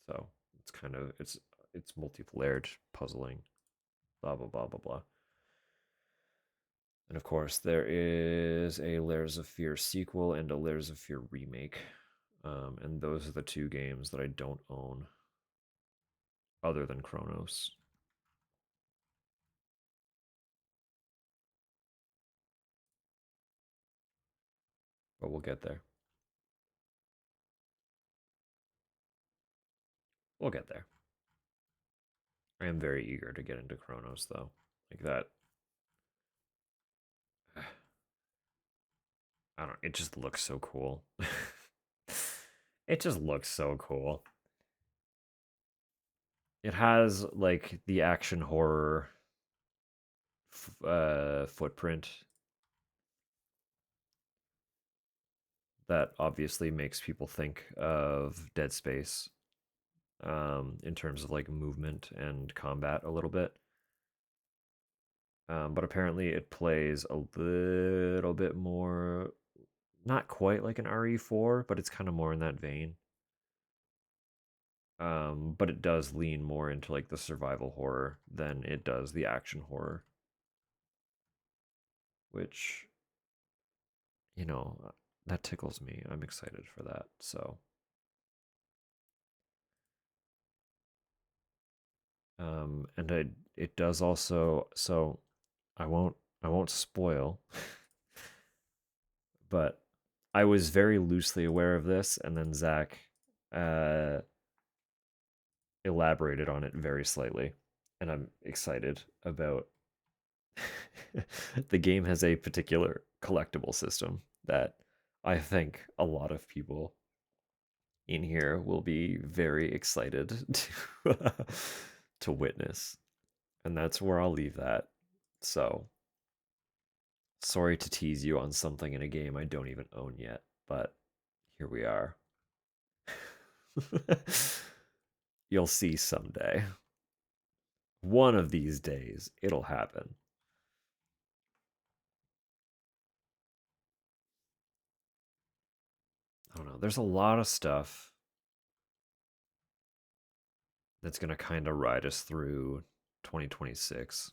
[SPEAKER 2] So it's kind of it's multi-layered puzzling. Blah blah blah blah blah. And of course, there is a Layers of Fear sequel and a Layers of Fear remake. And those are the two games that I don't own other than Chronos. But we'll get there. We'll get there. I am very eager to get into Chronos, though. Like that. I don't. It just looks so cool. It just looks so cool. It has like the action horror footprint that obviously makes people think of Dead Space in terms of like movement and combat a little bit. But apparently it plays a little bit more, not quite like an RE4, but it's kind of more in that vein. But it does lean more into like the survival horror than it does the action horror, which, you know, that tickles me. I'm excited for that. So, and it does also. So, I won't spoil, but I was very loosely aware of this, and then Zach uh, elaborated on it very slightly, and I'm excited about. The game has a particular collectible system that I think a lot of people in here will be very excited to to witness. And that's where I'll leave that. So, sorry to tease you on something in a game I don't even own yet, but here we are. You'll see someday. One of these days, it'll happen. I don't know. There's a lot of stuff that's going to kind of ride us through 2026.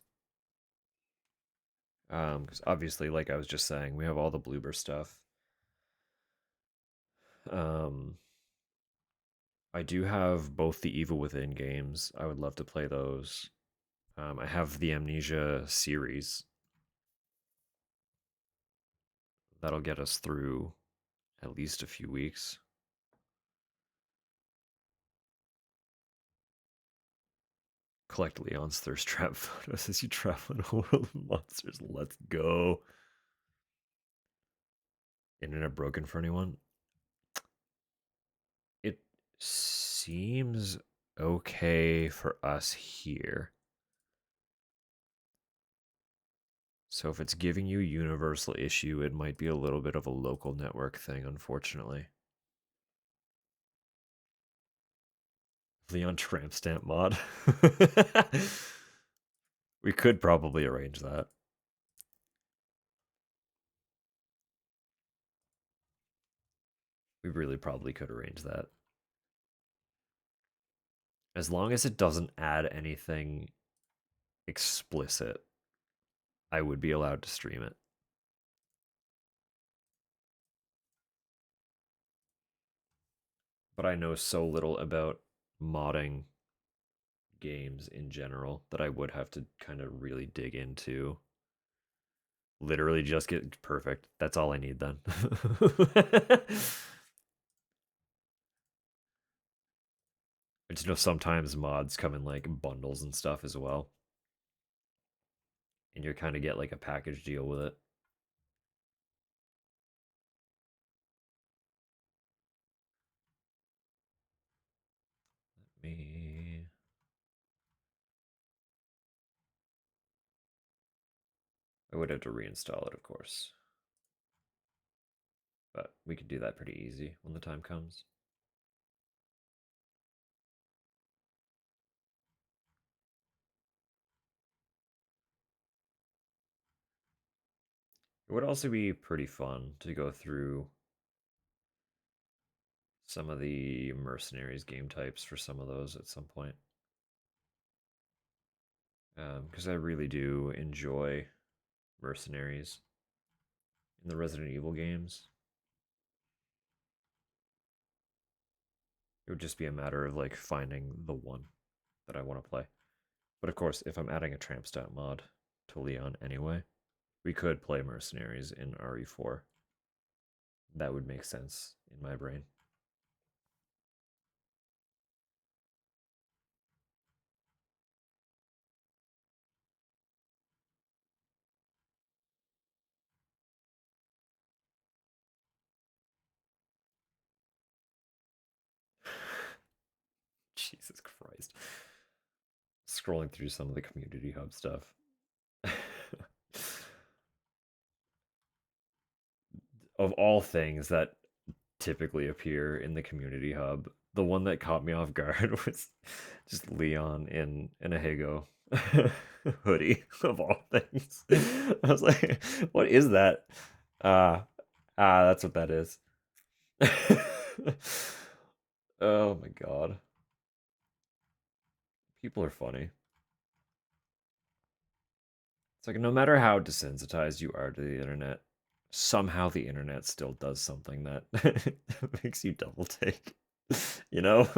[SPEAKER 2] Because obviously, like I was just saying, we have all the Bloober stuff. Um, I do have both the Evil Within games. I would love to play those. I have the Amnesia series. That'll get us through at least a few weeks. Collect Leon's thirst trap photos as you travel in a world of monsters. Let's go. Internet broken for anyone? It seems okay for us here. So if it's giving you universal issue, it might be a little bit of a local network thing, unfortunately. Leon tramp stamp mod. We could probably arrange that. We really probably could arrange that. As long as it doesn't add anything explicit, I would be allowed to stream it. But I know so little about modding games in general that I would have to kind of really dig into. Literally just get perfect. That's all I need then. I just know sometimes mods come in like bundles and stuff as well. And you kind of get like a package deal with it. Let me. I would have to reinstall it, of course. But we could do that pretty easy when the time comes. It would also be pretty fun to go through some of the mercenaries game types for some of those at some point. Because I really do enjoy mercenaries in the Resident Evil games. It would just be a matter of like finding the one that I want to play. But of course, if I'm adding a tramp stat mod to Leon anyway, we could play mercenaries in RE4. That would make sense in my brain. Jesus Christ. Scrolling through some of the community hub stuff. Of all things that typically appear in the community hub, the one that caught me off guard was just Leon in a Hago hoodie of all things. I was like, what is that? That's what that is. Oh my god. People are funny. It's like no matter how desensitized you are to the internet, somehow the internet still does something that makes you double take. You know?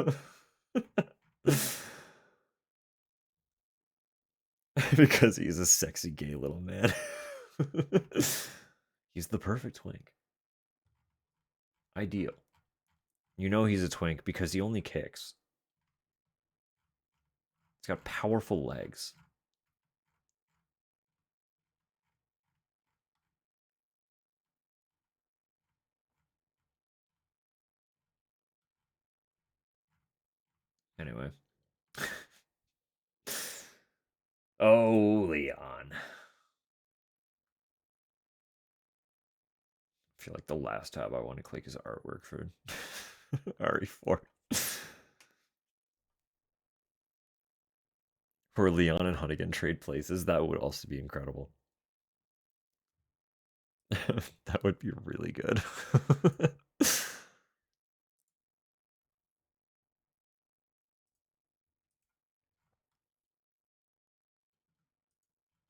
[SPEAKER 2] Because he's a sexy gay little man. He's the perfect twink. Ideal. You know he's a twink because he only kicks. He's got powerful legs. Anyway. Oh, Leon. I feel like the last tab I want to click is artwork for RE4. For Leon and Hunnigan trade places, that would also be incredible. That would be really good.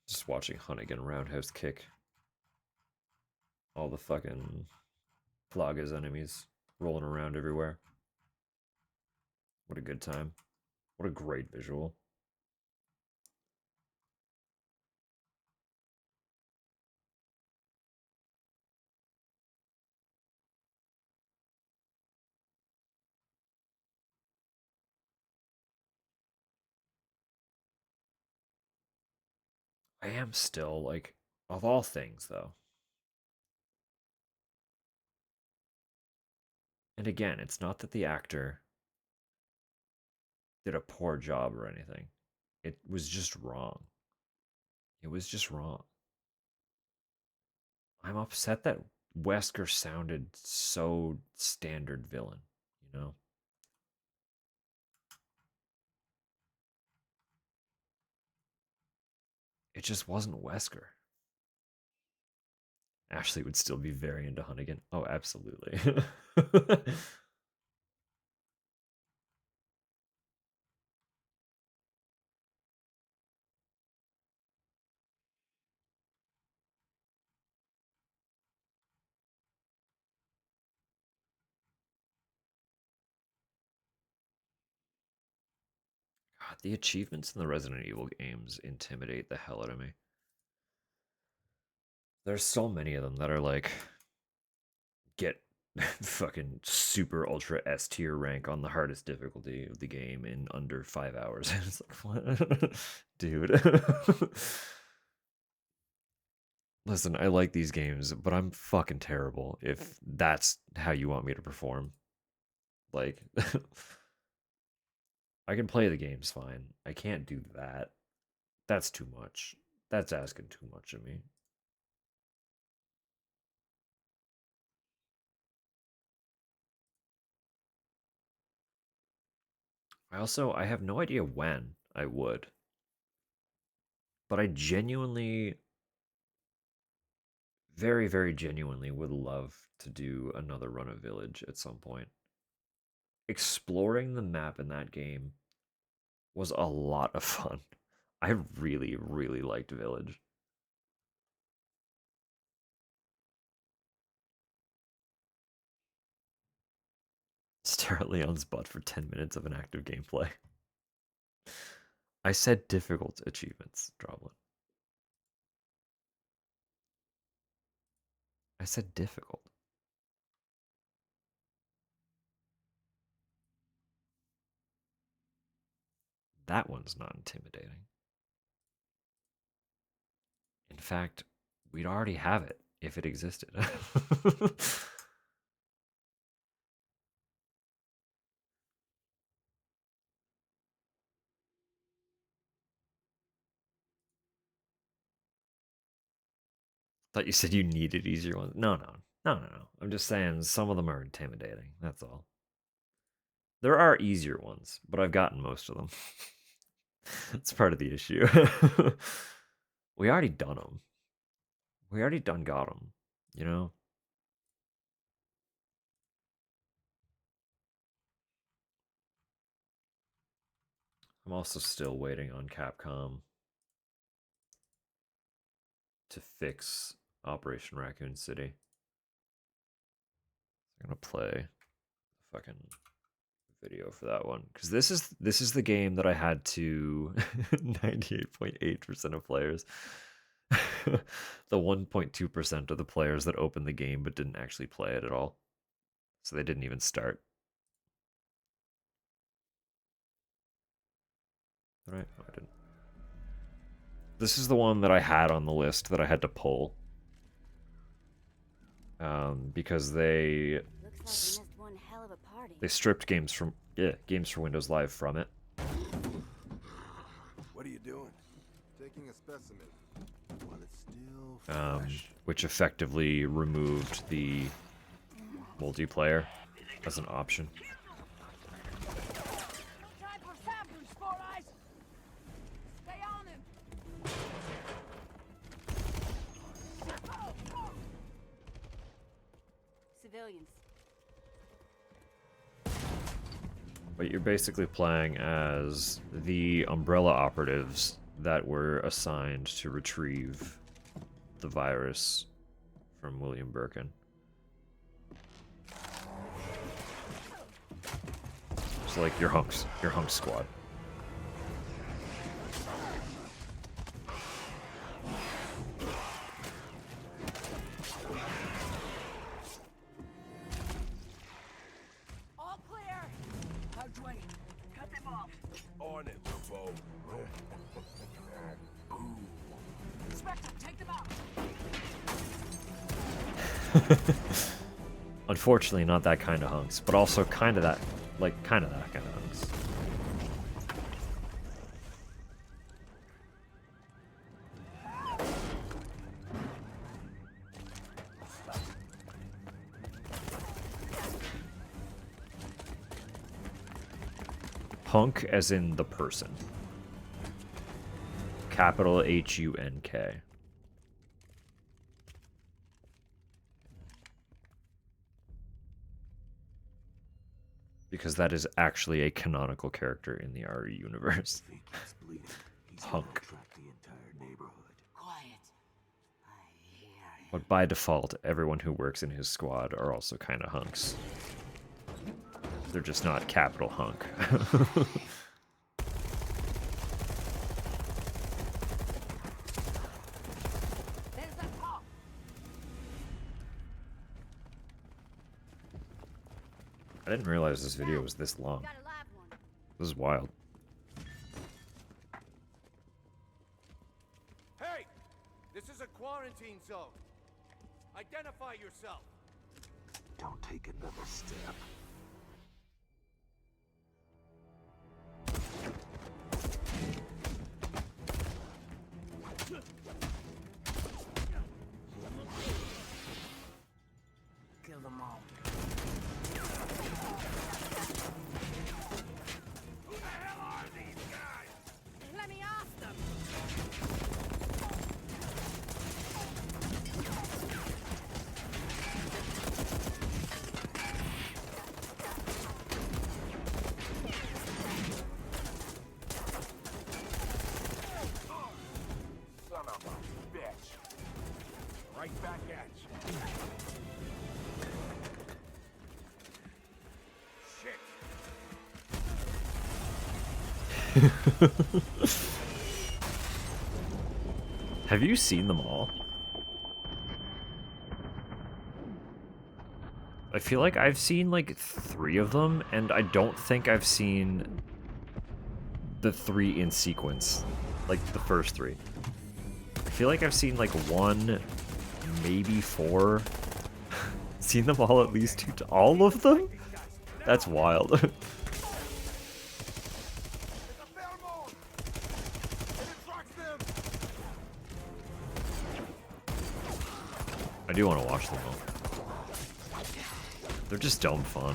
[SPEAKER 2] Just watching Hunnigan roundhouse kick all the fucking Plaga's enemies rolling around everywhere. What a good time. What a great visual. I am still, like, of all things, though. And again, it's not that the actor did a poor job or anything. It was just wrong. It was just wrong. I'm upset that Wesker sounded so standard villain, you know? It just wasn't Wesker. Ashley would still be very into Hunnigan. Oh, absolutely. God, the achievements in the Resident Evil games intimidate the hell out of me. There's so many of them that are like, get fucking super ultra S tier rank on the hardest difficulty of the game in under 5 hours. It's like, what? Dude. Listen, I like these games, but I'm fucking terrible if that's how you want me to perform. Like, I can play the games fine. I can't do that. That's too much. That's asking too much of me. I have no idea when I would, but I genuinely, very, very genuinely would love to do another run of Village at some point. Exploring the map in that game was a lot of fun. I really, really liked Village. Stare at Leon's butt for 10 minutes of an active gameplay. I said difficult achievements, Droblin. I said difficult. That one's not intimidating. In fact, we'd already have it if it existed. Thought you said you needed easier ones. No. I'm just saying some of them are intimidating. That's all. There are easier ones, but I've gotten most of them. That's part of the issue. We already done them. We already done got them. You know? I'm also still waiting on Capcom to fix Operation Raccoon City. I'm gonna play the fucking video for that one because this is the game that I had to 98.8% of players. The 1.2% of the players that opened the game but didn't actually play it at all. So they didn't even start. Right? No, I didn't. This is the one that I had on the list that I had to pull. Because they stripped games for Windows Live from it.
[SPEAKER 6] What are you doing? Taking a specimen. While it's still fresh.
[SPEAKER 2] Which effectively removed the multiplayer as an option.
[SPEAKER 7] Civilians.
[SPEAKER 2] But you're basically playing as the Umbrella operatives that were assigned to retrieve the virus from William Birkin. It's like your hunk squad.
[SPEAKER 7] All clear. How do I cut them off?
[SPEAKER 6] On it, Rambo.
[SPEAKER 7] Inspector, take them out.
[SPEAKER 2] Unfortunately, not that kind of hunks, but also kind of that kind of hunks. Hunk as in the person. Capital H-U-N-K. Because that is actually a canonical character in the RE universe. Hunk.
[SPEAKER 5] Quiet. I hear him.
[SPEAKER 2] But by default, everyone who works in his squad are also kind of hunks. They're just not capital hunk.
[SPEAKER 7] There's that car.
[SPEAKER 2] I didn't realize this video was this long.
[SPEAKER 7] Got a live one.
[SPEAKER 2] This is wild.
[SPEAKER 8] Hey! This is a quarantine zone. Identify yourself.
[SPEAKER 4] Don't take another step.
[SPEAKER 5] Kill them all.
[SPEAKER 7] Let me ask them.
[SPEAKER 8] Son of a bitch. Right back at you. Shit.
[SPEAKER 2] Have you seen them all? I feel like I've seen like 3 of them, and I don't think I've seen the 3 in sequence. Like the first 3. I feel like I've seen like 1, maybe 4. Seen them all at least 2 all of them? That's wild.
[SPEAKER 8] It's a pheromone! It attracts them!
[SPEAKER 2] I do want to watch them all. They're just dumb fun.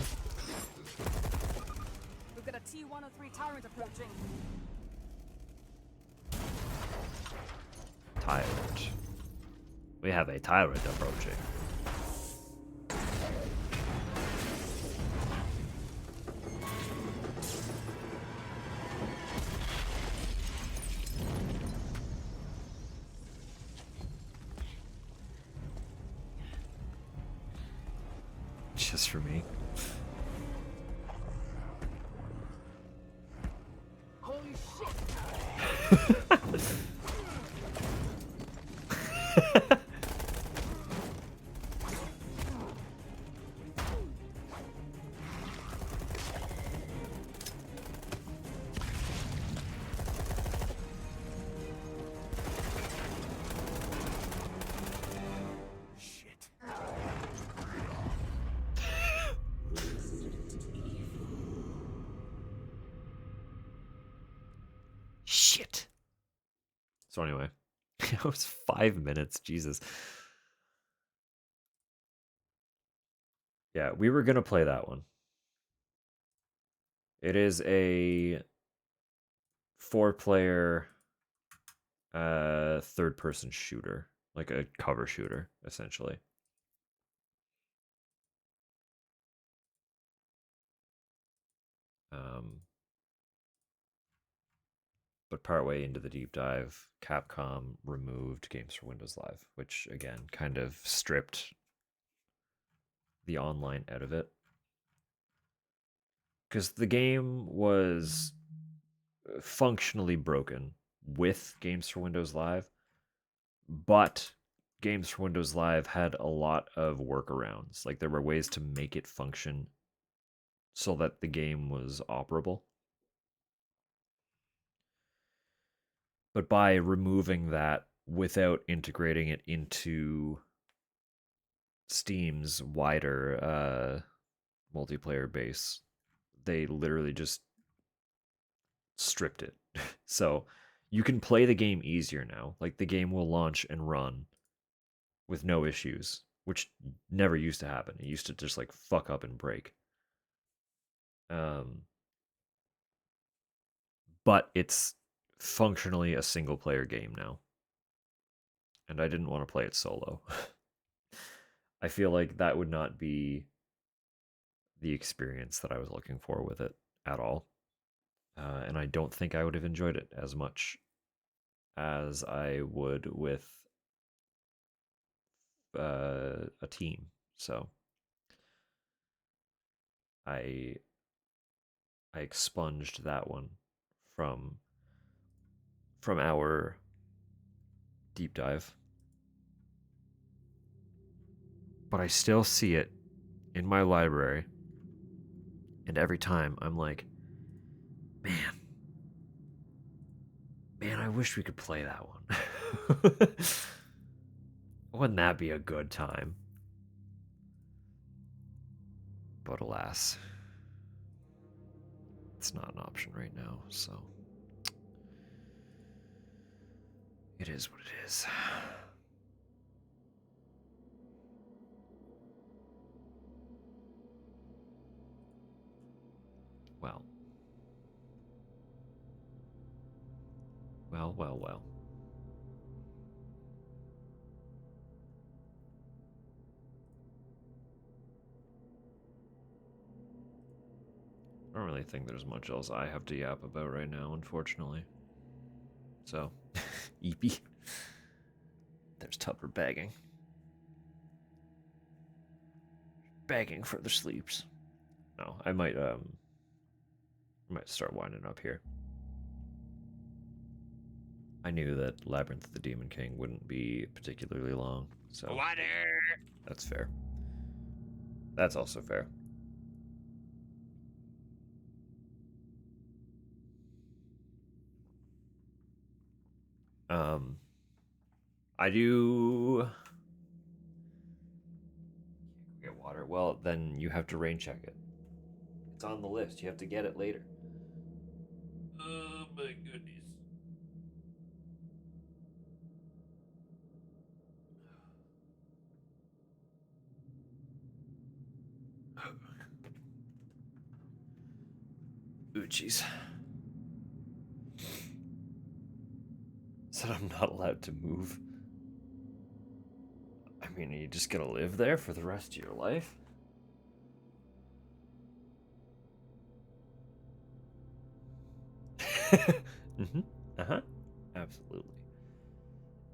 [SPEAKER 7] We've got a T-103 tyrant approaching.
[SPEAKER 2] Tyrant. We have a tyrant approaching. Just for me.
[SPEAKER 7] Holy shit!
[SPEAKER 8] Shit.
[SPEAKER 2] Shit. So anyway, it was 5 minutes. Jesus. Yeah, we were gonna play that one. It is a 4-player third-person shooter, like a cover shooter, essentially. But partway into the deep dive, Capcom removed Games for Windows Live, which again kind of stripped the online out of it. Because the game was functionally broken with Games for Windows Live, but Games for Windows Live had a lot of workarounds. Like there were ways to make it function so that the game was operable. But by removing that without integrating it into Steam's wider multiplayer base, they literally just stripped it. So you can play the game easier now. Like the game will launch and run with no issues, which never used to happen. It used to just like fuck up and break. But it's functionally a single player game now. And I didn't want to play it solo. I feel like that would not be the experience that I was looking for with it at all. And I don't think I would have enjoyed it as much as I would with a team. So I expunged that one from our deep dive. But I still see it in my library, and every time I'm like, man, I wish we could play that one. Wouldn't that be a good time? But alas, it's not an option right now, so it is what it is. Well. Well. I don't really think there's much else I have to yap about right now, unfortunately. So, eepy. There's Tupper begging. Begging for the sleeps. No, I might start winding up here. I knew that Labyrinth of the Demon King wouldn't be particularly long, so
[SPEAKER 8] Water!
[SPEAKER 2] that's fair. That's also fair. I do get water. Well, then you have to rain check it. It's on the list. You have to get it later. Oh my goodness. Ooh, jeez. Said I'm not allowed to move. I mean, are you just gonna live there for the rest of your life? Mm-hmm. Uh-huh. Absolutely.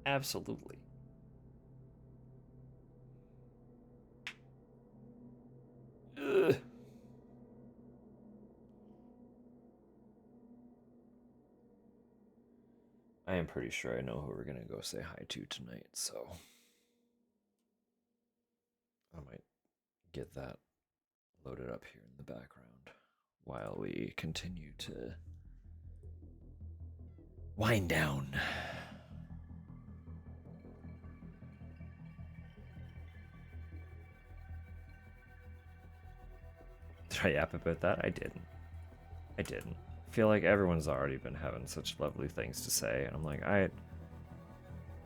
[SPEAKER 2] Absolutely. Ugh. I am pretty sure I know who we're gonna go say hi to tonight, so I might get that loaded up here in the background while we continue to wind down. Did I yap about that? I didn't. I feel like everyone's already been having such lovely things to say, and I'm like,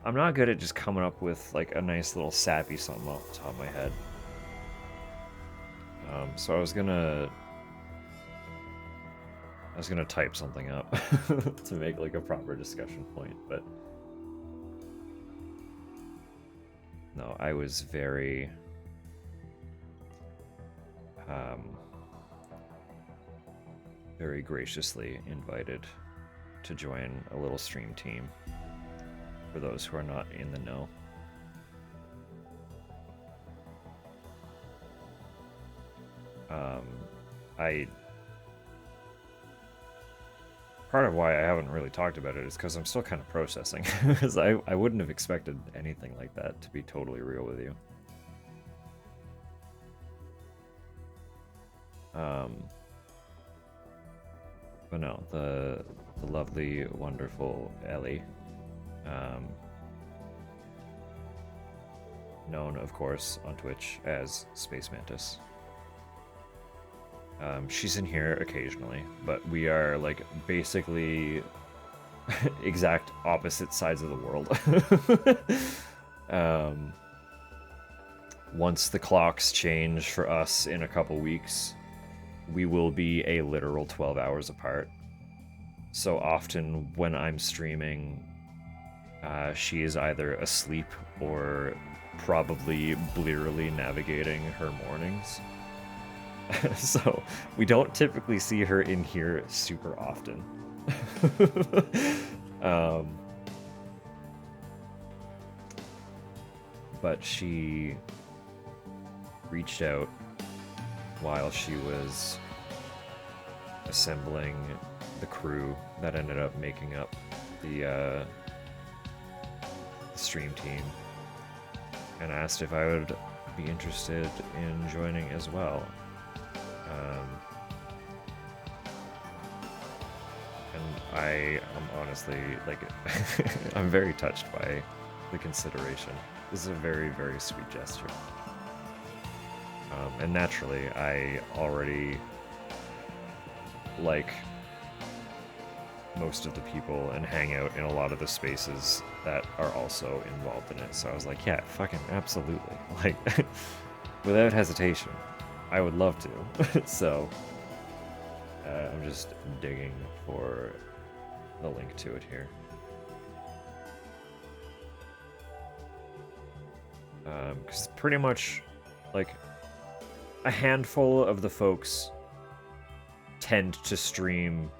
[SPEAKER 2] I'm not good at just coming up with like a nice little sappy something off the top of my head. So I was gonna type something up to make like a proper discussion point, but no, I was very very graciously invited to join a little stream team for those who are not in the know. Part of why I haven't really talked about it is because I'm still kind of processing, because I wouldn't have expected anything like that, to be totally real with you. But no, the lovely, wonderful Ellie, known, of course, on Twitch as Space Mantis. She's in here occasionally, but we are like basically exact opposite sides of the world. Once the clocks change for us in a couple weeks, we will be a literal 12 hours apart. So often when I'm streaming, she is either asleep or probably blearily navigating her mornings. So we don't typically see her in here super often. But she reached out while she was assembling the crew that ended up making up the stream team, and asked if I would be interested in joining as well. And I am honestly, like, I'm very touched by the consideration. This is a very, very sweet gesture. And naturally, I already like most of the people and hang out in a lot of the spaces that are also involved in it. So I was like, yeah, fucking absolutely. Like, without hesitation, I would love to. So I'm just digging for the link to it here. Because pretty much, like, a handful of the folks tend to stream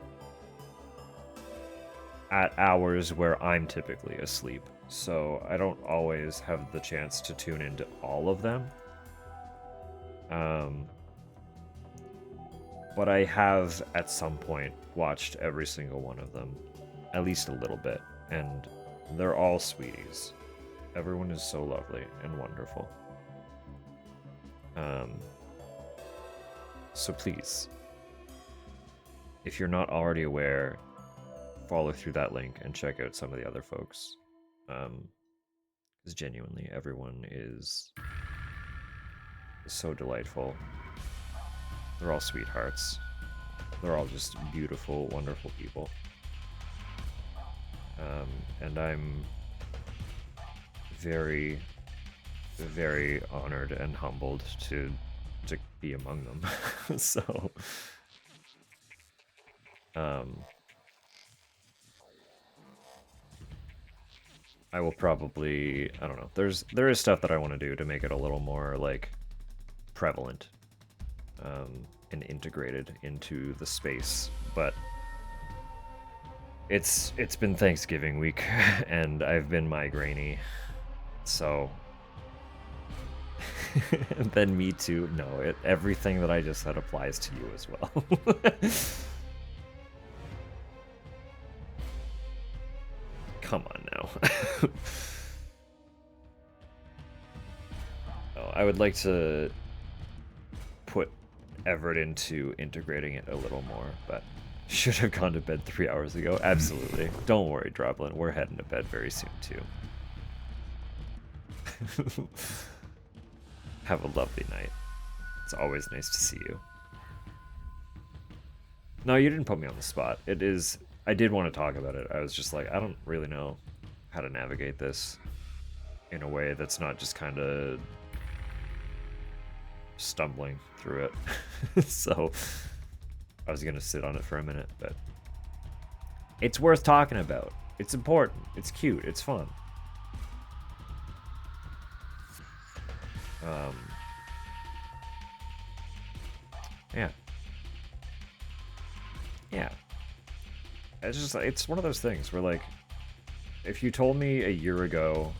[SPEAKER 2] at hours where I'm typically asleep, so I don't always have the chance to tune into all of them. But I have at some point watched every single one of them, at least a little bit, and they're all sweeties. Everyone is so lovely and wonderful. So please, if you're not already aware, follow through that link and check out some of the other folks. Because genuinely, everyone is so delightful. They're all sweethearts. They're all just beautiful, wonderful people. And I'm very, very honored and humbled to be among them. So, I will probably, I don't know, there is stuff that I want to do to make it a little more, like, prevalent and integrated into the space, but it's been Thanksgiving week and I've been migraine-y, so and then me too. No, everything that I just said applies to you as well. Come on now. Oh, I would like to put effort into integrating it a little more, but should have gone to bed 3 hours ago. Absolutely. Don't worry, Droblin. We're heading to bed very soon, too. Have a lovely night. It's always nice to see you. No, you didn't put me on the spot. It is... I did want to talk about it. I was just like, I don't really know how to navigate this in a way that's not just kind of stumbling through it. So I was going to sit on it for a minute, but it's worth talking about. It's important. It's cute. It's fun. Yeah. Yeah. It's just, it's one of those things where, like, if you told me a year ago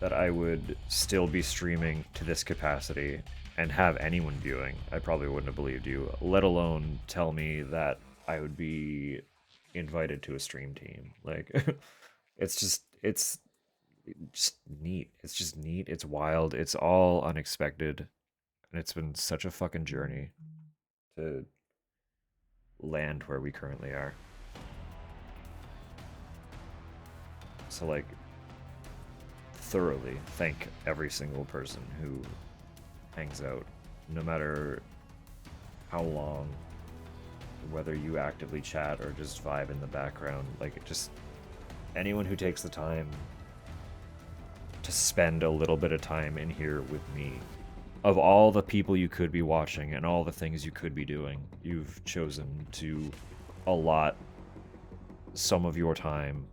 [SPEAKER 2] that I would still be streaming to this capacity and have anyone viewing, I probably wouldn't have believed you, let alone tell me that I would be invited to a stream team. Like, it's just neat. It's just neat. It's wild. It's all unexpected. And it's been such a fucking journey to land where we currently are. So, like, thoroughly thank every single person who hangs out, no matter how long, whether you actively chat or just vibe in the background. Like, just anyone who takes the time to spend a little bit of time in here with me. Of all the people you could be watching and all the things you could be doing, you've chosen to allot some of your time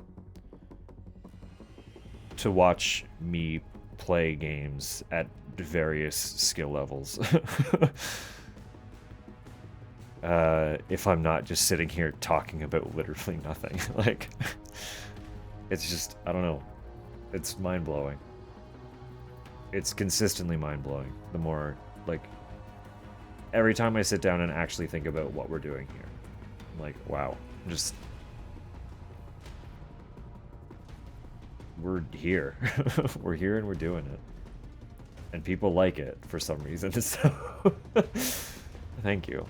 [SPEAKER 2] to watch me play games at various skill levels. If I'm not just sitting here talking about literally nothing. Like, it's just, I don't know. It's mind-blowing. It's consistently mind-blowing. The more, like, every time I sit down and actually think about what we're doing here. I'm like, wow. Just... We're here. We're here and we're doing it. And people like it for some reason, so... Thank you.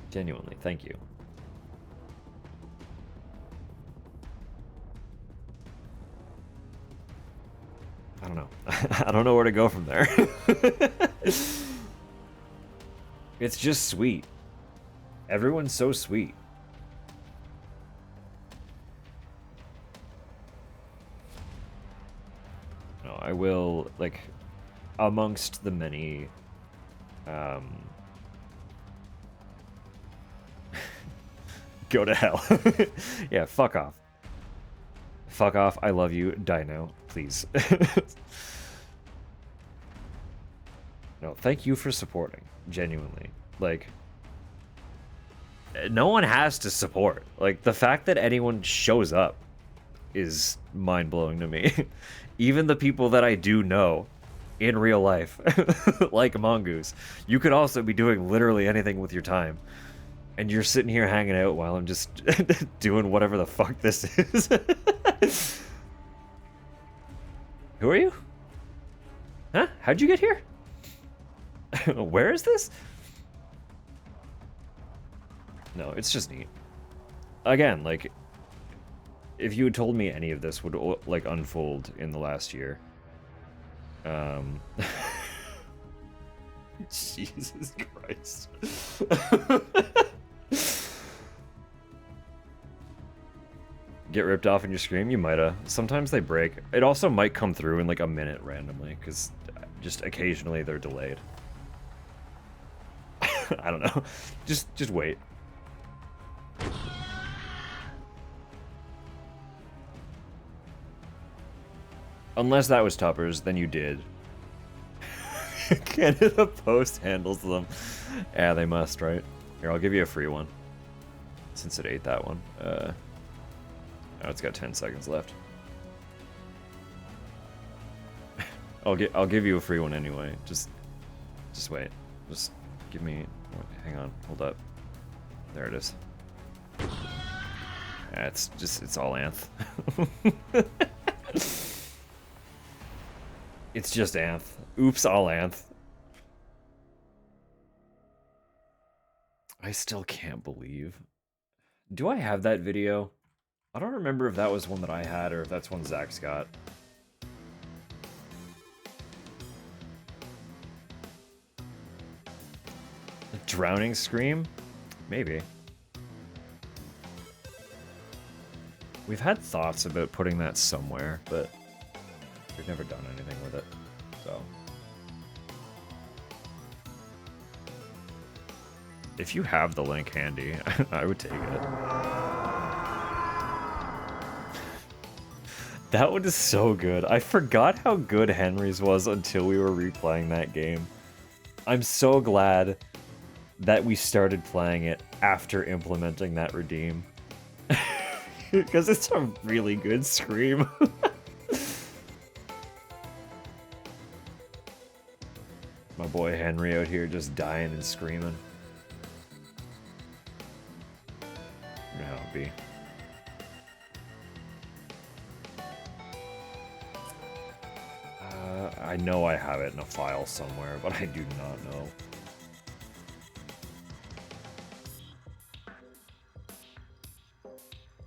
[SPEAKER 2] Genuinely, thank you. I don't know. I don't know where to go from there. It's just sweet. Everyone's so sweet. No, I will, like, amongst the many, go to hell. Yeah, fuck off. Fuck off, I love you, die now, please. No, thank you for supporting, genuinely. Like, no one has to support. Like, the fact that anyone shows up is mind-blowing to me. Even the people that I do know in real life, like Mongoose, you could also be doing literally anything with your time. And you're sitting here hanging out while I'm just doing whatever the fuck this is. Who are you? Huh? How'd you get here? Where is this? No, it's just neat. Again, like, if you had told me any of this would, like, unfold in the last year. Jesus Christ. Get ripped off in your scream? You might've. Sometimes they break. It also might come through in like a minute randomly, because just occasionally they're delayed. I don't know. Just wait. Unless that was Tuppers, then you did. Canada Post handles them. Yeah, they must, right? Here, I'll give you a free one. Since it ate that one. Oh, it's got 10 seconds left. I'll give you a free one anyway. Just wait. Just give me. Hang on. Hold up. There it is. Yeah, it's all Anth. It's just Anth. Oops, all Anth. I still can't believe. Do I have that video? I don't remember if that was one that I had or if that's one Zach's got. A drowning scream? Maybe. We've had thoughts about putting that somewhere, but we've never done anything with it, so. If you have the link handy, I would take it. That one is so good. I forgot how good Henry's was until we were replaying that game. I'm so glad that we started playing it after implementing that redeem. Because it's a really good scream. My boy Henry out here just dying and screaming. You know how it be. I know I have it in a file somewhere, but I do not know.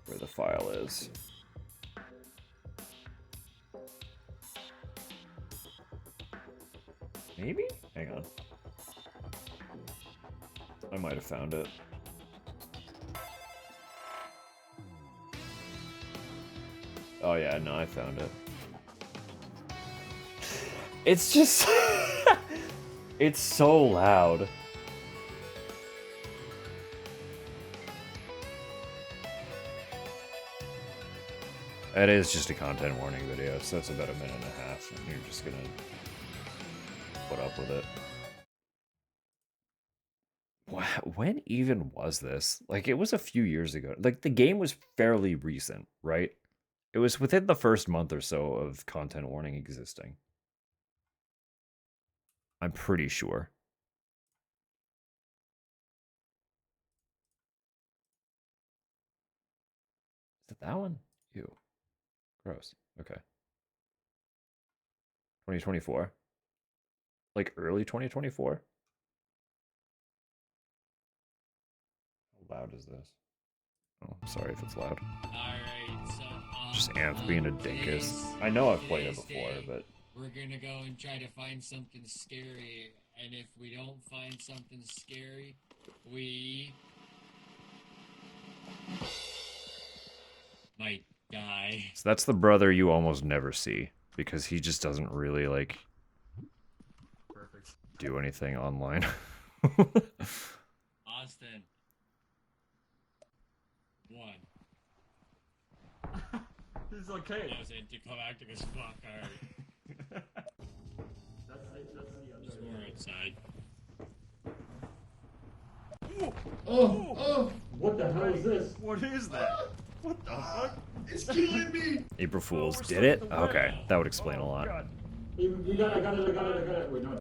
[SPEAKER 2] Where the file is. Maybe? Hang on. I might have found it. Oh yeah, no, I found it. It's just... it's so loud. It is just a content warning video, so it's about a minute and a half, and you're just gonna put up with it. When even was this? Like, it was a few years ago. Like, the game was fairly recent, right? It was within the first month or so of content warning existing. I'm pretty sure. Is it that one? Ew. Gross. Okay. 2024? Like, early 2024? How loud is this? Oh, sorry if it's loud.
[SPEAKER 9] Alright, so
[SPEAKER 2] Just Anth being a dinkus. I know I've played it before, but
[SPEAKER 9] we're gonna go and try to find something scary, and if we don't find something scary, we might die.
[SPEAKER 2] so that's the brother you almost never see because he just doesn't really like do anything online.
[SPEAKER 9] Austin. 1.
[SPEAKER 10] It's okay.
[SPEAKER 9] That was anticlimactic as fuck, alright. Just more outside.
[SPEAKER 10] Oh! What the hell is this?
[SPEAKER 8] What is that? What the fuck?
[SPEAKER 10] It's killing me!
[SPEAKER 2] April Fools did it? Okay, that would explain a lot.
[SPEAKER 8] God.
[SPEAKER 10] I got it. Wait, no.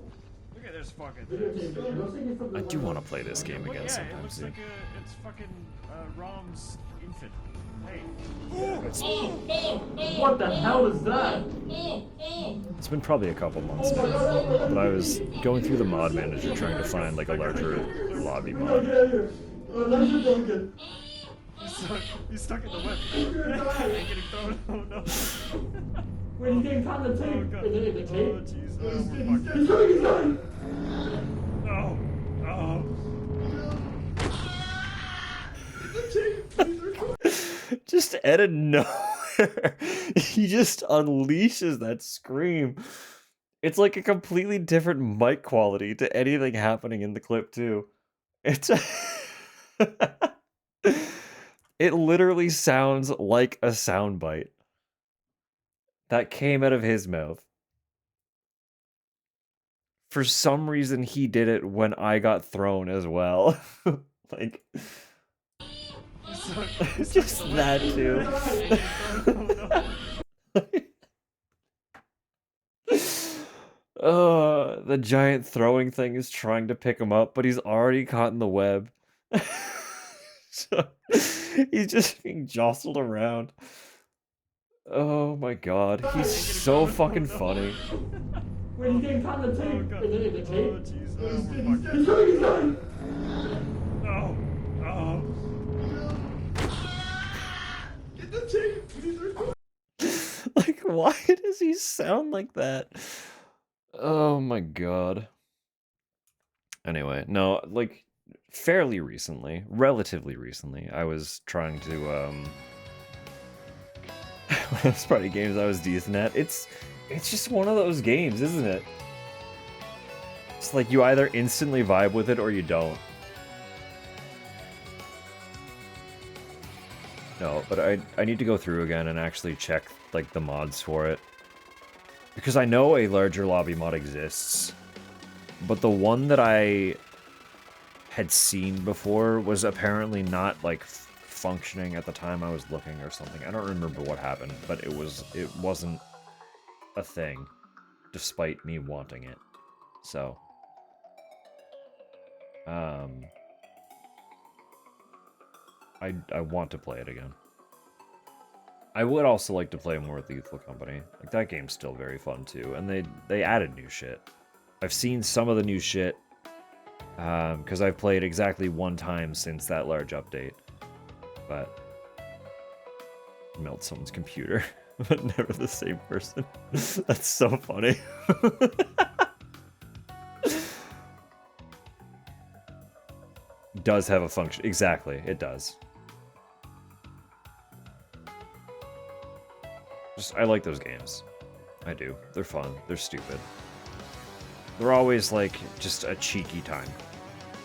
[SPEAKER 8] Look at this fucking
[SPEAKER 10] Video
[SPEAKER 8] thing.
[SPEAKER 10] game. Let's take it from the
[SPEAKER 2] I do want to play this game
[SPEAKER 8] Well,
[SPEAKER 2] again
[SPEAKER 8] yeah, it
[SPEAKER 2] sometime
[SPEAKER 8] looks
[SPEAKER 2] soon.
[SPEAKER 8] like it's fucking Rom's infant. Hey.
[SPEAKER 10] What the hell is that?
[SPEAKER 2] It's been probably a couple months now, but I was going through the mod manager trying to find like a larger lobby mod.
[SPEAKER 10] Get out of here. Oh, that's your token.
[SPEAKER 8] He's stuck in the web. He's getting thrown. Oh no.
[SPEAKER 10] Wait, he's getting caught in the tape.
[SPEAKER 8] God.
[SPEAKER 10] In the
[SPEAKER 8] Oh
[SPEAKER 10] tape?
[SPEAKER 8] jeez.
[SPEAKER 10] He's coming!
[SPEAKER 8] Oh. Oh.
[SPEAKER 2] Just out of nowhere, he just unleashes that scream. It's like a completely different mic quality to anything happening in the clip too. It's it literally sounds like a soundbite that came out of his mouth. For some reason, he did it when I got thrown as well. Like, just that too. The giant throwing thing is trying to pick him up, but he's already caught in the web. So he's just being jostled around. Oh my god, he's so fucking funny.
[SPEAKER 10] Wait, he's getting caught in the tape. In the tape?
[SPEAKER 8] Oh jeez.
[SPEAKER 10] He's coming!
[SPEAKER 8] Oh. Oh.
[SPEAKER 10] Get the tape!
[SPEAKER 2] Like, why does he sound like that? Oh my god. Anyway, no, like, fairly recently, relatively recently, I was trying to, Last party games I was decent at. It's just one of those games, isn't it? It's like you either instantly vibe with it or you don't. No, but I need to go through again and actually check like the mods for it. Because I know a larger lobby mod exists, but the one that I had seen before was apparently not like functioning at the time I was looking or something. I don't remember what happened, but it wasn't a thing, despite me wanting it. So, I want to play it again. I would also like to play more with Lethal Company. Like, that game's still very fun too, and they added new shit. I've seen some of the new shit, because I've played exactly one time since that large update. But melt someone's computer, but never the same person. That's so funny. Does have a function. Exactly, it does. I like those games. I do. They're fun. They're stupid. They're always like just a cheeky time,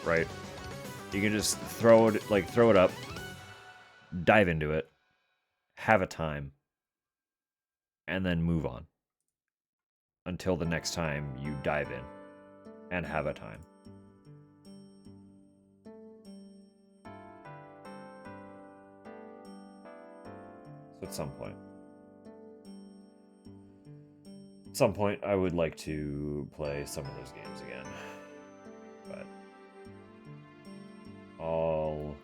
[SPEAKER 2] right? You can just throw it up, dive into it, have a time, and then move on until the next time you dive in and have a time. So at some point, I would like to play some of those games again, but all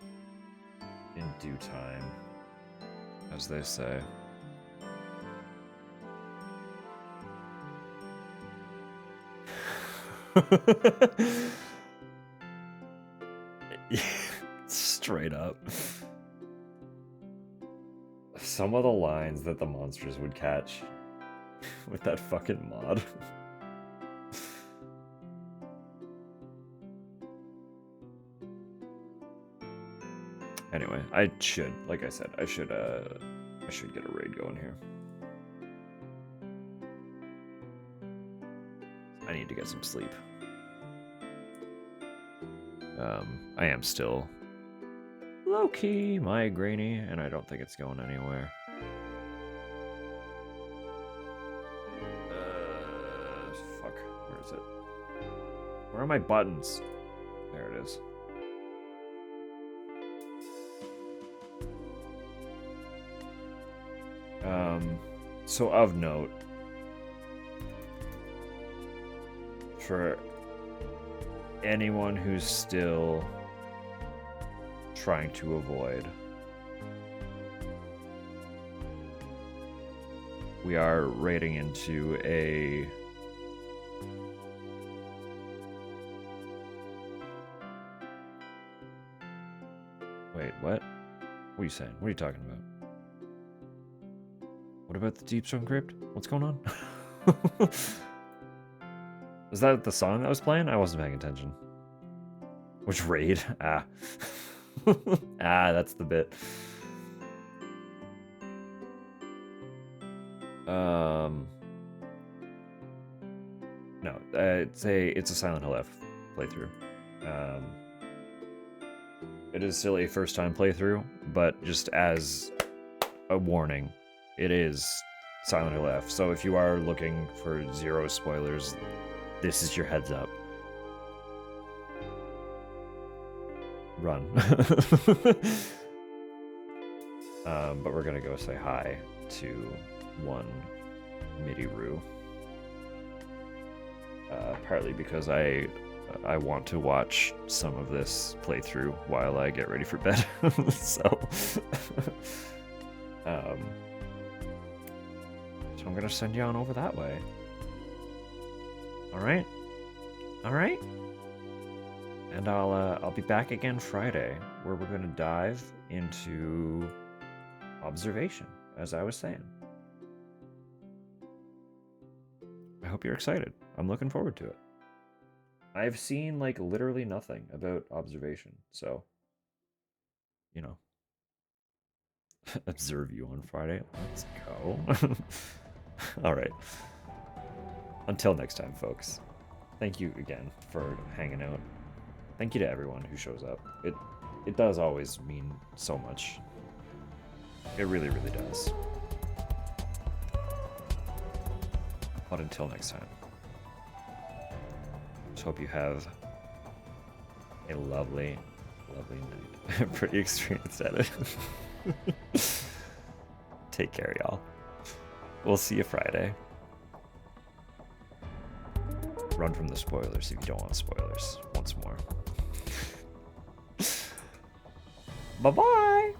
[SPEAKER 2] in due time, as they say. Straight up. Some of the lines that the monsters would catch with that fucking mod. Anyway, like I said, I should get a raid going here. I need to get some sleep. I am still low-key migraine-y, and I don't think it's going anywhere. Fuck, where is it? Where are my buttons? There it is. So of note, for anyone who's still trying to avoid, we are raiding into a wait, what? What are you saying? What are you talking about? What about the Deep Stone Crypt? What's going on? Was that the song that was playing? I wasn't paying attention. Which raid? Ah. That's the bit. No, it's a Silent Hill F playthrough. It is still a first time playthrough, but just as a warning, it is Silent Hill F. So if you are looking for zero spoilers, this is your heads up. Run. But we're gonna go say hi to one Midiru. Partly because I want to watch some of this playthrough while I get ready for bed. So I'm gonna send you on over that way. All right. And I'll be back again Friday, where we're gonna dive into observation, as I was saying. I hope you're excited. I'm looking forward to it. I've seen like literally nothing about observation, so you know. Observe you on Friday. Let's go. All right. Until next time, folks. Thank you again for hanging out. Thank you to everyone who shows up. It does always mean so much. It really, really does. But until next time, just hope you have a lovely, lovely night. I'm pretty experienced at it. Take care, y'all. We'll see you Friday. Run from the spoilers if you don't want spoilers. Once more. Bye-bye!